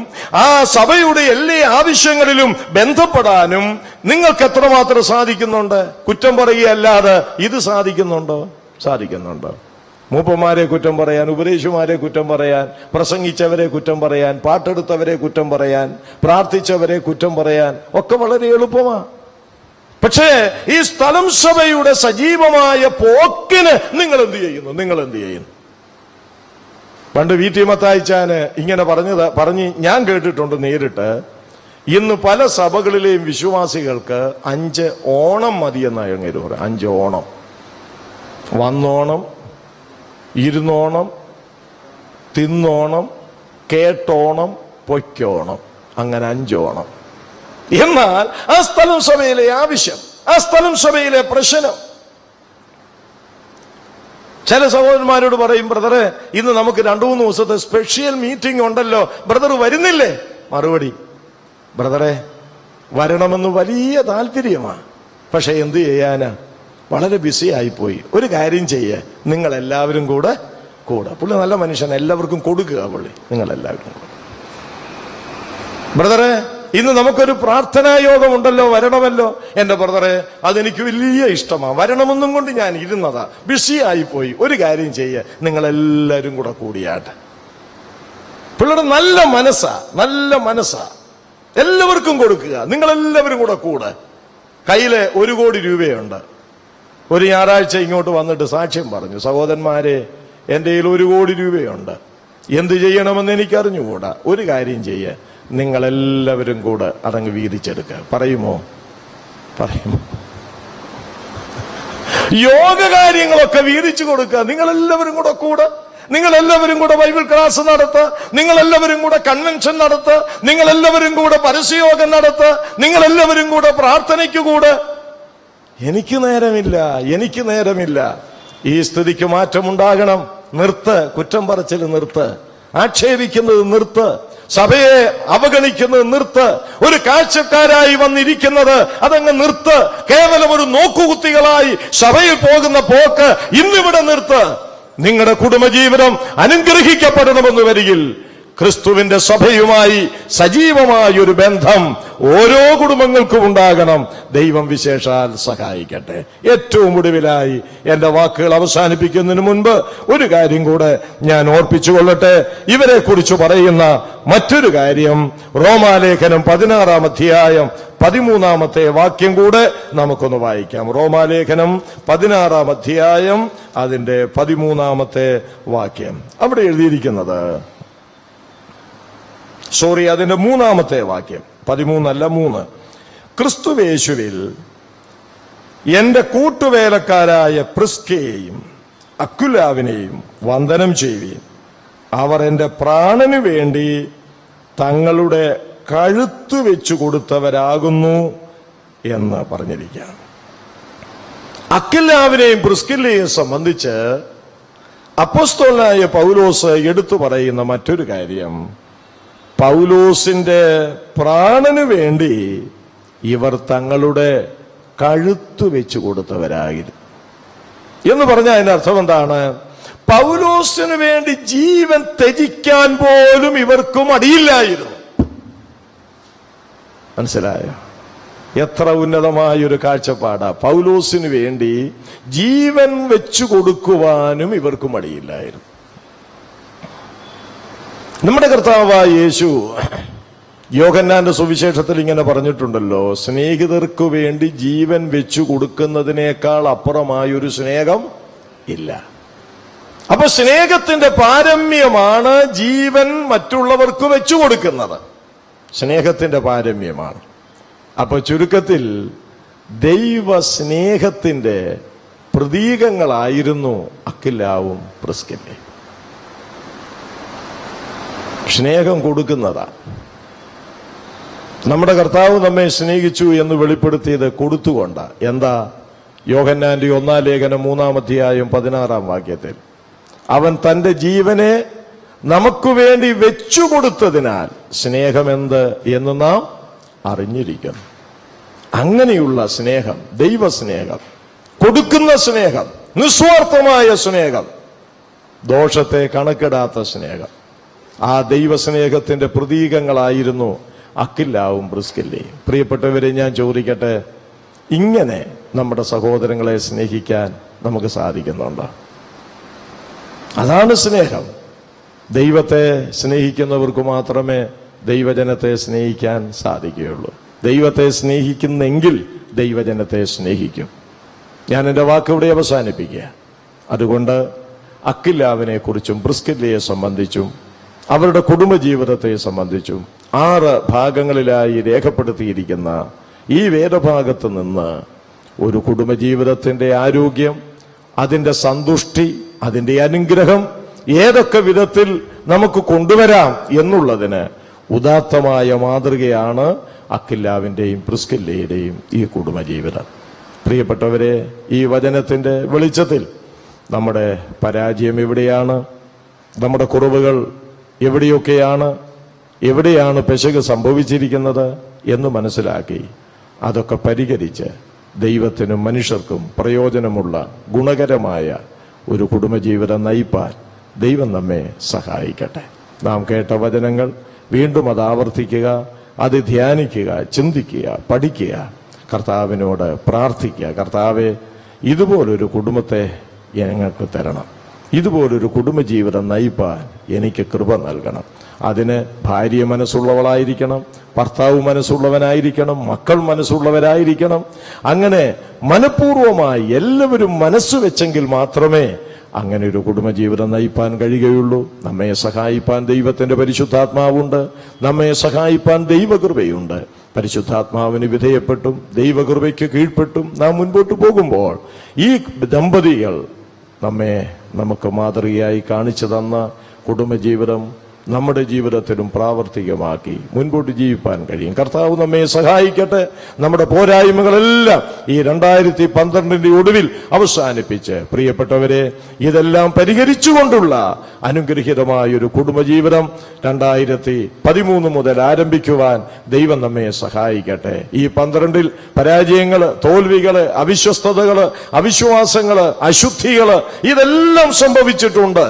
ആ സഭയുടെ എല്ലാ ആവശ്യങ്ങളിലും ബന്ധപ്പെടാനും നിങ്ങൾക്ക് എത്രമാത്രം സാധിക്കുന്നുണ്ട്? കുറ്റം പറയുകയല്ലാതെ ഇത് സാധിക്കുന്നുണ്ടോ? സാധിക്കുന്നുണ്ടോ? മൂപ്പന്മാരെ കുറ്റം പറയാൻ, ഉപദേശിമാരെ കുറ്റം പറയാൻ, പ്രസംഗിച്ചവരെ കുറ്റം പറയാൻ, പാട്ടെടുത്തവരെ കുറ്റം പറയാൻ, പ്രാർത്ഥിച്ചവരെ കുറ്റം പറയാൻ ഒക്കെ വളരെ എളുപ്പമാണ്. പക്ഷേ ഈ സ്ഥലം സഭയുടെ സജീവമായ പോക്കിന് നിങ്ങൾ എന്ത് ചെയ്യുന്നു? പണ്ട് വി.ടി. മത്തായിച്ചാന് ഇങ്ങനെ പറഞ്ഞ് ഞാൻ കേട്ടിട്ടുണ്ട് നേരിട്ട്. ഇന്ന് പല സഭകളിലെയും വിശ്വാസികൾക്ക് 5 ഓണം മതിയെന്നാണ് അങ്ങേര് പറയും. 5 ഓണം: വന്നോണം, ഇരുന്നോണം, തിന്നോണം, കേട്ടോണം, പൊയ്ക്കോണം. അങ്ങനെ 5 ഓണം. എന്നാൽ ആ സ്ഥലം സഭയിലെ ആവശ്യം, ആ സ്ഥലം സഭയിലെ പ്രശ്നം, ചില സഹോദരന്മാരോട് പറയും, ബ്രദറെ ഇന്ന് നമുക്ക് 2-3 ദിവസത്തെ സ്പെഷ്യൽ മീറ്റിംഗ് ഉണ്ടല്ലോ, ബ്രദർ വരുന്നില്ലേ? മറുപടി, ബ്രദറെ വരണമെന്ന് വലിയ താല്പര്യമാണ്, പക്ഷെ എന്ത് ചെയ്യാനാ, വളരെ ബിസി ആയിപ്പോയി. ഒരു കാര്യം ചെയ്യേ, നിങ്ങൾ എല്ലാവരും കൂടെ. പുള്ളി നല്ല മനുഷ്യൻ, എല്ലാവർക്കും കൊടുക്കുക പുള്ളി, നിങ്ങൾ എല്ലാവരും. ബ്രദറെ ഇന്ന് നമുക്കൊരു പ്രാർത്ഥനാ യോഗമുണ്ടല്ലോ, വരണമല്ലോ. എന്റെ ബ്രദറെ അതെനിക്ക് വലിയ ഇഷ്ടമാണ്, വരണമെന്നും കൊണ്ട് ഞാൻ ഇരുന്നതാ, ബിസി ആയിപ്പോയി. ഒരു കാര്യം ചെയ്യേ, നിങ്ങളെല്ലാവരും കൂടെ കൂടിയാട്ടെ. പിള്ളേരുടെ നല്ല മനസ്സാ, എല്ലാവർക്കും കൊടുക്കുക, നിങ്ങളെല്ലാവരും കൂടെ. കയ്യില് 1 കോടി രൂപയുണ്ട്. ഒരു ഞായറാഴ്ച ഇങ്ങോട്ട് വന്നിട്ട് സാക്ഷ്യം പറഞ്ഞു, സഹോദരന്മാരെ എൻ്റെ കയ്യിൽ 1 കോടി രൂപയുണ്ട്, എന്ത് ചെയ്യണമെന്ന് എനിക്കറിഞ്ഞുകൂടാ. ഒരു കാര്യം ചെയ്യേ, നിങ്ങളെല്ലാവരും കൂടെ അതങ്ങ് വീതിച്ചെടുക്കുക. പറയുമോ? യോഗ കാര്യങ്ങളൊക്കെ വീതിച്ചു കൊടുക്കുക. നിങ്ങളെല്ലാവരും കൂടെ. നിങ്ങളെല്ലാവരും കൂടെ ബൈബിൾ ക്ലാസ് നടത്തുക, നിങ്ങളെല്ലാവരും കൂടെ കൺവെൻഷൻ നടത്തുക, നിങ്ങളെല്ലാവരും കൂടെ പരസ്യയോഗം നടത്തുക, നിങ്ങളെല്ലാവരും കൂടെ പ്രാർത്ഥനയ്ക്ക് കൂടെ. എനിക്ക് നേരമില്ല. ഈ സ്ഥിതിക്ക് മാറ്റമുണ്ടാകണം. കുറ്റം പറച്ചിൽ നിർത്ത്, ആക്ഷേപിക്കുന്നത് നിർത്ത്, സഭയെ അവഗണിക്കുന്നത് നിർത്ത്, ഒരു കാഴ്ചക്കാരായി വന്നിരിക്കുന്നത് അതങ്ങ് നിർത്ത്, കേവലം ഒരു നോക്കുകുത്തികളായി സഭയിൽ പോകുന്ന പോക്ക് ഇന്നിവിടെ നിർത്ത്. നിങ്ങളുടെ കുടുംബജീവിതം അനുഗ്രഹിക്കപ്പെടണമെന്ന് വരികിൽ ക്രിസ്തുവിന്റെ സഭയുമായി സജീവമായ ഒരു ബന്ധം ഓരോ കുടുംബങ്ങൾക്കും ഉണ്ടാകണം. ദൈവം വിശേഷാൽ സഹായിക്കട്ടെ. ഏറ്റവും ഒടുവിലായി എന്റെ വാക്കുകൾ അവസാനിപ്പിക്കുന്നതിന് മുൻപ് ഒരു കാര്യം കൂടെ ഞാൻ ഓർപ്പിച്ചുകൊള്ളട്ടെ. ഇവരെ കുറിച്ച് പറയുന്ന മറ്റൊരു കാര്യം, റോമാലേഖനം 16-ാം അധ്യായം 13-ാമത്തെ വാക്യം കൂടെ നമുക്കൊന്ന് വായിക്കാം. റോമാലേഖനം 16-ാം അധ്യായം അതിന്റെ 13-ാമത്തെ വാക്യം. അവിടെ എഴുതിയിരിക്കുന്നത്, അതിന്റെ 3-ാമത്തെ വാക്യം, 13 അല്ല 3. ക്രിസ്തുവേശുവിൽ എന്റെ കൂട്ടുവേലക്കാരായ പ്രിസ്കയെയും അക്വിലാവിനെയും വന്ദനം ചെയ്യുവീൻ. അവർ എന്റെ പ്രാണനു വേണ്ടി തങ്ങളുടെ കഴുത്തു വെച്ചു കൊടുത്തവരാകുന്നു എന്ന് പറഞ്ഞിരിക്കുകയാണ്. അക്വിലാവിനെയും പ്രിസ്കില്ലയെയും സംബന്ധിച്ച് അപ്പോസ്തലനായ പൗലോസ് എടുത്തു പറയുന്ന മറ്റൊരു കാര്യം, പൗലോസിന്റെ പ്രാണനു വേണ്ടി ഇവർ തങ്ങളുടെ കഴുത്തു വെച്ചു കൊടുത്തവരായിരുന്നു എന്ന് പറഞ്ഞാൽ അതിന്റെ അർത്ഥം എന്താണ്? പൗലോസിന് വേണ്ടി ജീവൻ ത്യജിക്കാൻ പോലും ഇവർക്ക് മടിയില്ലായിരുന്നു. മനസ്സിലായോ? എത്ര ഉന്നതമായൊരു കാഴ്ചപ്പാടാ! പൗലോസിന് വേണ്ടി ജീവൻ വെച്ചു കൊടുക്കുവാനും ഇവർക്ക് മടിയില്ലായിരുന്നു. നമ്മുടെ കർത്താവായ യേശു യോഹന്നാന്റെ സുവിശേഷത്തിൽ ഇങ്ങനെ പറഞ്ഞിട്ടുണ്ടല്ലോ, സ്നേഹിതർക്കു വേണ്ടി ജീവൻ വെച്ചു കൊടുക്കുന്നതിനേക്കാൾ അപ്പുറമായൊരു സ്നേഹം ഇല്ല. അപ്പൊ സ്നേഹത്തിന്റെ പാരമ്യമാണ് ജീവൻ മറ്റുള്ളവർക്ക് വെച്ചു കൊടുക്കുന്നത്. സ്നേഹത്തിന്റെ പാരമ്യമാണ്. അപ്പൊ ചുരുക്കത്തിൽ ദൈവ സ്നേഹത്തിന്റെ പ്രതീകങ്ങളായിരുന്നു അക്വിലാവും പ്രിസ്കില്ലയും. സ്നേഹം കൊടുക്കുന്നതാ. നമ്മുടെ കർത്താവ് നമ്മെ സ്നേഹിച്ചു എന്ന് വെളിപ്പെടുത്തിയത് കൊടുത്തുകൊണ്ട. എന്താ? യോഹന്നാന്റെ 1-ാം ലേഖനം 3-ാം അധ്യായം 16-ാം വാക്യത്തിൽ, അവൻ തന്റെ ജീവനെ നമുക്ക് വേണ്ടി വെച്ചുകൊടുത്തതിനാൽ സ്നേഹമെന്ത് എന്ന് നാം അറിഞ്ഞിരിക്കുന്നു. അങ്ങനെയുള്ള സ്നേഹം, ദൈവസ്നേഹം, കൊടുക്കുന്ന സ്നേഹം, നിസ്വാർത്ഥമായ സ്നേഹം, ദോഷത്തെ കണക്കിടാത്ത സ്നേഹം, ആ ദൈവസ്നേഹത്തിന്റെ പ്രതീകങ്ങളായിരുന്നു അക്വിലാവും പ്രിസ്കില്ലയും. പ്രിയപ്പെട്ടവരെ, ഞാൻ ചോദിക്കട്ടെ, ഇങ്ങനെ നമ്മുടെ സഹോദരങ്ങളെ സ്നേഹിക്കാൻ നമുക്ക് സാധിക്കുന്നുണ്ടോ? അതാണ് സ്നേഹം. ദൈവത്തെ സ്നേഹിക്കുന്നവർക്ക് മാത്രമേ ദൈവജനത്തെ സ്നേഹിക്കാൻ സാധിക്കുകയുള്ളൂ. ദൈവത്തെ സ്നേഹിക്കുന്നെങ്കിൽ ദൈവജനത്തെ സ്നേഹിക്കും. ഞാൻ എൻ്റെ വാക്കിവിടെ അവസാനിപ്പിക്കുക. അതുകൊണ്ട് അക്കില്ലാവിനെ കുറിച്ചും പ്രിസ്കില്ലയെ സംബന്ധിച്ചും അവരുടെ കുടുംബജീവിതത്തെ സംബന്ധിച്ചും 6 ഭാഗങ്ങളിലായി രേഖപ്പെടുത്തിയിരിക്കുന്ന ഈ വേദഭാഗത്ത് നിന്ന് ഒരു കുടുംബജീവിതത്തിൻ്റെ ആരോഗ്യം, അതിൻ്റെ സന്തുഷ്ടി, അതിൻ്റെ അനുഗ്രഹം ഏതൊക്കെ വിധത്തിൽ നമുക്ക് കൊണ്ടുവരാം എന്നുള്ളതിന് ഉദാത്തമായ മാതൃകയാണ് അക്കില്ലാവിൻ്റെയും പ്രിസ്കില്ലയുടെയും ഈ കുടുംബജീവിതം. പ്രിയപ്പെട്ടവരെ, ഈ വചനത്തിൻ്റെ വെളിച്ചത്തിൽ നമ്മുടെ പരാജയം എവിടെയാണ്, നമ്മുടെ കുറവുകൾ എവിടെയാണ് പെശക് സംഭവിച്ചിരിക്കുന്നത് എന്ന് മനസ്സിലാക്കി അതൊക്കെ പരിഹരിച്ച് ദൈവത്തിനും മനുഷ്യർക്കും പ്രയോജനമുള്ള ഗുണകരമായ ഒരു കുടുംബജീവിതം നയിപ്പാൻ ദൈവം നമ്മെ സഹായിക്കട്ടെ. നാം കേട്ട വചനങ്ങൾ വീണ്ടും അത് ആവർത്തിക്കുക, അത് ധ്യാനിക്കുക, ചിന്തിക്കുക, പഠിക്കുക, കർത്താവിനോട് പ്രാർത്ഥിക്കുക. കർത്താവെ, ഇതുപോലൊരു കുടുംബത്തെ ഞങ്ങൾക്ക് തരണം, ഇതുപോലൊരു കുടുംബജീവിതം നയിപ്പാൻ എനിക്ക് കൃപ നൽകണം. അതിന് ഭാര്യ മനസ്സുള്ളവളായിരിക്കണം, ഭർത്താവ് മനസ്സുള്ളവനായിരിക്കണം, മക്കൾ മനസ്സുള്ളവരായിരിക്കണം. അങ്ങനെ മനഃപൂർവമായി എല്ലാവരും മനസ്സ് വെച്ചെങ്കിൽ മാത്രമേ അങ്ങനെ ഒരു കുടുംബജീവിതം നയിപ്പാൻ കഴിയുകയുള്ളൂ. നമ്മെ സഹായിപ്പാൻ ദൈവത്തിന്റെ പരിശുദ്ധാത്മാവുണ്ട്, നമ്മെ സഹായിപ്പാൻ ദൈവകൃപയുണ്ട്. പരിശുദ്ധാത്മാവിന് വിധേയപ്പെട്ടും ദൈവകൃപയ്ക്ക് കീഴ്പ്പെട്ടും നാം മുൻപോട്ട് പോകുമ്പോൾ ഈ ദമ്പതികൾ നമുക്ക് മാതൃകയായി കാണിച്ചു തന്ന കുടുംബജീവിതം നമ്മുടെ ജീവിതത്തിലും പ്രാവർത്തികമാക്കി മുൻപോട്ട് ജീവിപ്പാൻ കഴിയും. കർത്താവ് നമ്മെ സഹായിക്കട്ടെ. നമ്മുടെ പോരായ്മകളെല്ലാം ഈ 2012 ഒടുവിൽ അവസാനിപ്പിച്ച്, പ്രിയപ്പെട്ടവരെ, ഇതെല്ലാം പരിഹരിച്ചുകൊണ്ടുള്ള അനുഗ്രഹീതമായൊരു കുടുംബജീവിതം 2013 മുതൽ ആരംഭിക്കുവാൻ ദൈവം നമ്മെ സഹായിക്കട്ടെ. ഈ 12 പരാജയങ്ങള്, തോൽവികള്, അവിശ്വസ്തതകള്, അവിശ്വാസങ്ങള്, അശുദ്ധികള് ഇതെല്ലാം സംഭവിച്ചിട്ടുണ്ട്.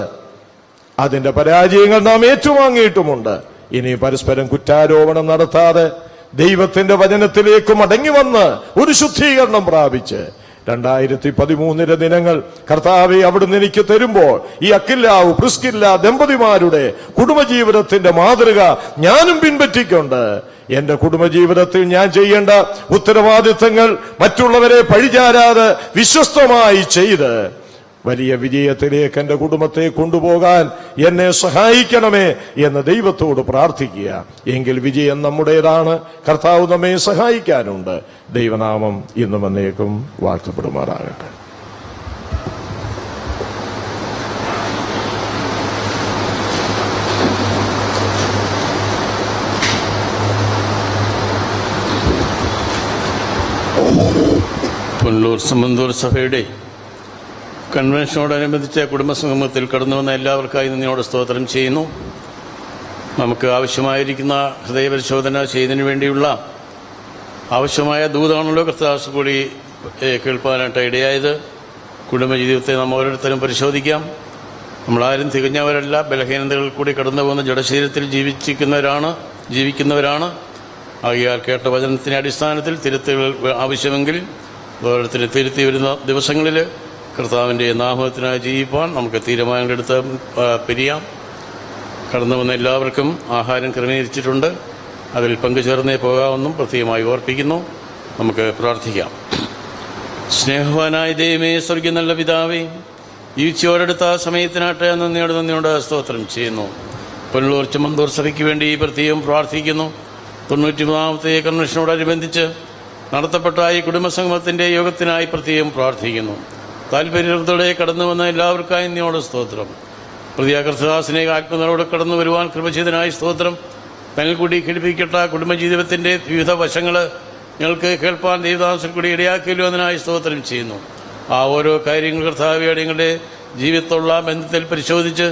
അതിന്റെ പരാജയങ്ങൾ നാം ഏറ്റുവാങ്ങിയിട്ടുമുണ്ട്. ഇനി പരസ്പരം കുറ്റാരോപണം നടത്താതെ ദൈവത്തിന്റെ വചനത്തിലേക്ക് മടങ്ങി വന്ന് ഒരു ശുദ്ധീകരണം പ്രാപിച്ച് 2013 ദിനങ്ങൾ കർത്താവെ അവിടുന്ന് എനിക്ക് തരുമ്പോൾ ഈ അക്കില്ലാവ് പ്രിസ്കില്ല ദമ്പതിമാരുടെ കുടുംബജീവിതത്തിന്റെ മാതൃക ഞാനും പിൻപറ്റിക്കൊണ്ട് എന്റെ കുടുംബജീവിതത്തിൽ ഞാൻ ചെയ്യേണ്ട ഉത്തരവാദിത്തങ്ങൾ മറ്റുള്ളവരെ പഴിചാരാതെ വിശ്വസ്തമായി ചെയ്ത് വലിയ വിജയത്തിലേക്ക് എന്റെ കുടുംബത്തെ കൊണ്ടുപോകാൻ എന്നെ സഹായിക്കണമേ എന്ന് ദൈവത്തോട് പ്രാർത്ഥിക്കുക. എങ്കിൽ വിജയം നമ്മുടേതാണ്. കർത്താവ് നമ്മെ സഹായിക്കാനുണ്ട്. ദൈവനാമം ഇന്നും എന്നേക്കും വാഴ്ത്തപ്പെടുമാറാകട്ടെ. പുനലൂർ സമന്തൂർ സഭയുടെ കൺവെൻഷനോടനുബന്ധിച്ച് കുടുംബസംഗമത്തിൽ കടന്നു വന്ന എല്ലാവർക്കായി നന്ദിയോടെ സ്തോത്രം ചെയ്യുന്നു. നമുക്ക് ആവശ്യമായിരിക്കുന്ന ഹൃദയപരിശോധന ചെയ്യുന്നതിന് വേണ്ടിയുള്ള ആവശ്യമായ ദൂതാണല്ലോ കർത്താവ് കൂടി കേൾപ്പാനായിട്ട് ഇടയായത്. കുടുംബജീവിതത്തെ നാം ഓരോരുത്തരും പരിശോധിക്കാം. നമ്മളാരും തികഞ്ഞവരല്ല. ബലഹീനതകളിൽ കൂടി കടന്നു പോകുന്ന ജഡശരീരത്തിൽ ജീവിക്കുന്നവരാണ്. ആകയാൽ കേട്ട വചനത്തിൻ്റെ അടിസ്ഥാനത്തിൽ തിരുത്തുകൾ ആവശ്യമെങ്കിൽ ഓരോരുത്തരെ തിരുത്തി വരുന്ന ദിവസങ്ങളിൽ കർത്താവിൻ്റെ നാമത്തിനായി ജീവിപ്പാൻ നമുക്ക് തീരുമാനങ്ങളെടുത്ത് പിരിയാം. കടന്നു വന്ന എല്ലാവർക്കും ആഹാരം ക്രമീകരിച്ചിട്ടുണ്ട്. അതിൽ പങ്കുചേർന്നേ പോകാമെന്നും പ്രത്യേകമായി ഓർപ്പിക്കുന്നു. നമുക്ക് പ്രാർത്ഥിക്കാം. സ്നേഹവാനായ ദൈവമേ, സ്വർഗ്ഗ നല്ല പിതാവേ, ഈ ചോരെടുത്ത സമയത്തിനായിട്ട് നന്ദിയോട് സ്തോത്രം ചെയ്യുന്നു. പുനലൂർ ചെമ്മന്തൂർ സഭയ്ക്ക് വേണ്ടി പ്രത്യേകം പ്രാർത്ഥിക്കുന്നു. 93ാമത്തെ കൺവെൻഷനോടനുബന്ധിച്ച് നടത്തപ്പെട്ട ഈ കുടുംബസംഗമത്തിൻ്റെ യോഗത്തിനായി പ്രത്യേകം പ്രാർത്ഥിക്കുന്നു. താല്പര്യത്തോടെ കടന്നു വന്ന എല്ലാവർക്കായി നിന്നോട് സ്തോത്രം. പ്രതിയാകർത്തദാസിനെ ആത്മനോട് കടന്നു വരുവാൻ കൃപ ചെയ്തതിനായി സ്തോത്രം. ഞങ്ങൾ കൂടി ഘടിപ്പിക്കട്ട കുടുംബജീവിതത്തിൻ്റെ വിവിധ വശങ്ങൾ ഞങ്ങൾക്ക് കേൾപ്പാൻ ദൈവദാസൻ കൂടി ഇടയാക്കിയല്ലോ അതിനായി സ്തോത്രം ചെയ്യുന്നു. ആ ഓരോ കാര്യങ്ങൾ കർത്താവയോടെ ഞങ്ങളുടെ ജീവിതത്തിലുള്ള ബന്ധത്തിൽ പരിശോധിച്ച്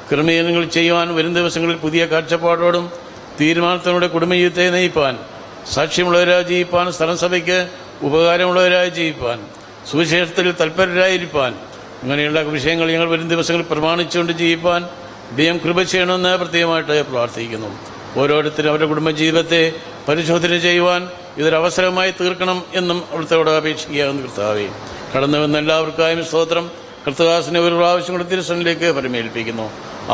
ക്രമീകരണങ്ങൾ ചെയ്യുവാൻ വരും ദിവസങ്ങളിൽ പുതിയ കാഴ്ചപ്പാടോടും തീരുമാനത്തിലൂടെ കുടുംബജീവിതത്തെ നയിപ്പാൻ, സാക്ഷ്യമുള്ളവരായി ജീവിപ്പാൻ, സ്ഥലസഭയ്ക്ക് ഉപകാരമുള്ളവരായി ജീവിപ്പാൻ, സുവിശേഷത്തിൽ തൽപരരായിരിക്കാൻ, അങ്ങനെയുള്ള വിഷയങ്ങൾ ഞങ്ങൾ വരും ദിവസങ്ങളിൽ പ്രമാണിച്ചുകൊണ്ട് ജീവിപ്പാൻ ദൈവം കൃപ ചെയ്യണമെന്ന് പ്രത്യേകമായിട്ട് പ്രാർത്ഥിക്കുന്നു. ഓരോരുത്തരും അവരുടെ കുടുംബജീവിതത്തെ പരിശോധന ചെയ്യുവാൻ ഇതൊരവസരമായി തീർക്കണം എന്നും അവിടുത്തോട് അപേക്ഷിക്കുകയാണെന്ന് കർത്താവേ. കടന്നു വന്ന എല്ലാവർക്കായും സ്തോത്രം. കർത്തദാസിനെ ഒരു പ്രാവശ്യം കൂടി തിരുസന്നിലേക്ക് പരിമേൽപ്പിക്കുന്നു.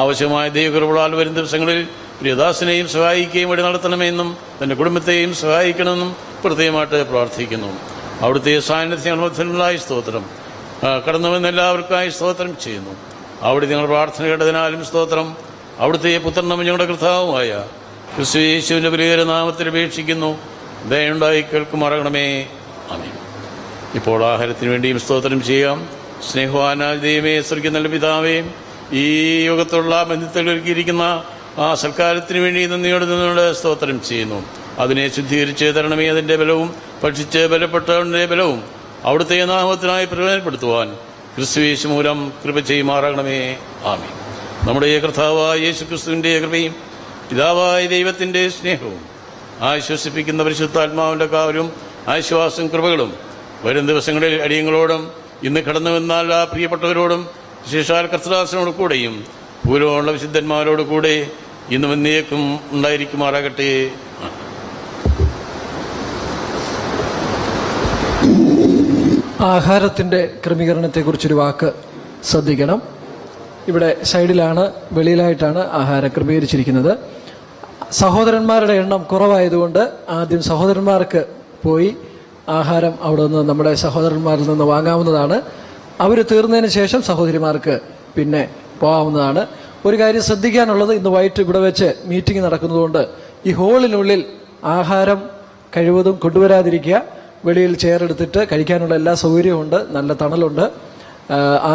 ആവശ്യമായ ദൈവകൃപകളാൽ വരും ദിവസങ്ങളിൽ പ്രിയദാസിനെയും സഹായിക്കുകയും വഴി നടത്തണമെന്നും തൻ്റെ കുടുംബത്തെയും സഹായിക്കണമെന്നും പ്രത്യേകമായിട്ട് പ്രാർത്ഥിക്കുന്നു. അവിടുത്തെ സാന്നിധ്യ അനുഭവത്തിനുള്ളതായി സ്തോത്രം. കടന്നു വന്ന എല്ലാവർക്കായി സ്തോത്രം ചെയ്യുന്നു. അവിടെ ഞങ്ങൾ പ്രാർത്ഥന കേട്ടതിനാലും സ്തോത്രം. അവിടുത്തെ പുത്രനും ഞങ്ങളുടെ കർത്താവുമായ ക്രിസ്തു യേശുവിൻ്റെ വലിയ നാമത്തിൽ അപേക്ഷിക്കുന്നു. ദയുണ്ടായി കേൾക്കുമാറാകണമേ. ആമേൻ. ഇപ്പോൾ ആഹാരത്തിന് വേണ്ടിയും സ്തോത്രം ചെയ്യാം. സ്നേഹവാനായ ദൈവമേ, സ്വർഗ്ഗ നല്ല പിതാവേ, ഈ യുഗത്തുള്ള ബന്ധത്തിൽ ഒരുക്കിയിരിക്കുന്ന ആ സൽക്കാരത്തിന് വേണ്ടി നന്ദിയോടെ നിന്നുകൊണ്ട് സ്തോത്രം ചെയ്യുന്നു. അതിനെ ശുദ്ധീകരിച്ച് തരണമേ. അതിൻ്റെ ബലവും ഭക്ഷിച്ച് ബലപ്പെട്ടവൻ്റെ ബലവും അവിടുത്തെ നാമത്തിനായി പ്രയോജനപ്പെടുത്തുവാൻ ക്രിസ്തുയേശു മൂലം കൃപ ചെയ്യുമാറാകണമേ. ആമേൻ. നമ്മുടെ കർത്താവായ യേശു ക്രിസ്തുവിൻ്റെ കൃപയും പിതാവായ ദൈവത്തിൻ്റെ സ്നേഹവും ആശ്വസിപ്പിക്കുന്ന പരിശുദ്ധാത്മാവിൻ്റെ കാവലും ആശ്വാസം കൃപകളും വരും ദിവസങ്ങളിൽ അടിയങ്ങളോടും ഇന്ന് കടന്നു വന്നാൽ ആ പ്രിയപ്പെട്ടവരോടും വിശേഷാൽ കർത്തദാസനോട് കൂടെയും പൂരമുള്ള വിശുദ്ധന്മാരോട് കൂടെ ഇന്നും എന്നേക്കും ഉണ്ടായിരിക്കുമാറാകട്ടെ. ആഹാരത്തിൻ്റെ ക്രമീകരണത്തെക്കുറിച്ചൊരു വാക്ക് ശ്രദ്ധിക്കണം. ഇവിടെ സൈഡിലാണ്, വെളിയിലായിട്ടാണ് ആഹാരം ക്രമീകരിച്ചിരിക്കുന്നത്. സഹോദരന്മാരുടെ എണ്ണം കുറവായതുകൊണ്ട് ആദ്യം സഹോദരന്മാർക്ക് പോയി ആഹാരം അവിടെ നിന്ന് നമ്മുടെ സഹോദരന്മാരിൽ നിന്ന് വാങ്ങാവുന്നതാണ്. അവർ തീർന്നതിന് ശേഷം സഹോദരിമാർക്ക് പിന്നെ പോകാവുന്നതാണ്. ഒരു കാര്യം ശ്രദ്ധിക്കാനുള്ളത്, ഇന്ന് വൈകിട്ട് ഇവിടെ വെച്ച് മീറ്റിംഗ് നടക്കുന്നതുകൊണ്ട് ഈ ഹോളിനുള്ളിൽ ആഹാരം കഴിവതും കൊണ്ടുവരാതിരിക്കുക. വെളിയിൽ ചെയറെടുത്തിട്ട് കഴിക്കാനുള്ള എല്ലാ സൗകര്യമുണ്ട്, നല്ല തണലുണ്ട്.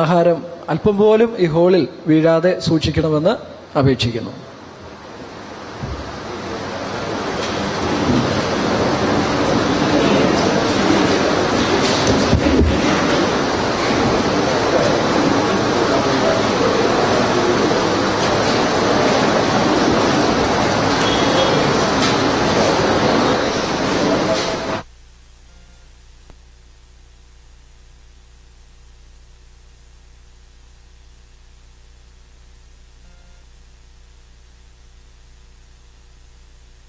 ആഹാരം അല്പം പോലും ഈ ഹോളിൽ വീഴാതെ സൂക്ഷിക്കണമെന്ന് അപേക്ഷിക്കുന്നു.